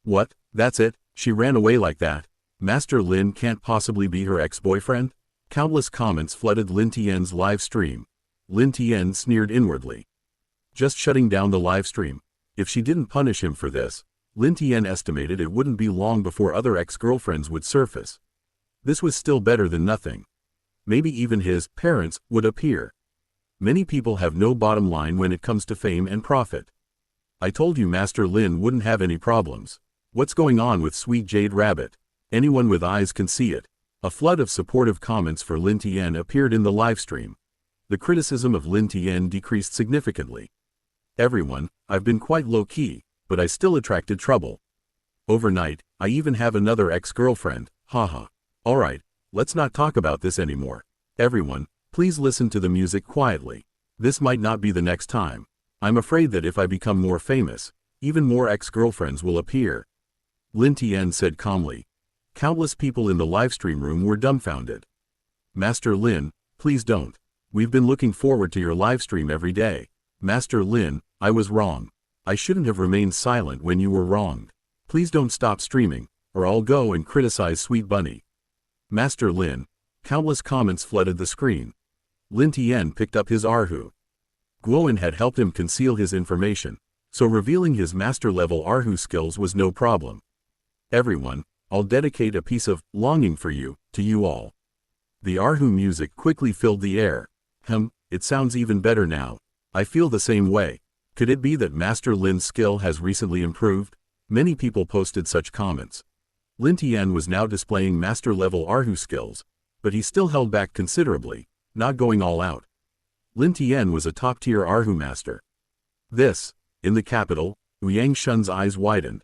What? That's it? She ran away like that? Master Lin can't possibly be her ex-boyfriend? Countless comments flooded Lin Tian's live stream. Lin Tian sneered inwardly. Just shutting down the live stream. If she didn't punish him for this, Lin Tian estimated it wouldn't be long before other ex-girlfriends would surface. This was still better than nothing. Maybe even his parents would appear. Many people have no bottom line when it comes to fame and profit. I told you Master Lin wouldn't have any problems. What's going on with Sweet Jade Rabbit? Anyone with eyes can see it. A flood of supportive comments for Lin Tian appeared in the livestream. The criticism of Lin Tian decreased significantly. Everyone, I've been quite low-key, but I still attracted trouble. Overnight, I even have another ex-girlfriend, haha. Alright, let's not talk about this anymore. Everyone, please listen to the music quietly. This might not be the next time. I'm afraid that if I become more famous, even more ex-girlfriends will appear. Lin Tian said calmly. Countless people in the livestream room were dumbfounded. Master Lin, please don't. We've been looking forward to your livestream every day. Master Lin, I was wrong. I shouldn't have remained silent when you were wronged. Please don't stop streaming, or I'll go and criticize Sweet Bunny. Master Lin. Countless comments flooded the screen. Lin Tian picked up his Erhu. Guoan had helped him conceal his information, so revealing his master-level Erhu skills was no problem. Everyone, I'll dedicate a piece of longing for you to you all. The Erhu music quickly filled the air. It sounds even better now. I feel the same way. Could it be that Master Lin's skill has recently improved? Many people posted such comments. Lin Tian was now displaying master-level Erhu skills, but he still held back considerably, not going all out. Lin Tian was a top-tier Erhu master. This, in the capital, Yang Shun's eyes widened.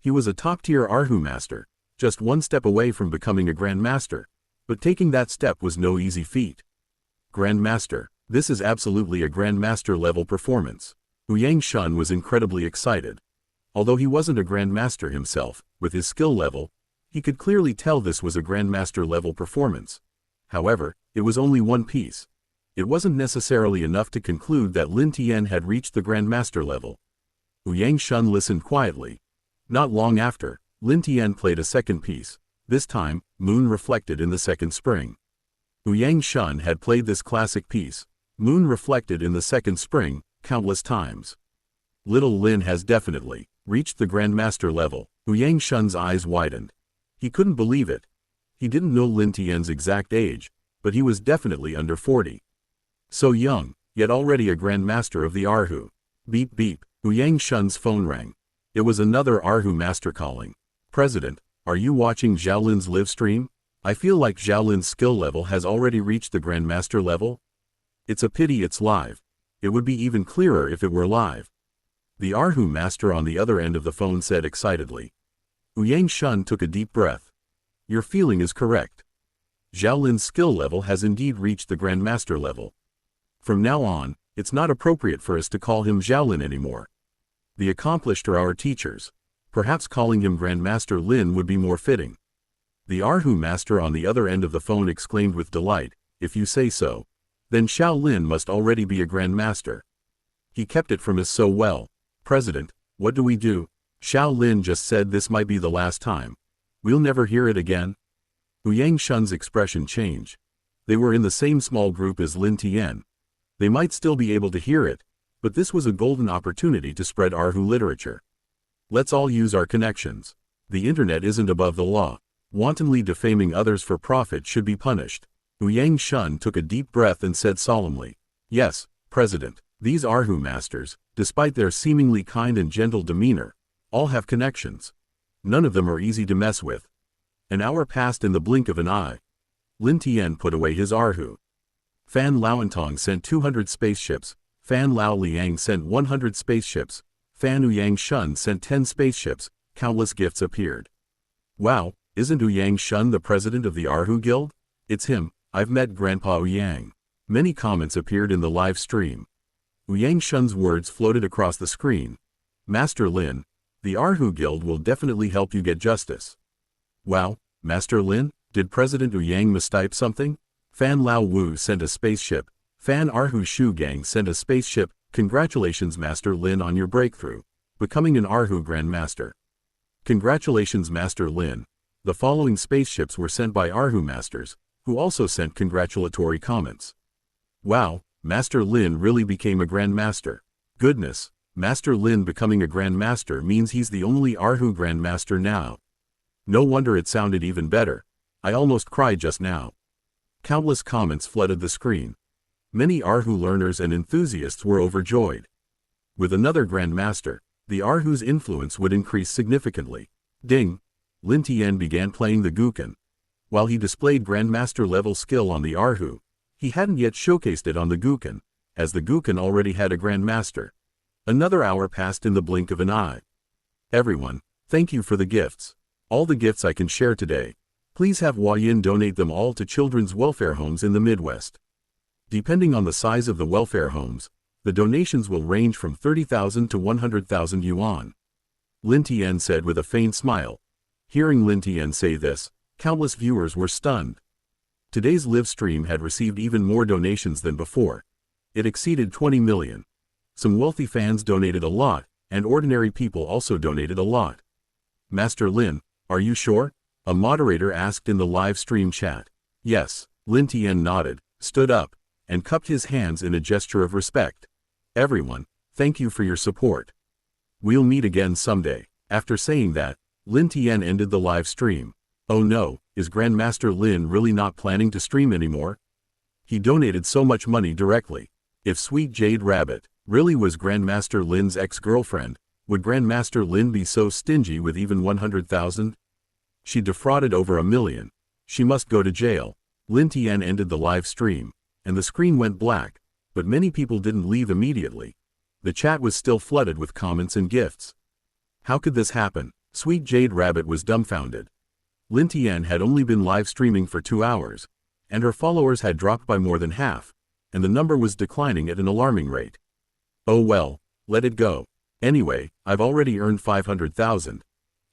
He was a top-tier Erhu master, just one step away from becoming a Grand Master, but taking that step was no easy feat. Grand Master, this is absolutely a Grand Master level performance. Yang Shun was incredibly excited. Although he wasn't a Grand Master himself, with his skill level, he could clearly tell this was a Grand Master level performance. However, it was only one piece. It wasn't necessarily enough to conclude that Lin Tian had reached the Grand Master level. Yang Shun listened quietly. Not long after, Lin Tian played a second piece. This time, Moon reflected in the second spring. Yang Shun had played this classic piece, Moon reflected in the second spring, countless times. Little Lin has definitely Reached the Grandmaster level. Yang Shun's eyes widened. He couldn't believe it. He didn't know Lin Tian's exact age, but he was definitely under 40. So young, yet already a Grandmaster of the Erhu. Beep beep, Yang Shun's phone rang. It was another Erhu master calling. President, are you watching Zhao Lin's live stream? I feel like Zhao Lin's skill level has already reached the Grandmaster level. It's a pity it's live. It would be even clearer if it were live. The Erhu master on the other end of the phone said excitedly. Yang Shun took a deep breath. Your feeling is correct. Zhao Lin's skill level has indeed reached the Grandmaster level. From now on, it's not appropriate for us to call him Zhao Lin anymore. The accomplished are our teachers. Perhaps calling him Grandmaster Lin would be more fitting. The Erhu master on the other end of the phone exclaimed with delight, if you say so. Then Zhao Lin must already be a Grandmaster. He kept it from us so well. President, what do we do? Zhao Lin just said this might be the last time. We'll never hear it again. Yang Shun's expression changed. They were in the same small group as Lin Tian. They might still be able to hear it, but this was a golden opportunity to spread Erhu literature. Let's all use our connections. The internet isn't above the law. Wantonly defaming others for profit should be punished. Yang Shun took a deep breath and said solemnly, yes, President, these Erhu masters, despite their seemingly kind and gentle demeanor, all have connections. None of them are easy to mess with. An hour passed in the blink of an eye. Lin Tian put away his Erhu. Fan Laoantong sent 200 spaceships, Fan Lao Liang sent 100 spaceships, Fan Yang Shun sent 10 spaceships, countless gifts appeared. Wow, isn't Yang Shun the president of the Erhu Guild? It's him, I've met Grandpa Yang. Many comments appeared in the live stream. Yang Shun's words floated across the screen. Master Lin, the Erhu Guild will definitely help you get justice. Wow, Master Lin, did President Yang mistype something? Fan Lao Wu sent a spaceship. Fan Erhu Shu Gang sent a spaceship. Congratulations Master Lin on your breakthrough, becoming an Erhu Grandmaster. Congratulations Master Lin. The following spaceships were sent by Erhu Masters, who also sent congratulatory comments. Wow, Master Lin really became a Grandmaster. Goodness, Master Lin becoming a Grandmaster means he's the only Erhu Grandmaster now. No wonder it sounded even better. I almost cried just now. Countless comments flooded the screen. Many Erhu learners and enthusiasts were overjoyed. With another Grandmaster, the Erhu's influence would increase significantly. Ding! Lin Tian began playing the Guqin. While he displayed Grandmaster level skill on the Erhu, he hadn't yet showcased it on the Guqin, as the Guqin already had a Grandmaster. Another hour passed in the blink of an eye. Everyone, thank you for the gifts. All the gifts I can share today. Please have Huayin donate them all to children's welfare homes in the Midwest. Depending on the size of the welfare homes, the donations will range from 30,000 to 100,000 yuan. Lin Tian said with a faint smile. Hearing Lin Tian say this, countless viewers were stunned. Today's live stream had received even more donations than before. It exceeded 20 million. Some wealthy fans donated a lot, and ordinary people also donated a lot. Master Lin, are you sure? A moderator asked in the live stream chat. Yes, Lin Tian nodded, stood up, and cupped his hands in a gesture of respect. Everyone, thank you for your support. We'll meet again someday. After saying that, Lin Tian ended the live stream. Oh no, is Grandmaster Lin really not planning to stream anymore? He donated so much money directly. If Sweet Jade Rabbit really was Grandmaster Lin's ex-girlfriend, would Grandmaster Lin be so stingy with even 100,000? She defrauded over 1 million. She must go to jail. Lin Tian ended the live stream, and the screen went black, but many people didn't leave immediately. The chat was still flooded with comments and gifts. How could this happen? Sweet Jade Rabbit was dumbfounded. Lin Tian had only been live streaming for 2 hours, and her followers had dropped by more than half, and the number was declining at an alarming rate. Oh well, let it go. Anyway, I've already earned 500,000.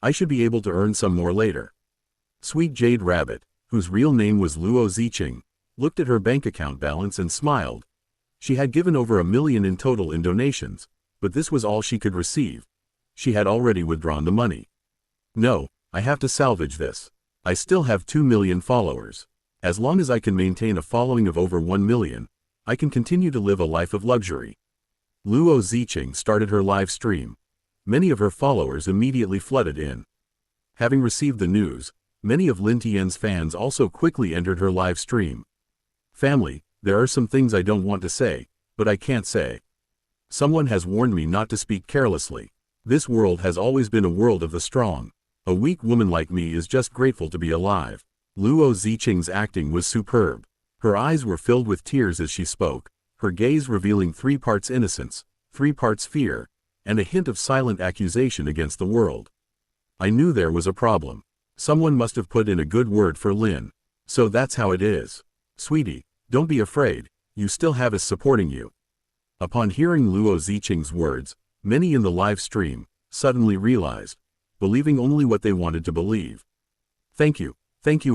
I should be able to earn some more later. Sweet Jade Rabbit, whose real name was Luo Bingning, looked at her bank account balance and smiled. She had given over 1 million in total in donations, but this was all she could receive. She had already withdrawn the money. No, I have to salvage this. I still have 2 million followers. As long as I can maintain a following of over 1 million, I can continue to live a life of luxury. Luo Bingning started her live stream. Many of her followers immediately flooded in. Having received the news, many of Lin Tian's fans also quickly entered her live stream. Family, there are some things I don't want to say, but I can't say. Someone has warned me not to speak carelessly. This world has always been a world of the strong. A weak woman like me is just grateful to be alive. Luo Ziqing's acting was superb. Her eyes were filled with tears as she spoke, her gaze revealing 3 parts innocence, 3 parts fear, and a hint of silent accusation against the world. I knew there was a problem. Someone must have put in a good word for Lin. So that's how it is. Sweetie, don't be afraid, you still have us supporting you. Upon hearing Luo Ziqing's words, many in the live stream suddenly realized, believing only what they wanted to believe. Thank you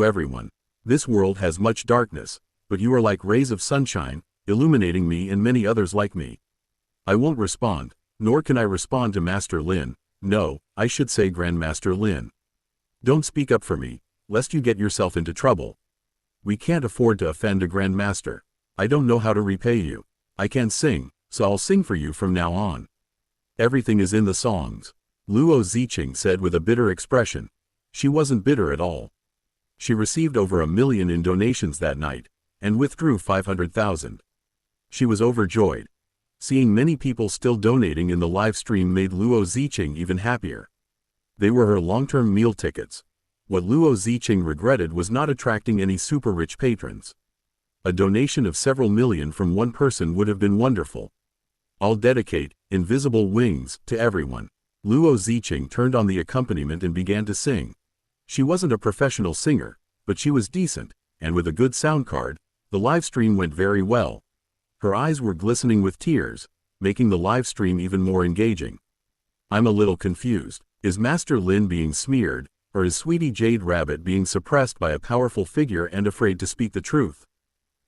everyone. This world has much darkness, but you are like rays of sunshine, illuminating me and many others like me. I won't respond, nor can I respond to Master Lin. No, I should say Grandmaster Lin. Don't speak up for me, lest you get yourself into trouble. We can't afford to offend a Grandmaster. I don't know how to repay you. I can sing, so I'll sing for you from now on. Everything is in the songs. Luo Ziqing said with a bitter expression. She wasn't bitter at all. She received over 1 million in donations that night, and withdrew 500,000. She was overjoyed. Seeing many people still donating in the live stream made Luo Ziqing even happier. They were her long-term meal tickets. What Luo Ziqing regretted was not attracting any super-rich patrons. A donation of several million from one person would have been wonderful. I'll dedicate Invisible Wings to everyone. Luo Ziqing turned on the accompaniment and began to sing. She wasn't a professional singer, but she was decent, and with a good sound card, the live stream went very well. Her eyes were glistening with tears, making the live stream even more engaging. I'm a little confused. Is Master Lin being smeared, or is Sweetie Jade Rabbit being suppressed by a powerful figure and afraid to speak the truth?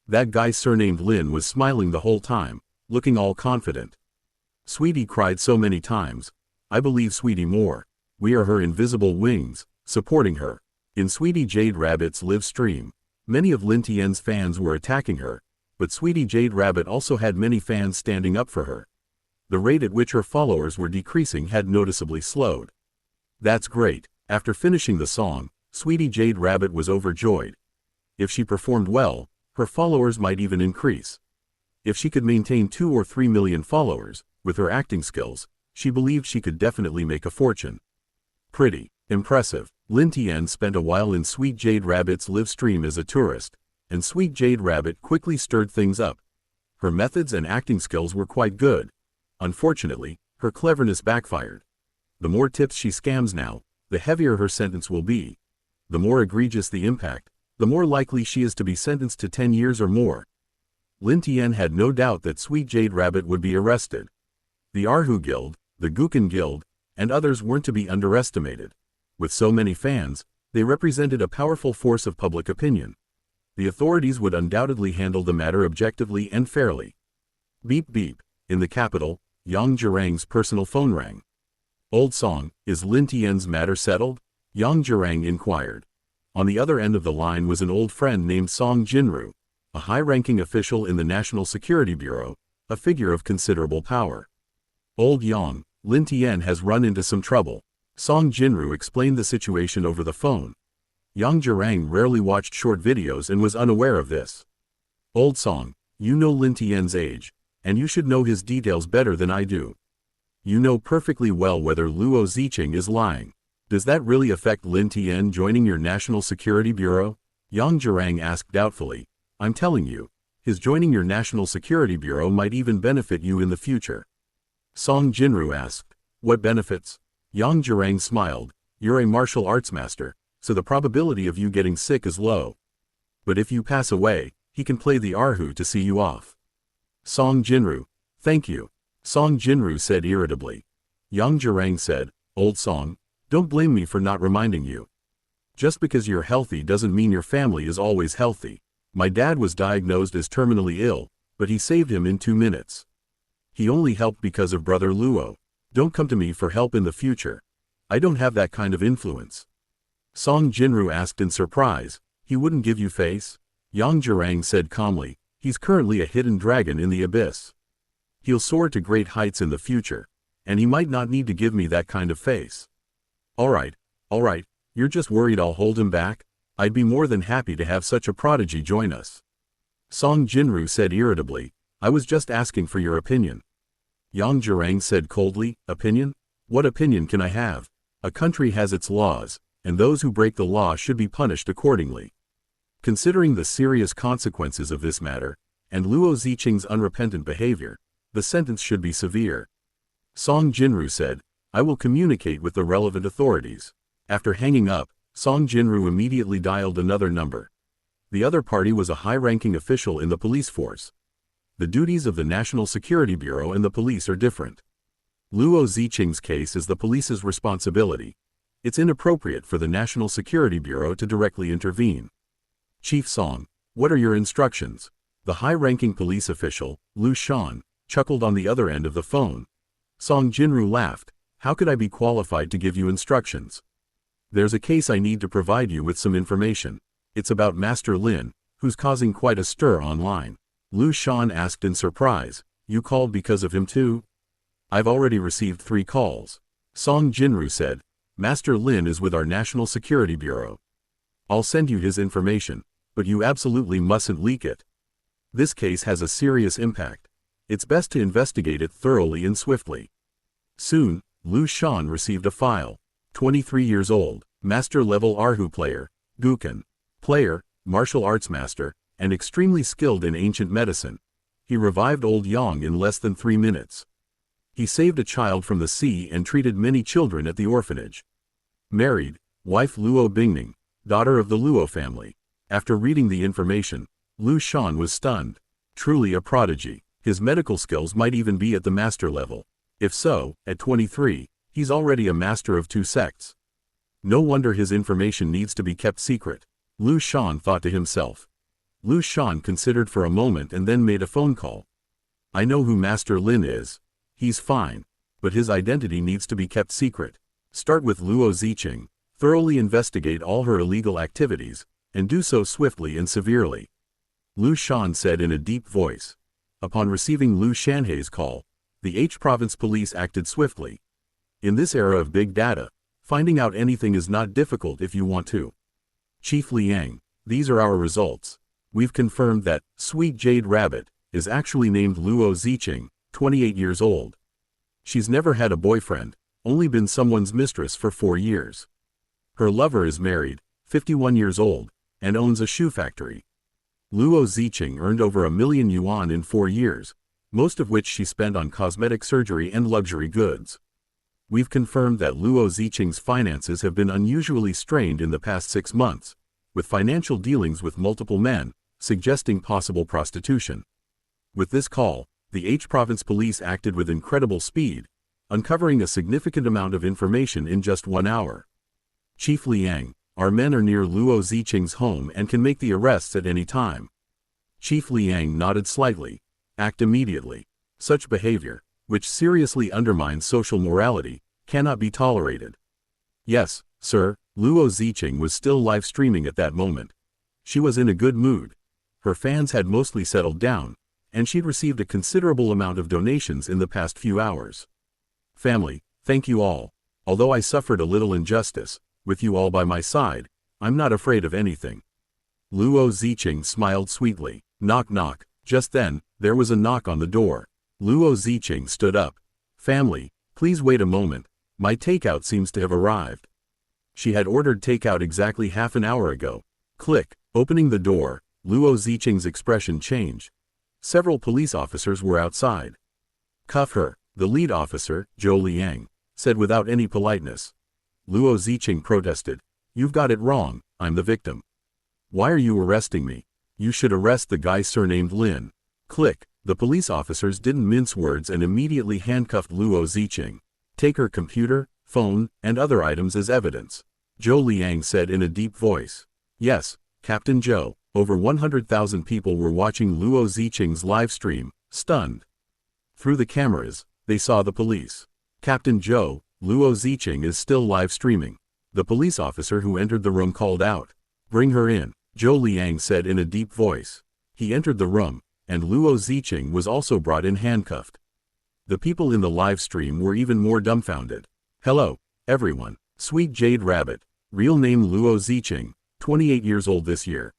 That guy surnamed Lin was smiling the whole time, looking all confident. Sweetie cried so many times. I believe Sweetie more. We are her invisible wings, supporting her. In Sweetie Jade Rabbit's live stream, many of Lin Tian's fans were attacking her, but Sweetie Jade Rabbit also had many fans standing up for her. The rate at which her followers were decreasing had noticeably slowed. That's great. After finishing the song, Sweetie Jade Rabbit was overjoyed. If she performed well, her followers might even increase. If she could maintain 2 or 3 million followers, with her acting skills, she believed she could definitely make a fortune. Pretty impressive. Lin Tian spent a while in Sweet Jade Rabbit's live stream as a tourist, and Sweet Jade Rabbit quickly stirred things up. Her methods and acting skills were quite good. Unfortunately, her cleverness backfired. The more tips she scams now, the heavier her sentence will be. The more egregious the impact, the more likely she is to be sentenced to 10 years or more. Lin Tian had no doubt that Sweet Jade Rabbit would be arrested. The Erhu Guild, the Gukan Guild, and others weren't to be underestimated. With so many fans, they represented a powerful force of public opinion. The authorities would undoubtedly handle the matter objectively and fairly. Beep beep. In the capital, Yang Zhirang's personal phone rang. Old song, is Lin Tian's matter settled? Yang Zhirang inquired. On the other end of the line was an old friend named Song Jinru, a high-ranking official in the National Security Bureau, a figure of considerable power. Old Yang, Lin Tian has run into some trouble. Song Jinru explained the situation over the phone. Yang Zhirang rarely watched short videos and was unaware of this. Old Song, you know Lin Tian's age, and you should know his details better than I do. You know perfectly well whether Luo Ziqing is lying. Does that really affect Lin Tian joining your National Security Bureau? Yang Zhirang asked doubtfully. I'm telling you, his joining your National Security Bureau might even benefit you in the future. Song Jinru asked. What benefits? Yang Zhirang smiled. You're a martial arts master, so the probability of you getting sick is low. But if you pass away, he can play the Erhu to see you off. Song Jinru. Thank you. Song Jinru said irritably. Yang Zhirang said, Old Song, don't blame me for not reminding you. Just because you're healthy doesn't mean your family is always healthy. My dad was diagnosed as terminally ill, but he saved him in 2 minutes. He only helped because of Brother Luo. Don't come to me for help in the future. I don't have that kind of influence. Song Jinru asked in surprise. He wouldn't give you face? Yang Zhirang said calmly. He's currently a hidden dragon in the abyss. He'll soar to great heights in the future. and he might not need to give me that kind of face. All right, you're just worried I'll hold him back? I'd be more than happy to have such a prodigy join us. Song Jinru said irritably, I was just asking for your opinion. Yang Zhirang said coldly, opinion? What opinion can I have? A country has its laws, and those who break the law should be punished accordingly. Considering the serious consequences of this matter, and Luo Ziqing's unrepentant behavior, the sentence should be severe. Song Jinru said, I will communicate with the relevant authorities. After hanging up, Song Jinru immediately dialed another number. The other party was a high-ranking official in the police force. The duties of the National Security Bureau and the police are different. Luo Ziqing's case is the police's responsibility. It's inappropriate for the National Security Bureau to directly intervene. Chief Song, what are your instructions? The high-ranking police official, Lu Shan, chuckled on the other end of the phone. Song Jinru laughed. How could I be qualified to give you instructions? There's a case I need to provide you with some information. It's about Master Lin, who's causing quite a stir online. Lu Shan asked in surprise, you called because of him too? I've already received 3 calls. Song Jinru said, Master Lin is with our National Security Bureau. I'll send you his information, but you absolutely mustn't leak it. This case has a serious impact. It's best to investigate it thoroughly and swiftly. Soon, Lu Shan received a file. 23 years old, master-level Erhu player, Gukan. Player, martial arts master, and extremely skilled in ancient medicine. He revived old Yang in less than 3 minutes. He saved a child from the sea and treated many children at the orphanage. Married, wife Luo Bingning, daughter of the Luo family. After reading the information, Lu Shan was stunned. Truly a prodigy. His medical skills might even be at the master level. If so, at 23, he's already a master of 2 sects. No wonder his information needs to be kept secret. Lu Shan thought to himself. Lu Shan considered for a moment and then made a phone call. I know who Master Lin is. He's fine, but his identity needs to be kept secret. Start with Luo Ziqing, thoroughly investigate all her illegal activities, and do so swiftly and severely. Lu Shan said in a deep voice. Upon receiving Lu Shanhei's call, the H Province Police acted swiftly. In this era of big data, finding out anything is not difficult if you want to. Chief Liang, these are our results. We've confirmed that Sweet Jade Rabbit is actually named Luo Ziqing, 28 years old. She's never had a boyfriend, only been someone's mistress for 4 years. Her lover is married, 51 years old, and owns a shoe factory. Luo Ziqing earned over 1 million yuan in 4 years, most of which she spent on cosmetic surgery and luxury goods. We've confirmed that Luo Ziqing's finances have been unusually strained in the past 6 months, with financial dealings with multiple men, suggesting possible prostitution. With this call, the H Province Police acted with incredible speed, uncovering a significant amount of information in just 1 hour. Chief Liang, our men are near Luo Ziqing's home and can make the arrests at any time. Chief Liang nodded slightly. Act immediately. Such behavior, which seriously undermines social morality, cannot be tolerated. Yes, sir. Luo Ziqing was still live streaming at that moment. She was in a good mood. Her fans had mostly settled down, and she'd received a considerable amount of donations in the past few hours. Family, thank you all. Although I suffered a little injustice, with you all by my side, I'm not afraid of anything. Luo Ziqing smiled sweetly. Knock knock. Just then, there was a knock on the door. Luo Ziqing stood up. Family, please wait a moment. My takeout seems to have arrived. She had ordered takeout exactly half an hour ago. Click. Opening the door, Luo Ziqing's expression changed. Several police officers were outside. Cuff her, the lead officer, Zhou Liang, said without any politeness. Luo Ziqing protested. You've got it wrong, I'm the victim. Why are you arresting me? You should arrest the guy surnamed Lin. Click. The police officers didn't mince words and immediately handcuffed Luo Ziqing. Take her computer, phone, and other items as evidence. Zhou Liang said in a deep voice. Yes, Captain Zhou. Over 100,000 people were watching Luo Ziqing's live stream, stunned. Through the cameras, they saw the police. Captain Zhou, Luo Ziqing is still live streaming. The police officer who entered the room called out. Bring her in, Zhou Liang said in a deep voice. He entered the room, and Luo Ziqing was also brought in handcuffed. The people in the live stream were even more dumbfounded. Hello, everyone. Sweet Jade Rabbit. Real name Luo Ziqing, 28 years old this year.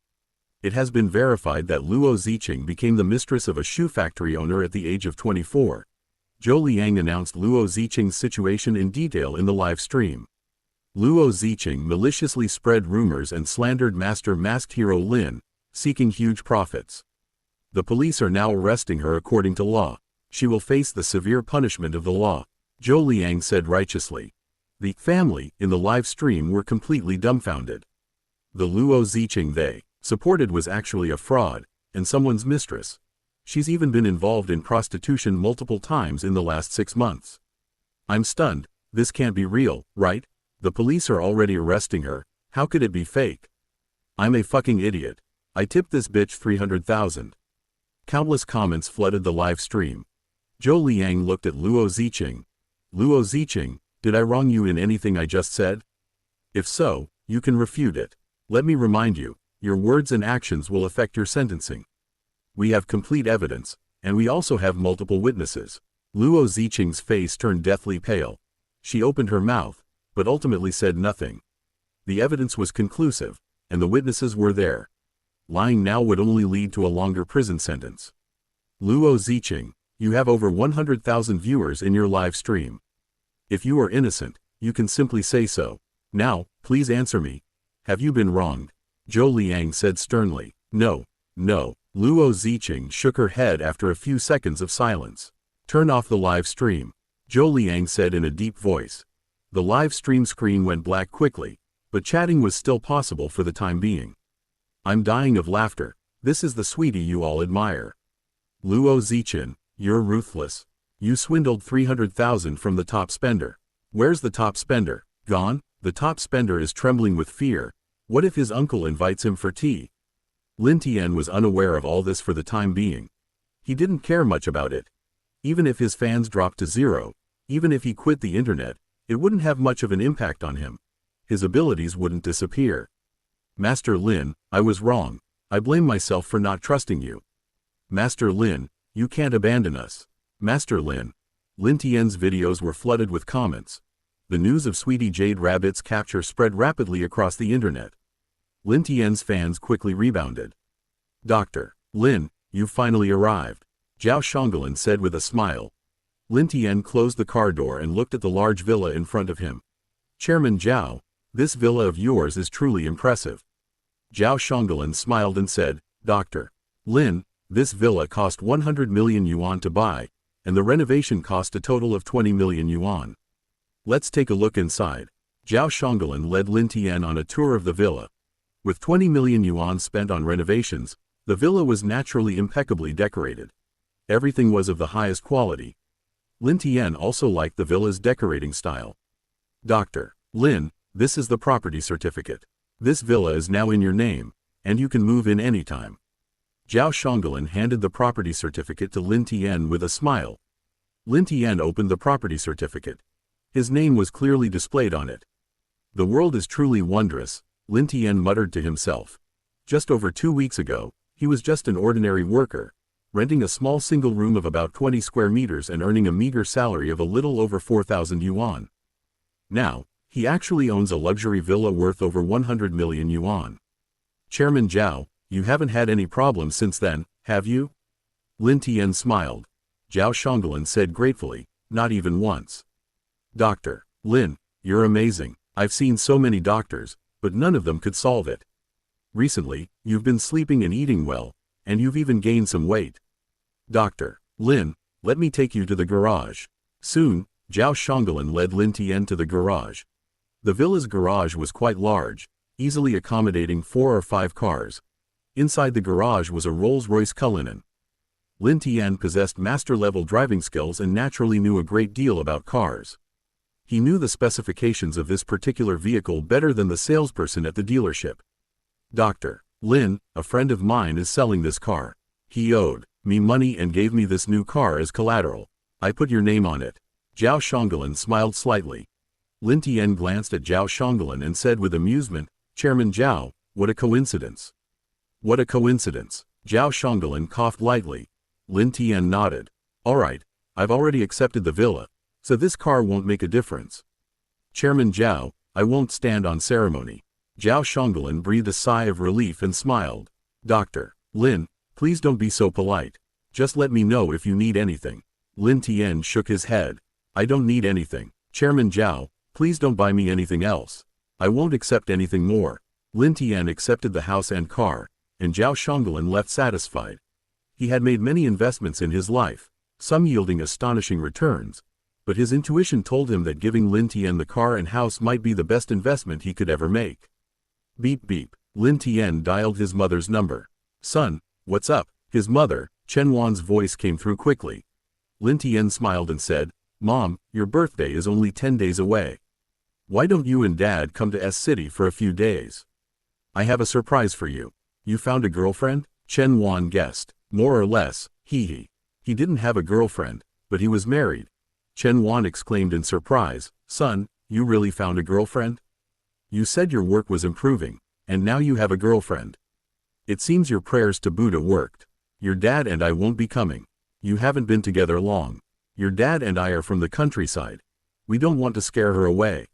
It has been verified that Luo Ziqing became the mistress of a shoe factory owner at the age of 24. Zhou Liang announced Luo Ziqing's situation in detail in the live stream. Luo Ziqing maliciously spread rumors and slandered master masked hero Lin, seeking huge profits. The police are now arresting her according to law. She will face the severe punishment of the law, Zhou Liang said righteously. The family in the live stream were completely dumbfounded. The Luo Ziqing they supported was actually a fraud, and someone's mistress. She's even been involved in prostitution multiple times in the last 6 months. I'm stunned. This can't be real, right? The police are already arresting her. How could it be fake? I'm a fucking idiot. I tipped this bitch 300,000. Countless comments flooded the live stream. Zhou Liang looked at Luo Ziqing. Luo Ziqing, did I wrong you in anything I just said? If so, you can refute it. Let me remind you, your words and actions will affect your sentencing. We have complete evidence, and we also have multiple witnesses. Luo Ziqing's face turned deathly pale. She opened her mouth, but ultimately said nothing. The evidence was conclusive, and the witnesses were there. Lying now would only lead to a longer prison sentence. Luo Ziqing, you have over 100,000 viewers in your live stream. If you are innocent, you can simply say so. Now, please answer me. Have you been wronged? Zhou Liang said sternly. No, no. Luo Ziqing shook her head after a few seconds of silence. Turn off the live stream, Zhou Liang said in a deep voice. The live stream screen went black quickly, but chatting was still possible for the time being. I'm dying of laughter. This is the sweetie you all admire. Luo Ziqing, you're ruthless. You swindled 300,000 from the top spender. Where's the top spender? Gone? The top spender is trembling with fear. What if his uncle invites him for tea? Lin Tian was unaware of all this for the time being. He didn't care much about it. Even if his fans dropped to zero, even if he quit the internet, it wouldn't have much of an impact on him. His abilities wouldn't disappear. Master Lin, I was wrong. I blame myself for not trusting you. Master Lin, you can't abandon us. Master Lin. Lin Tian's videos were flooded with comments. The news of Sweetie Jade Rabbit's capture spread rapidly across the internet. Lin Tian's fans quickly rebounded. Dr. Lin, you've finally arrived, Zhao Shonglin said with a smile. Lin Tian closed the car door and looked at the large villa in front of him. Chairman Zhao, this villa of yours is truly impressive. Zhao Shonglin smiled and said, Dr. Lin, this villa cost 100 million yuan to buy, and the renovation cost a total of 20 million yuan. Let's take a look inside. Zhao Shonglin led Lin Tian on a tour of the villa. With 20 million yuan spent on renovations, the villa was naturally impeccably decorated. Everything was of the highest quality. Lin Tian also liked the villa's decorating style. Dr. Lin, this is the property certificate. This villa is now in your name, and you can move in anytime. Zhao Shonglin handed the property certificate to Lin Tian with a smile. Lin Tian opened the property certificate. His name was clearly displayed on it. The world is truly wondrous, Lin Tian muttered to himself. Just over 2 weeks ago, he was just an ordinary worker, renting a small single room of about 20 square meters and earning a meager salary of a little over 4,000 yuan. Now, he actually owns a luxury villa worth over 100 million yuan. Chairman Zhao, you haven't had any problems since then, have you? Lin Tian smiled. Zhao Shonglin said gratefully, not even once. Dr. Lin, you're amazing. I've seen so many doctors, but none of them could solve it. Recently, you've been sleeping and eating well, and you've even gained some weight. Dr. Lin, let me take you to the garage. Soon, Zhao Shonglin led Lin Tian to the garage. The villa's garage was quite large, easily accommodating 4 or 5 cars. Inside the garage was a Rolls-Royce Cullinan. Lin Tian possessed master-level driving skills and naturally knew a great deal about cars. He knew the specifications of this particular vehicle better than the salesperson at the dealership. Dr. Lin, a friend of mine is selling this car. He owed me money and gave me this new car as collateral. I put your name on it. Zhao Shonglin smiled slightly. Lin Tian glanced at Zhao Shonglin and said with amusement, Chairman Zhao, what a coincidence. What a coincidence. Zhao Shonglin coughed lightly. Lin Tian nodded. All right, I've already accepted the villa, so this car won't make a difference. Chairman Zhao, I won't stand on ceremony. Zhao Shanggulan breathed a sigh of relief and smiled. Dr. Lin, please don't be so polite. Just let me know if you need anything. Lin Tian shook his head. I don't need anything. Chairman Zhao, please don't buy me anything else. I won't accept anything more. Lin Tian accepted the house and car, and Zhao Shanggulan left satisfied. He had made many investments in his life, some yielding astonishing returns, but his intuition told him that giving Lin Tian the car and house might be the best investment he could ever make. Beep beep. Lin Tian dialed his mother's number. Son, what's up? His mother, Chen Wan's voice came through quickly. Lin Tian smiled and said, Mom, your birthday is only 10 days away. Why don't you and Dad come to S City for a few days? I have a surprise for you. You found a girlfriend? Chen Wan guessed. More or less, he didn't have a girlfriend, but he was married. Chen Wan exclaimed in surprise, Son, you really found a girlfriend? You said your work was improving, and now you have a girlfriend. It seems your prayers to Buddha worked. Your dad and I won't be coming. You haven't been together long. Your dad and I are from the countryside. We don't want to scare her away.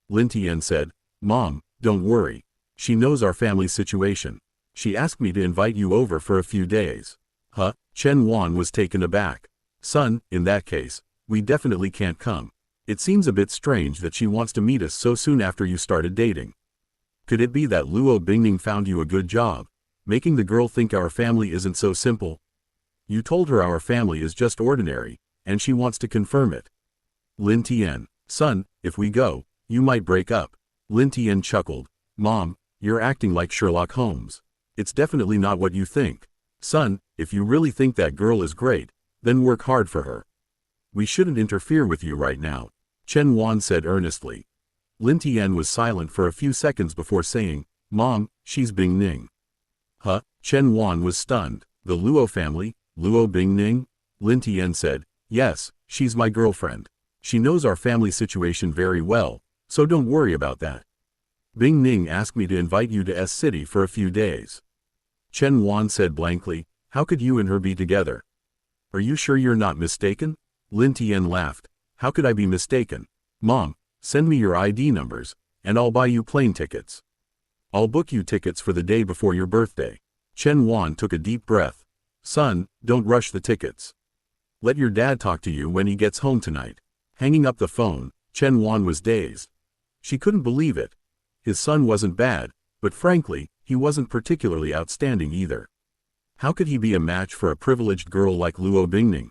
Lin Tian said, Mom, don't worry. She knows our family situation. She asked me to invite you over for a few days. Huh? Chen Wan was taken aback. Son, in that case, we definitely can't come. It seems a bit strange that she wants to meet us so soon after you started dating. Could it be that Luo Bingning found you a good job, making the girl think our family isn't so simple? You told her our family is just ordinary, and she wants to confirm it. Lin Tian, son, if we go, you might break up. Lin Tian chuckled. Mom, you're acting like Sherlock Holmes. It's definitely not what you think. Son, if you really think that girl is great, then work hard for her. We shouldn't interfere with you right now, Chen Wan said earnestly. Lin Tian was silent for a few seconds before saying, Mom, she's Bingning. Huh? Chen Wan was stunned. The Luo family, Luo Bingning? Lin Tian said, Yes, she's my girlfriend. She knows our family situation very well, so don't worry about that. Bingning asked me to invite you to S City for a few days. Chen Wan said blankly, How could you and her be together? Are you sure you're not mistaken? Lin Tian laughed. How could I be mistaken? Mom, send me your ID numbers, and I'll buy you plane tickets. I'll book you tickets for the day before your birthday. Chen Wan took a deep breath. Son, don't rush the tickets. Let your dad talk to you when he gets home tonight. Hanging up the phone, Chen Wan was dazed. She couldn't believe it. His son wasn't bad, but frankly, he wasn't particularly outstanding either. How could he be a match for a privileged girl like Luo Bingning?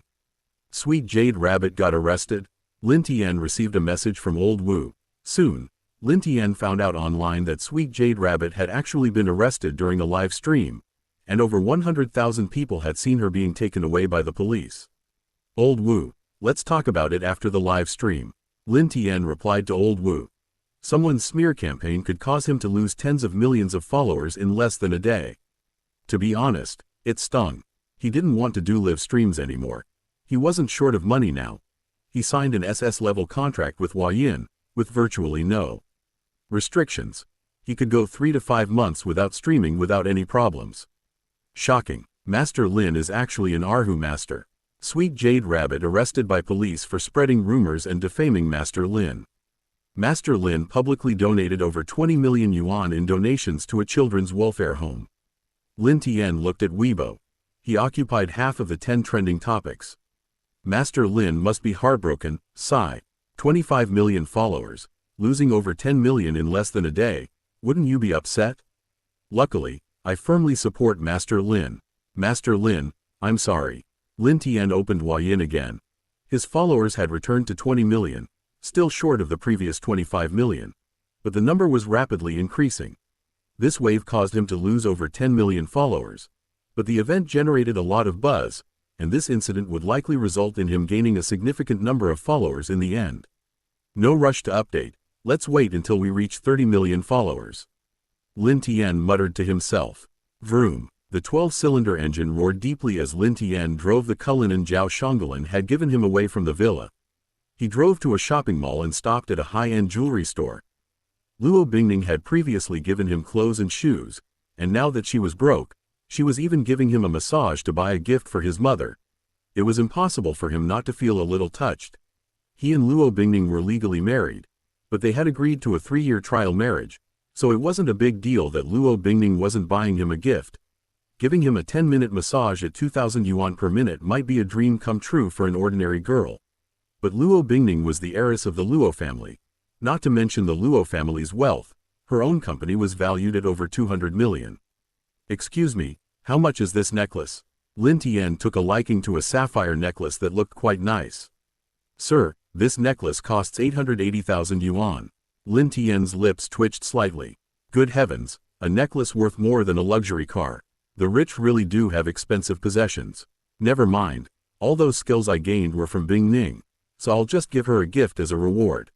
Sweet Jade Rabbit got arrested? Lin Tian received a message from Old Wu. Soon, Lin Tian found out online that Sweet Jade Rabbit had actually been arrested during a live stream, and over 100,000 people had seen her being taken away by the police. Old Wu, let's talk about it after the live stream. Lin Tian replied to Old Wu. Someone's smear campaign could cause him to lose tens of millions of followers in less than a day. To be honest, it stung. He didn't want to do live streams anymore. He wasn't short of money now. He signed an SS-level contract with Huayin, with virtually no restrictions. He could go 3 to 5 months without streaming without any problems. Shocking. Master Lin is actually an Erhu master. Sweet Jade Rabbit arrested by police for spreading rumors and defaming Master Lin. Master Lin publicly donated over 20 million yuan in donations to a children's welfare home. Lin Tian looked at Weibo. He occupied half of the 10 trending topics. Master Lin must be heartbroken, sigh. 25 million followers, losing over 10 million in less than a day. Wouldn't you be upset? Luckily, I firmly support Master Lin. Master Lin, I'm sorry. Lin Tian opened Huayin again. His followers had returned to 20 million, still short of the previous 25 million. But the number was rapidly increasing. This wave caused him to lose over 10 million followers. But the event generated a lot of buzz, and this incident would likely result in him gaining a significant number of followers in the end. No rush to update. Let's wait until we reach 30 million followers. Lin Tian muttered to himself. Vroom. The 12-cylinder engine roared deeply as Lin Tian drove the Cullinan Zhao Shanggulan had given him away from the villa. He drove to a shopping mall and stopped at a high-end jewelry store. Luo Bingning had previously given him clothes and shoes, and now that she was broke, she was even giving him a massage to buy a gift for his mother. It was impossible for him not to feel a little touched. He and Luo Bingning were legally married, but they had agreed to a 3-year trial marriage, so it wasn't a big deal that Luo Bingning wasn't buying him a gift. Giving him a 10-minute massage at 2,000 yuan per minute might be a dream come true for an ordinary girl. But Luo Bingning was the heiress of the Luo family. Not to mention the Luo family's wealth, her own company was valued at over 200 million. "Excuse me, how much is this necklace?" Lin Tian took a liking to a sapphire necklace that looked quite nice. "Sir, this necklace costs 880,000 yuan. Lin Tian's lips twitched slightly. Good heavens, a necklace worth more than a luxury car. The rich really do have expensive possessions. Never mind, all those skills I gained were from Bingning, so I'll just give her a gift as a reward."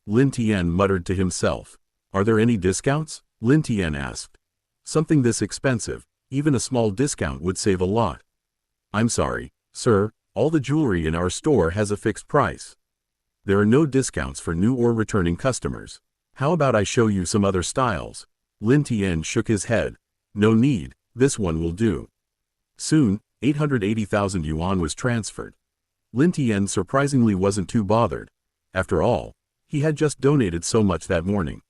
Lin Tian muttered to himself. "Are there any discounts?" Lin Tian asked. "Something this expensive, even a small discount would save a lot." "I'm sorry, sir, all the jewelry in our store has a fixed price. There are no discounts for new or returning customers. How about I show you some other styles?" Lin Tian shook his head. "No need, this one will do." Soon, 880,000 yuan was transferred. Lin Tian surprisingly wasn't too bothered. After all, he had just donated so much that morning.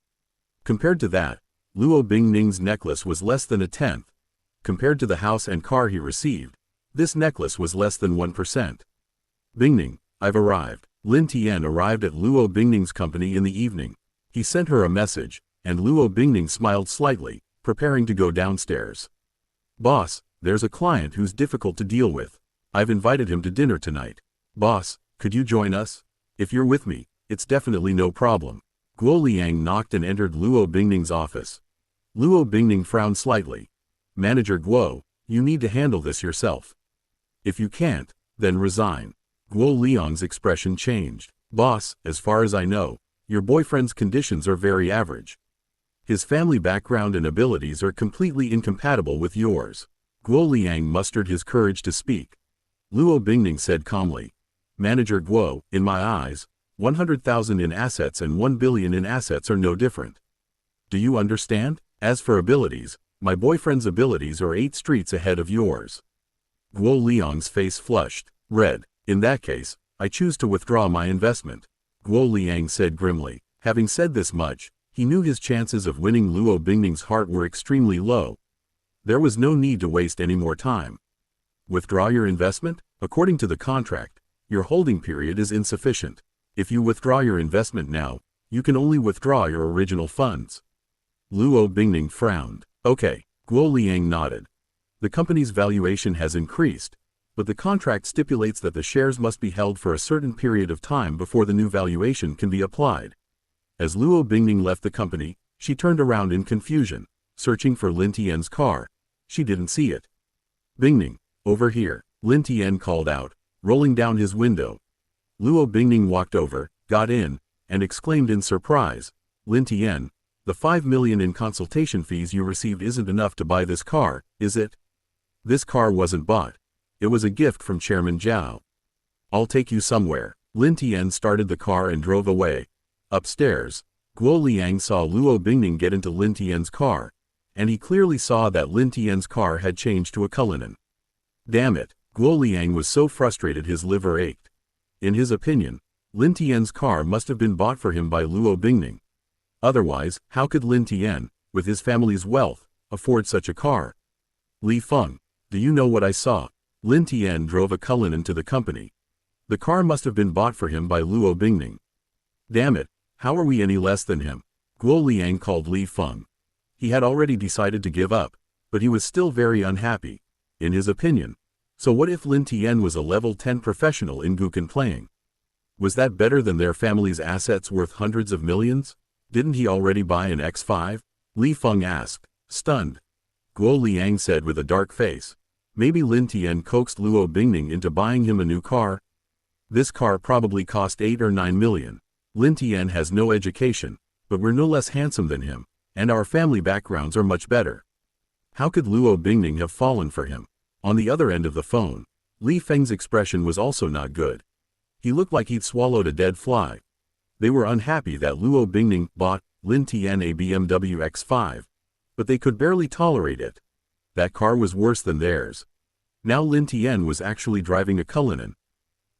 Compared to that, Luo Bingning's necklace was less than a tenth. Compared to the house and car he received, this necklace was less than 1%. "Bingning, I've arrived." Lin Tian arrived at Luo Bingning's company in the evening. He sent her a message, and Luo Bingning smiled slightly, preparing to go downstairs. "Boss, there's a client who's difficult to deal with. I've invited him to dinner tonight. Boss, could you join us? If you're with me, it's definitely no problem." Guo Liang knocked and entered Luo Bingning's office. Luo Bingning frowned slightly. "Manager Guo, you need to handle this yourself. If you can't, then resign." Guo Liang's expression changed. "Boss, as far as I know, your boyfriend's conditions are very average. His family background and abilities are completely incompatible with yours." Guo Liang mustered his courage to speak. Luo Bingning said calmly, "Manager Guo, in my eyes, 100,000 in assets and 1 billion in assets are no different. Do you understand? As for abilities, my boyfriend's abilities are 8 streets ahead of yours." Guo Liang's face flushed red. "In that case, I choose to withdraw my investment," Guo Liang said grimly. Having said this much, he knew his chances of winning Luo Bingning's heart were extremely low. There was no need to waste any more time. "Withdraw your investment? According to the contract, your holding period is insufficient. If you withdraw your investment now, you can only withdraw your original funds." Luo Bingning frowned. "Okay." Guo Liang nodded. "The company's valuation has increased, but the contract stipulates that the shares must be held for a certain period of time before the new valuation can be applied." As Luo Bingning left the company, she turned around in confusion, searching for Lin Tian's car. She didn't see it. "Bingning, over here," Lin Tian called out, rolling down his window. Luo Bingning walked over, got in, and exclaimed in surprise, "Lin Tian, the 5 million in consultation fees you received isn't enough to buy this car, is it?" "This car wasn't bought. It was a gift from Chairman Zhao. I'll take you somewhere." Lin Tian started the car and drove away. Upstairs, Guo Liang saw Luo Bingning get into Lin Tian's car, and he clearly saw that Lin Tian's car had changed to a Cullinan. Damn it, Guo Liang was so frustrated his liver ached. In his opinion, Lin Tian's car must have been bought for him by Luo Bingning. Otherwise, how could Lin Tian, with his family's wealth, afford such a car? "Li Feng, do you know what I saw?" Lin Tian drove a Cullinan to the company. The car must have been bought for him by Luo Bingning. Damn it, how are we any less than him? Guo Liang called Li Feng. He had already decided to give up, but he was still very unhappy, in his opinion. So what if Lin Tian was a level 10 professional in Gukan playing? Was that better than their family's assets worth hundreds of millions? Didn't he already buy an X5? Li Feng asked, stunned. Guo Liang said with a dark face. Maybe Lin Tian coaxed Luo Bingning into buying him a new car? This car probably cost 8 or 9 million. Lin Tian has no education, but we're no less handsome than him, and our family backgrounds are much better. How could Luo Bingning have fallen for him? On the other end of the phone, Li Feng's expression was also not good. He looked like he'd swallowed a dead fly. They were unhappy that Luo Bingning bought Lin Tian a BMW X5, but they could barely tolerate it. That car was worse than theirs. Now Lin Tian was actually driving a Cullinan.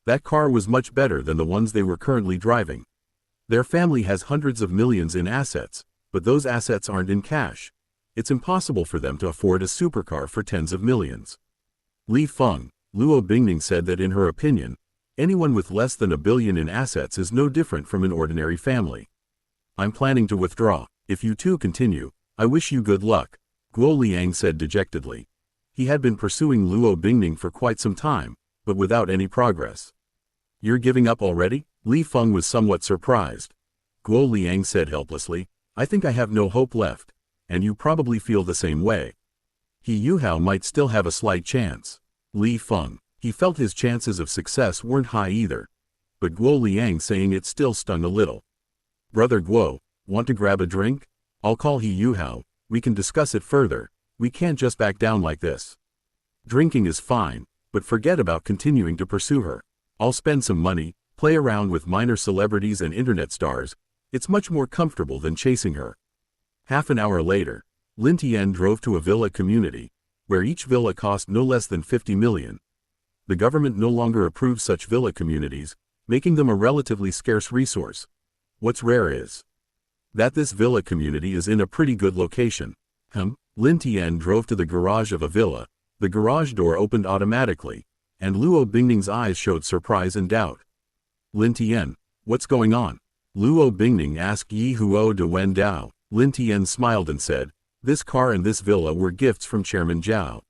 That car was much better than the ones they were currently driving. Their family has hundreds of millions in assets, but those assets aren't in cash. It's impossible for them to afford a supercar for tens of millions. Li Feng, Luo Bingning said that in her opinion, anyone with less than $1 billion in assets is no different from an ordinary family. I'm planning to withdraw. If you two continue, I wish you good luck, Guo Liang said dejectedly. He had been pursuing Luo Bingning for quite some time, but without any progress. You're giving up already? Li Feng was somewhat surprised. Guo Liang said helplessly, I think I have no hope left, and you probably feel the same way. He Yuhao might still have a slight chance. Li Feng, he felt his chances of success weren't high either, but Guo Liang saying it still stung a little. Brother Guo, want to grab a drink? I'll call He Yuhao, we can discuss it further. We can't just back down like this. Drinking is fine, but forget about continuing to pursue her. I'll spend some money, play around with minor celebrities and internet stars. It's much more comfortable than chasing her. Half an hour later, Lin Tian drove to a villa community, where each villa cost no less than 50 million. The government no longer approves such villa communities, making them a relatively scarce resource. What's rare is that this villa community is in a pretty good location. Lin Tian drove to the garage of a villa. The garage door opened automatically, and Luo Bingning's eyes showed surprise and doubt. Lin Tian, what's going on? Luo Bingning asked Yi Huo de Wen Dao. Lin Tian smiled and said, this car and this villa were gifts from Chairman Zhao.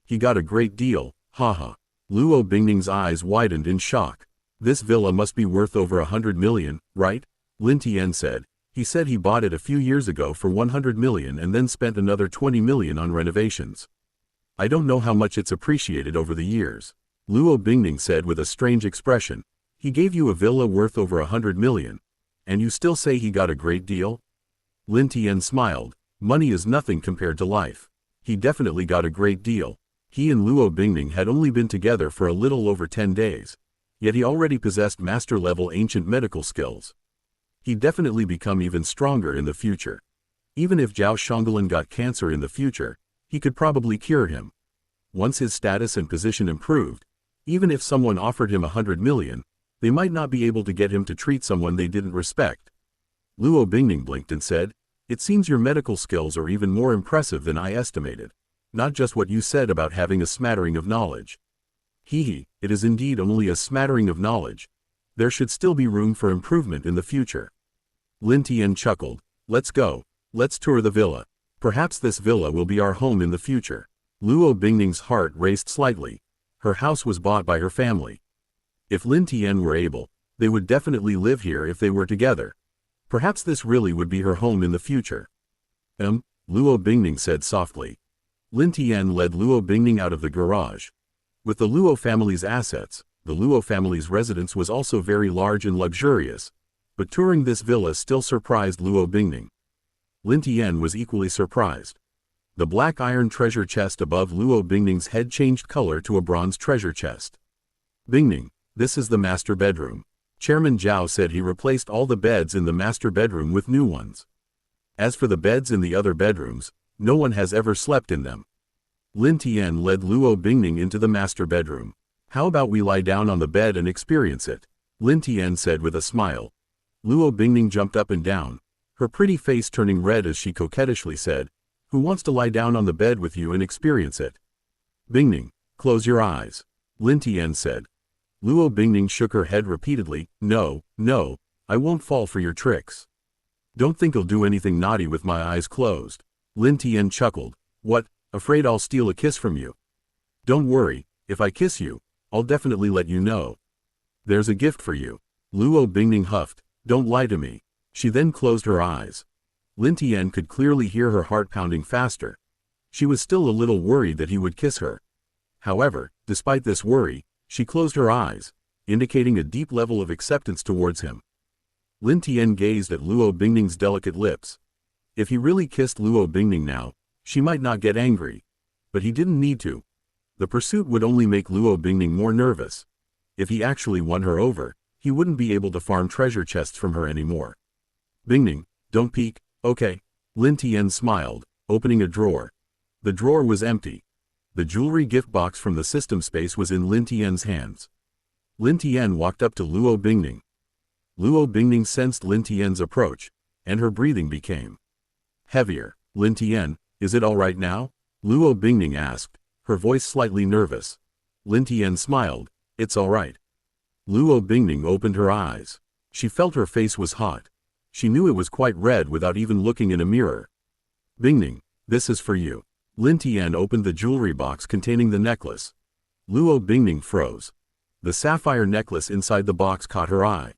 He got a great deal, haha. Luo Bingning's eyes widened in shock. This villa must be worth over 100 million, right? Lin Tian said. He said he bought it a few years ago for 100 million and then spent another 20 million on renovations. I don't know how much it's appreciated over the years. Luo Bingning said with a strange expression. He gave you a villa worth over 100 million. And you still say he got a great deal? Lin Tian smiled. Money is nothing compared to life. He definitely got a great deal. He and Luo Bingning had only been together for a little over 10 days. Yet he already possessed master-level ancient medical skills. He'd definitely become even stronger in the future. Even if Zhao Shonglin got cancer in the future, he could probably cure him. Once his status and position improved, even if someone offered him 100 million, they might not be able to get him to treat someone they didn't respect. Luo Bingning blinked and said, it seems your medical skills are even more impressive than I estimated. Not just what you said about having a smattering of knowledge. It is indeed only a smattering of knowledge. There should still be room for improvement in the future. Lin Tian chuckled. Let's go. Let's tour the villa. Perhaps this villa will be our home in the future. Luo Bingning's heart raced slightly. Her house was bought by her family. If Lin Tian were able, they would definitely live here if they were together. Perhaps this really would be her home in the future. Luo Bingning said softly. Lin Tian led Luo Bingning out of the garage. With the Luo family's assets, the Luo family's residence was also very large and luxurious. But touring this villa still surprised Luo Bingning. Lin Tian was equally surprised. The black iron treasure chest above Luo Bingning's head changed color to a bronze treasure chest. Bingning, this is the master bedroom. Chairman Zhao said he replaced all the beds in the master bedroom with new ones. As for the beds in the other bedrooms, no one has ever slept in them. Lin Tian led Luo Bingning into the master bedroom. How about we lie down on the bed and experience it? Lin Tian said with a smile. Luo Bingning jumped up and down, her pretty face turning red as she coquettishly said, who wants to lie down on the bed with you and experience it? Bingning, close your eyes. Lin Tian said. Luo Bingning shook her head repeatedly. No, I won't fall for your tricks. Don't think I'll do anything naughty with my eyes closed. Lin Tian chuckled. What, afraid I'll steal a kiss from you? Don't worry, if I kiss you, I'll definitely let you know. There's a gift for you. Luo Bingning huffed. Don't lie to me. She then closed her eyes. Lin Tian could clearly hear her heart pounding faster. She was still a little worried that he would kiss her. However, despite this worry, she closed her eyes, indicating a deep level of acceptance towards him. Lin Tian gazed at Luo Bingning's delicate lips. If he really kissed Luo Bingning now, she might not get angry. But he didn't need to. The pursuit would only make Luo Bingning more nervous. If he actually won her over, he wouldn't be able to farm treasure chests from her anymore. Bingning, don't peek, okay? Lin Tian smiled, opening a drawer. The drawer was empty. The jewelry gift box from the system space was in Lin Tian's hands. Lin Tian walked up to Luo Bingning. Luo Bingning sensed Lin Tian's approach, and her breathing became heavier. Lin Tian, is it all right now? Luo Bingning asked, her voice slightly nervous. Lin Tian smiled, it's all right. Luo Bingning opened her eyes. She felt her face was hot. She knew it was quite red without even looking in a mirror. Bingning, this is for you. Lin Tian opened the jewelry box containing the necklace. Luo Bingning froze. The sapphire necklace inside the box caught her eye.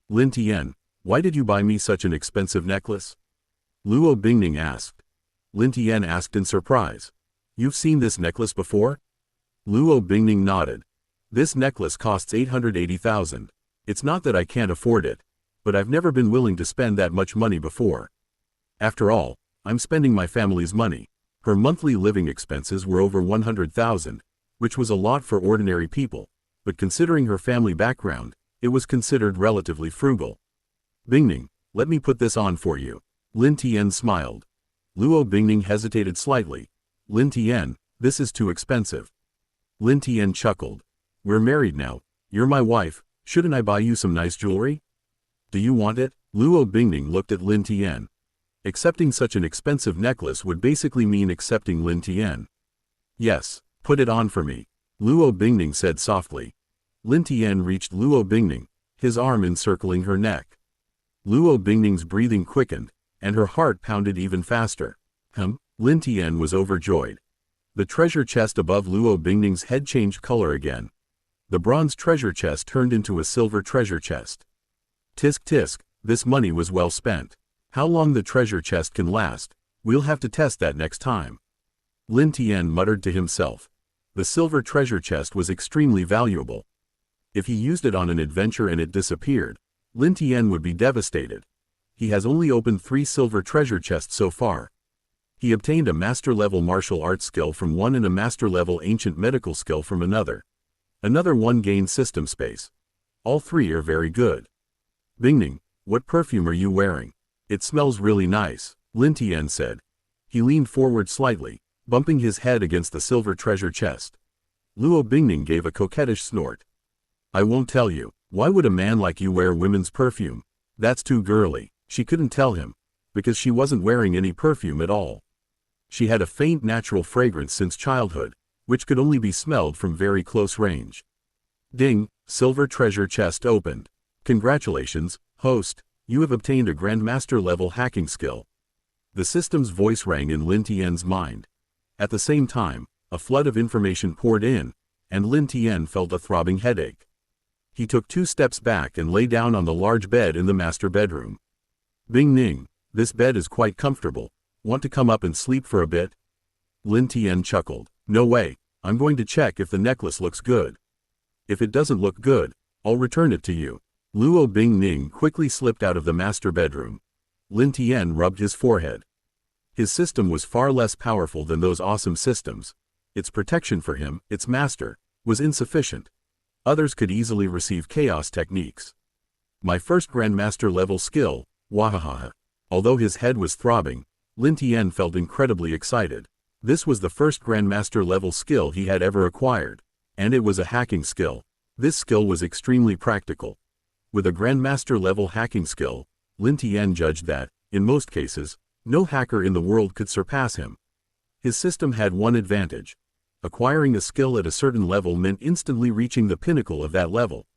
Lin Tian, why did you buy me such an expensive necklace? Luo Bingning asked. Lin Tian asked in surprise. You've seen this necklace before? Luo Bingning nodded. This necklace costs 880,000. It's not that I can't afford it, but I've never been willing to spend that much money before. After all, I'm spending my family's money. Her monthly living expenses were over 100,000, which was a lot for ordinary people, but considering her family background, it was considered relatively frugal. Bingning, let me put this on for you. Lin Tian smiled. Luo Bingning hesitated slightly. Lin Tian, this is too expensive. Lin Tian chuckled. We're married now. You're my wife. Shouldn't I buy you some nice jewelry? Do you want it? Luo Bingning looked at Lin Tian. Accepting such an expensive necklace would basically mean accepting Lin Tian. Yes, put it on for me. Luo Bingning said softly. Lin Tian reached Luo Bingning, his arm encircling her neck. Luo Bingning's breathing quickened, and her heart pounded even faster. Lin Tian was overjoyed. The treasure chest above Luo Bingning's head changed color again. The bronze treasure chest turned into a silver treasure chest. Tisk tisk, this money was well spent. How long the treasure chest can last, we'll have to test that next time. Lin Tian muttered to himself. The silver treasure chest was extremely valuable. If he used it on an adventure and it disappeared, Lin Tian would be devastated. He has only opened 3 silver treasure chests so far. He obtained a master-level martial arts skill from one and a master-level ancient medical skill from another. Another one gained system space. All 3 are very good. Bingning, what perfume are you wearing? It smells really nice, Lin Tian said. He leaned forward slightly, bumping his head against the silver treasure chest. Luo Bingning gave a coquettish snort. I won't tell you. Why would a man like you wear women's perfume? That's too girly. She couldn't tell him, because she wasn't wearing any perfume at all. She had a faint natural fragrance since childhood, which could only be smelled from very close range. Ding, silver treasure chest opened. Congratulations, host, you have obtained a Grandmaster level hacking skill. The system's voice rang in Lin Tian's mind. At the same time, a flood of information poured in, and Lin Tian felt a throbbing headache. He took 2 steps back and lay down on the large bed in the master bedroom. Bingning, this bed is quite comfortable. Want to come up and sleep for a bit? Lin Tian chuckled. No way, I'm going to check if the necklace looks good. If it doesn't look good, I'll return it to you. Luo Bingning quickly slipped out of the master bedroom. Lin Tian rubbed his forehead. His system was far less powerful than those awesome systems. Its protection for him, its master, was insufficient. Others could easily receive chaos techniques. My first Grandmaster level skill, wahahaha. Although his head was throbbing, Lin Tian felt incredibly excited. This was the first Grandmaster level skill he had ever acquired, and it was a hacking skill. This skill was extremely practical. With a Grandmaster level hacking skill, Lin Tian judged that, in most cases, no hacker in the world could surpass him. His system had one advantage. Acquiring a skill at a certain level meant instantly reaching the pinnacle of that level.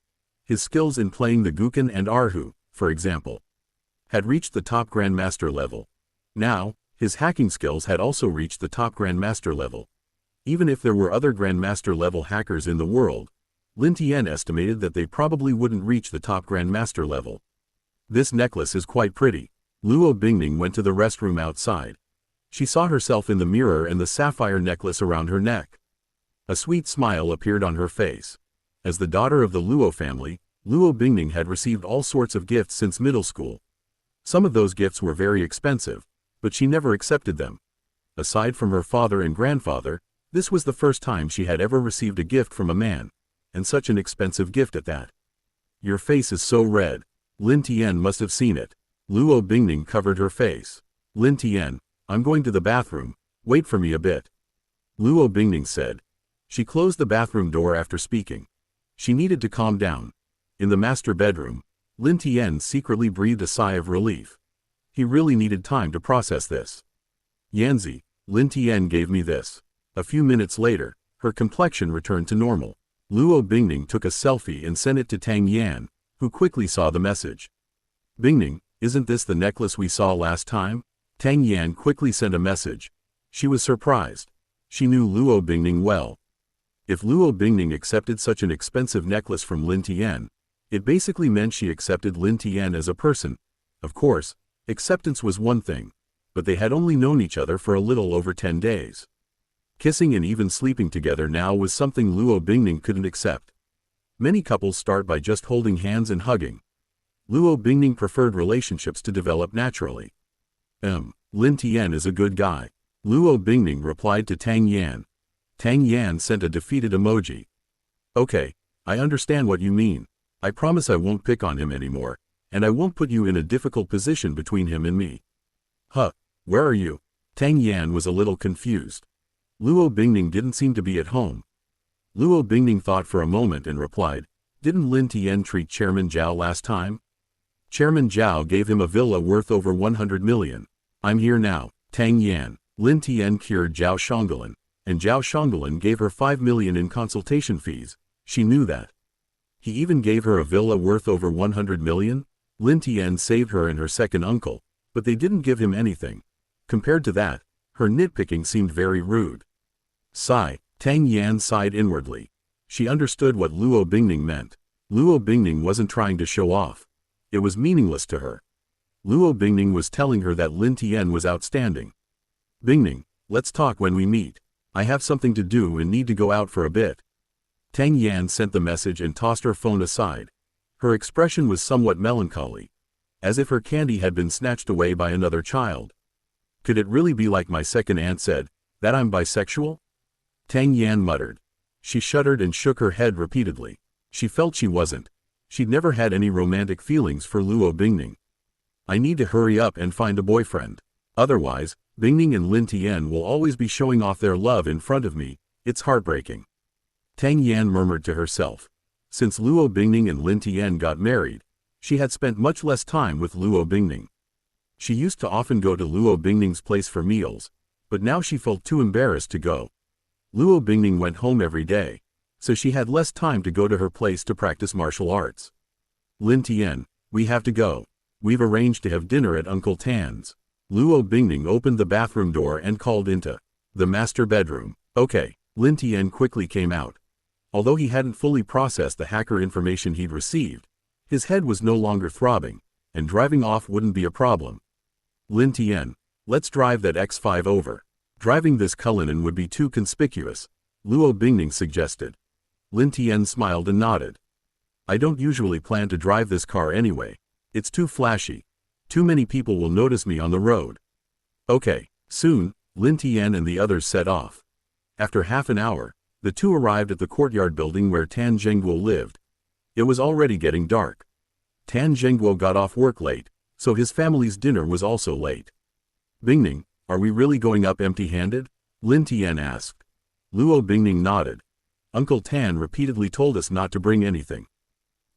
His skills in playing the Guqin and Erhu, for example, had reached the top Grandmaster level. Now, his hacking skills had also reached the top Grandmaster level. Even if there were other Grandmaster level hackers in the world, Lin Tian estimated that they probably wouldn't reach the top Grandmaster level. This necklace is quite pretty. Luo Bingning went to the restroom outside. She saw herself in the mirror and the sapphire necklace around her neck. A sweet smile appeared on her face. As the daughter of the Luo family, Luo Bingning had received all sorts of gifts since middle school. Some of those gifts were very expensive, but she never accepted them. Aside from her father and grandfather, this was the first time she had ever received a gift from a man, and such an expensive gift at that. Your face is so red. Lin Tian must have seen it. Luo Bingning covered her face. Lin Tian, I'm going to the bathroom. Wait for me a bit. Luo Bingning said. She closed the bathroom door after speaking. She needed to calm down. In the master bedroom, Lin Tian secretly breathed a sigh of relief. He really needed time to process this. Yanzi, Lin Tian gave me this. A few minutes later, her complexion returned to normal. Luo Bingning took a selfie and sent it to Tang Yan, who quickly saw the message. Bingning, isn't this the necklace we saw last time? Tang Yan quickly sent a message. She was surprised. She knew Luo Bingning well. If Luo Bingning accepted such an expensive necklace from Lin Tian, it basically meant she accepted Lin Tian as a person. Of course, acceptance was one thing, but they had only known each other for a little over 10 days. Kissing and even sleeping together now was something Luo Bingning couldn't accept. Many couples start by just holding hands and hugging. Luo Bingning preferred relationships to develop naturally. Lin Tian is a good guy. Luo Bingning replied to Tang Yan. Tang Yan sent a defeated emoji. Okay, I understand what you mean. I promise I won't pick on him anymore, and I won't put you in a difficult position between him and me. Huh, where are you? Tang Yan was a little confused. Luo Bingning didn't seem to be at home. Luo Bingning thought for a moment and replied, didn't Lin Tian treat Chairman Zhao last time? Chairman Zhao gave him a villa worth over 100 million. I'm here now, Tang Yan. Lin Tian cured Zhao Shanggulan, and Zhao Shanggulan gave her 5 million in consultation fees. She knew that. He even gave her a villa worth over 100 million? Lin Tian saved her and her second uncle, but they didn't give him anything. Compared to that, her nitpicking seemed very rude. Sigh, Tang Yan sighed inwardly. She understood what Luo Bingning meant. Luo Bingning wasn't trying to show off. It was meaningless to her. Luo Bingning was telling her that Lin Tian was outstanding. Bingning, let's talk when we meet. I have something to do and need to go out for a bit. Tang Yan sent the message and tossed her phone aside. Her expression was somewhat melancholy, as if her candy had been snatched away by another child. Could it really be like my second aunt said, that I'm bisexual? Tang Yan muttered. She shuddered and shook her head repeatedly. She felt she wasn't. She'd never had any romantic feelings for Luo Bingning. I need to hurry up and find a boyfriend. Otherwise, Bingning and Lin Tian will always be showing off their love in front of me. It's heartbreaking. Tang Yan murmured to herself. Since Luo Bingning and Lin Tian got married, she had spent much less time with Luo Bingning. She used to often go to Luo Bingning's place for meals, but now she felt too embarrassed to go. Luo Bingning went home every day, so she had less time to go to her place to practice martial arts. Lin Tian, we have to go. We've arranged to have dinner at Uncle Tan's. Luo Bingning opened the bathroom door and called into the master bedroom. Okay, Lin Tian quickly came out. Although he hadn't fully processed the hacker information he'd received, his head was no longer throbbing, and driving off wouldn't be a problem. Lin Tian, let's drive that X5 over. Driving this Cullinan would be too conspicuous, Luo Bingning suggested. Lin Tian smiled and nodded. I don't usually plan to drive this car anyway. It's too flashy. Too many people will notice me on the road. Okay. Soon, Lin Tian and the others set off. After half an hour, the two arrived at the courtyard building where Tan Zhengguo lived. It was already getting dark. Tan Zhengguo got off work late, so his family's dinner was also late. Bingning, are we really going up empty-handed? Lin Tian asked. Luo Bingning nodded. Uncle Tan repeatedly told us not to bring anything.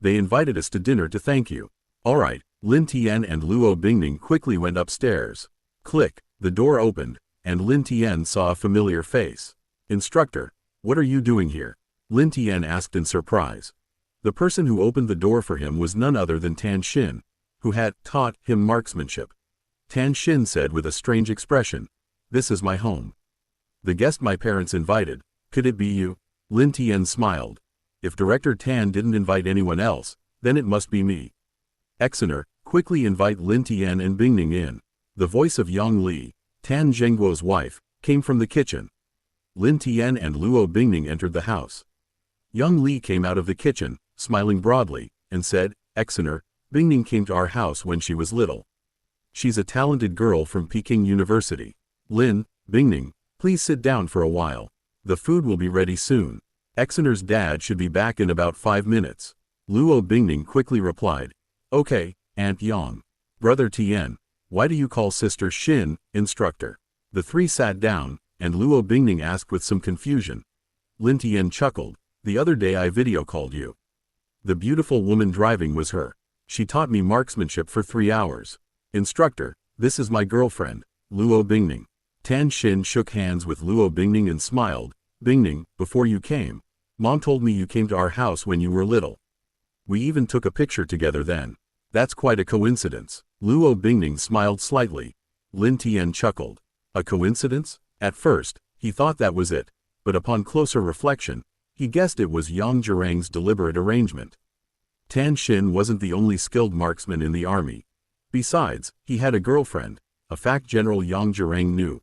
They invited us to dinner to thank you. Alright, Lin Tian and Luo Bingning quickly went upstairs. Click, the door opened, and Lin Tian saw a familiar face. Instructor, what are you doing here? Lin Tian asked in surprise. The person who opened the door for him was none other than Tan Xin, who had taught him marksmanship. Tan Xin said with a strange expression, "This is my home. The guest my parents invited, could it be you?" Lin Tian smiled. If Director Tan didn't invite anyone else, then it must be me. Exeter, quickly invite Lin Tian and Bingning in. The voice of Yang Li, Tan Zhengguo's wife, came from the kitchen. Lin Tian and Luo Bingning entered the house. Yang Li came out of the kitchen, smiling broadly, and said, Exeter, Bingning came to our house when she was little. She's a talented girl from Peking University. Lin, Bingning, please sit down for a while. The food will be ready soon. Exeter's dad should be back in about 5 minutes. Luo Bingning quickly replied, Okay, Aunt Yang. Brother Tian, why do you call Sister Xin, instructor? The three sat down, And Luo Bingning asked with some confusion. Lin Tian chuckled. The other day I video called you. The beautiful woman driving was her. She taught me marksmanship for 3 hours. Instructor, this is my girlfriend, Luo Bingning. Tan Xin shook hands with Luo Bingning and smiled. Bingning, before you came, Mom told me you came to our house when you were little. We even took a picture together then. That's quite a coincidence. Luo Bingning smiled slightly. Lin Tian chuckled. A coincidence? At first, he thought that was it, but upon closer reflection, he guessed it was Yang Zhirang's deliberate arrangement. Tan Xin wasn't the only skilled marksman in the army. Besides, he had a girlfriend, a fact General Yang Zhirang knew.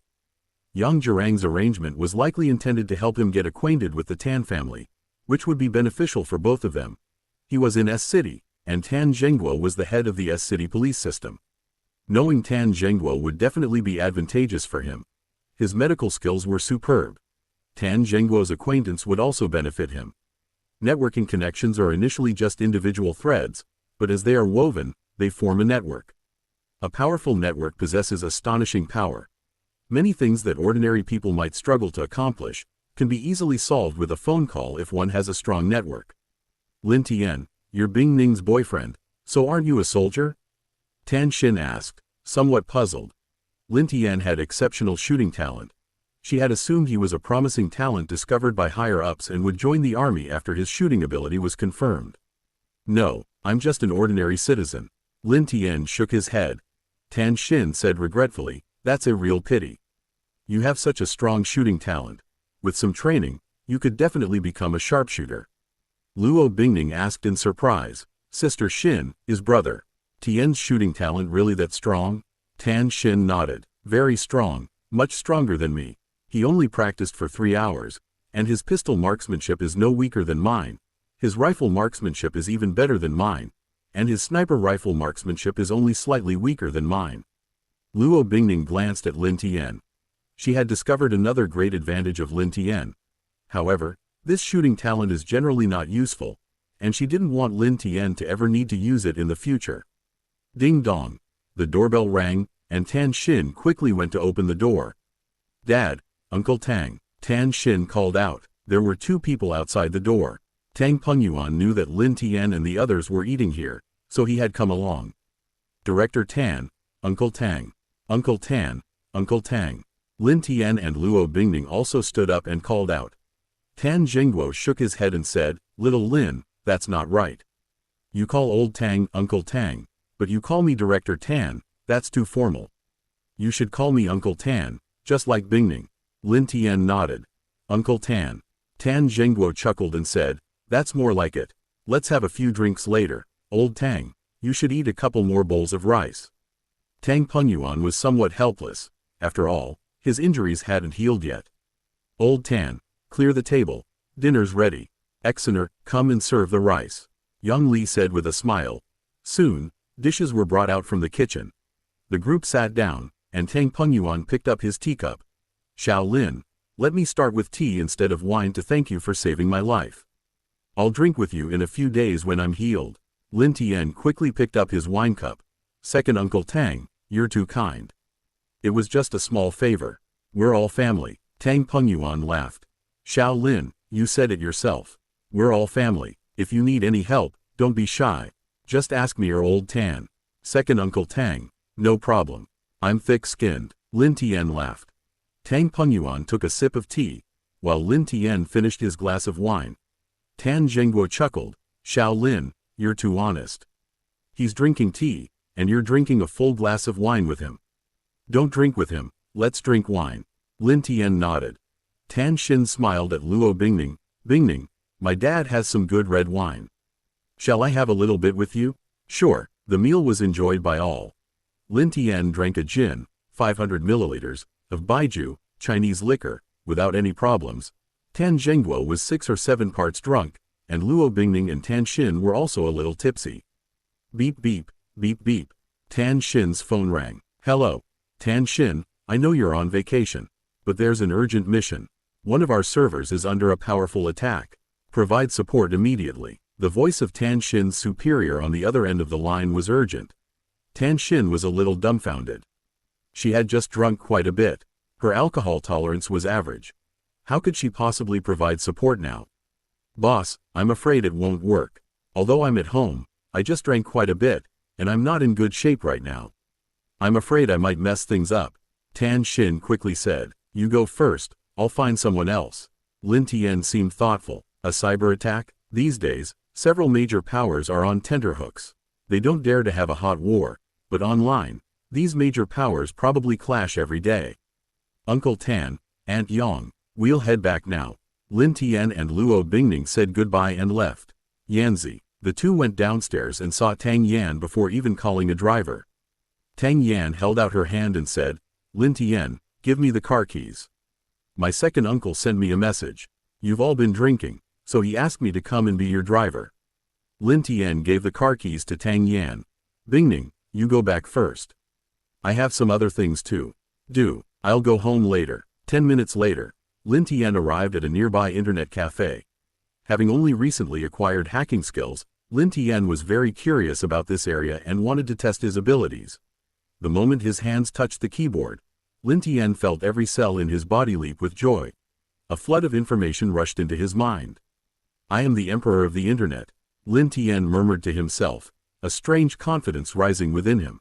Yang Zhirang's arrangement was likely intended to help him get acquainted with the Tan family, which would be beneficial for both of them. He was in S-City, and Tan Zhengguo was the head of the S-City police system. Knowing Tan Zhengguo would definitely be advantageous for him. His medical skills were superb. Tan Zhengguo's acquaintance would also benefit him. Networking connections are initially just individual threads, but as they are woven, they form a network. A powerful network possesses astonishing power. Many things that ordinary people might struggle to accomplish can be easily solved with a phone call if one has a strong network. Lin Tian, you're Bingning's boyfriend, so aren't you a soldier? Tan Xin asked, somewhat puzzled. Lin Tian had exceptional shooting talent. She had assumed he was a promising talent discovered by higher-ups and would join the army after his shooting ability was confirmed. No, I'm just an ordinary citizen. Lin Tian shook his head. Tan Xin said regretfully, that's a real pity. You have such a strong shooting talent. With some training, you could definitely become a sharpshooter. Luo Bingning asked in surprise. Sister Xin, is brother Tian's shooting talent really that strong? Tan Xin nodded. Very strong, much stronger than me. He only practiced for 3 hours, and his pistol marksmanship is no weaker than mine. His rifle marksmanship is even better than mine, and his sniper rifle marksmanship is only slightly weaker than mine. Luo Bingning glanced at Lin Tian. She had discovered another great advantage of Lin Tian. However, this shooting talent is generally not useful, and she didn't want Lin Tian to ever need to use it in the future. Ding dong. The doorbell rang, and Tan Xin quickly went to open the door. Dad, Uncle Tang, Tan Xin called out. There were 2 people outside the door. Tang Pengyuan knew that Lin Tian and the others were eating here, so he had come along. Director Tan, Uncle Tang, Uncle Tan, Uncle Tang. Lin Tian and Luo Bingning also stood up and called out. Tan Zhengguo shook his head and said, Little Lin, that's not right. You call old Tang Uncle Tang, but you call me Director Tan, that's too formal. You should call me Uncle Tan, just like Bingning. Lin Tian nodded. Uncle Tan. Tan Zhengguo chuckled and said, that's more like it. Let's have a few drinks later. Old Tang, you should eat a couple more bowls of rice. Tang Pengyuan was somewhat helpless. After all, his injuries hadn't healed yet. Old Tan, clear the table. Dinner's ready. Exener, come and serve the rice. Young Li said with a smile. Soon, dishes were brought out from the kitchen. The group sat down, and Tang Pengyuan picked up his teacup. Xiao Lin, let me start with tea instead of wine to thank you for saving my life. I'll drink with you in a few days when I'm healed. Lin Tian quickly picked up his wine cup. Second Uncle Tang, you're too kind. It was just a small favor. We're all family. Tang Pengyuan laughed. Xiao Lin, you said it yourself. We're all family. If you need any help, don't be shy. Just ask me or old Tan. Second Uncle Tang, no problem. I'm thick-skinned. Lin Tian laughed. Tang Pengyuan took a sip of tea, while Lin Tian finished his glass of wine. Tan Zhengguo chuckled. Xiao Lin, you're too honest. He's drinking tea, and you're drinking a full glass of wine with him. Don't drink with him, let's drink wine. Lin Tian nodded. Tan Xin smiled at Luo Bingning. Bingning, my dad has some good red wine. Shall I have a little bit with you? Sure. The meal was enjoyed by all. Lin Tian drank a gin, 500 milliliters, of Baiju, Chinese liquor, without any problems. Tan Zhengguo was 6 or 7 parts drunk, and Luo Bingning and Tan Xin were also a little tipsy. Beep beep, beep beep. Tan Xin's phone rang. Hello. Tan Xin, I know you're on vacation, but there's an urgent mission. One of our servers is under a powerful attack. Provide support immediately. The voice of Tan Xin's superior on the other end of the line was urgent. Tan Xin was a little dumbfounded. She had just drunk quite a bit. Her alcohol tolerance was average. How could she possibly provide support now? Boss, I'm afraid it won't work. Although I'm at home, I just drank quite a bit, and I'm not in good shape right now. I'm afraid I might mess things up. Tan Xin quickly said. You go first, I'll find someone else. Lin Tian seemed thoughtful. A cyber attack? These days, several major powers are on tenterhooks. They don't dare to have a hot war, but online, these major powers probably clash every day. Uncle Tan, Aunt Yang, we'll head back now. Lin Tian and Luo Bingning said goodbye and left. Yanzi, the two went downstairs and saw Tang Yan before even calling a driver. Tang Yan held out her hand and said, Lin Tian, give me the car keys. My second uncle sent me a message. You've all been drinking, so he asked me to come and be your driver. Lin Tian gave the car keys to Tang Yan. Bingning, you go back first. I have some other things too. I'll go home later. 10 minutes later, Lin Tian arrived at a nearby internet cafe. Having only recently acquired hacking skills, Lin Tian was very curious about this area and wanted to test his abilities. The moment his hands touched the keyboard, Lin Tian felt every cell in his body leap with joy. A flood of information rushed into his mind. I am the emperor of the internet, Lin Tian murmured to himself, a strange confidence rising within him.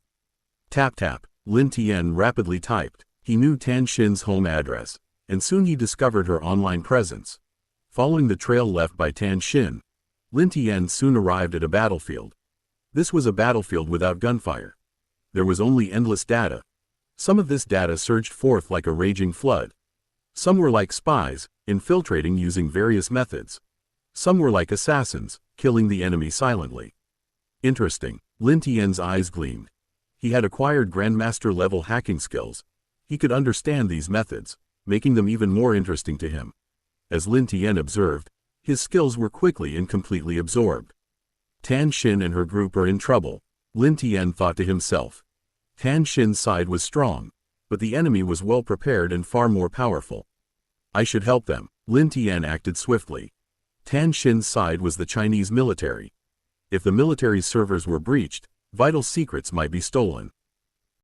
Tap tap, Lin Tian rapidly typed. He knew Tan Xin's home address, and soon he discovered her online presence. Following the trail left by Tan Xin, Lin Tian soon arrived at a battlefield. This was a battlefield without gunfire. There was only endless data. Some of this data surged forth like a raging flood. Some were like spies, infiltrating using various methods. Some were like assassins, killing the enemy silently. Interesting, Lin Tian's eyes gleamed. He had acquired Grandmaster-level hacking skills. He could understand these methods, making them even more interesting to him. As Lin Tian observed, his skills were quickly and completely absorbed. Tan Xin and her group are in trouble, Lin Tian thought to himself. Tan Xin's side was strong, but the enemy was well prepared and far more powerful. I should help them. Lin Tian acted swiftly. Tan Xin's side was the Chinese military. If the military's servers were breached, vital secrets might be stolen.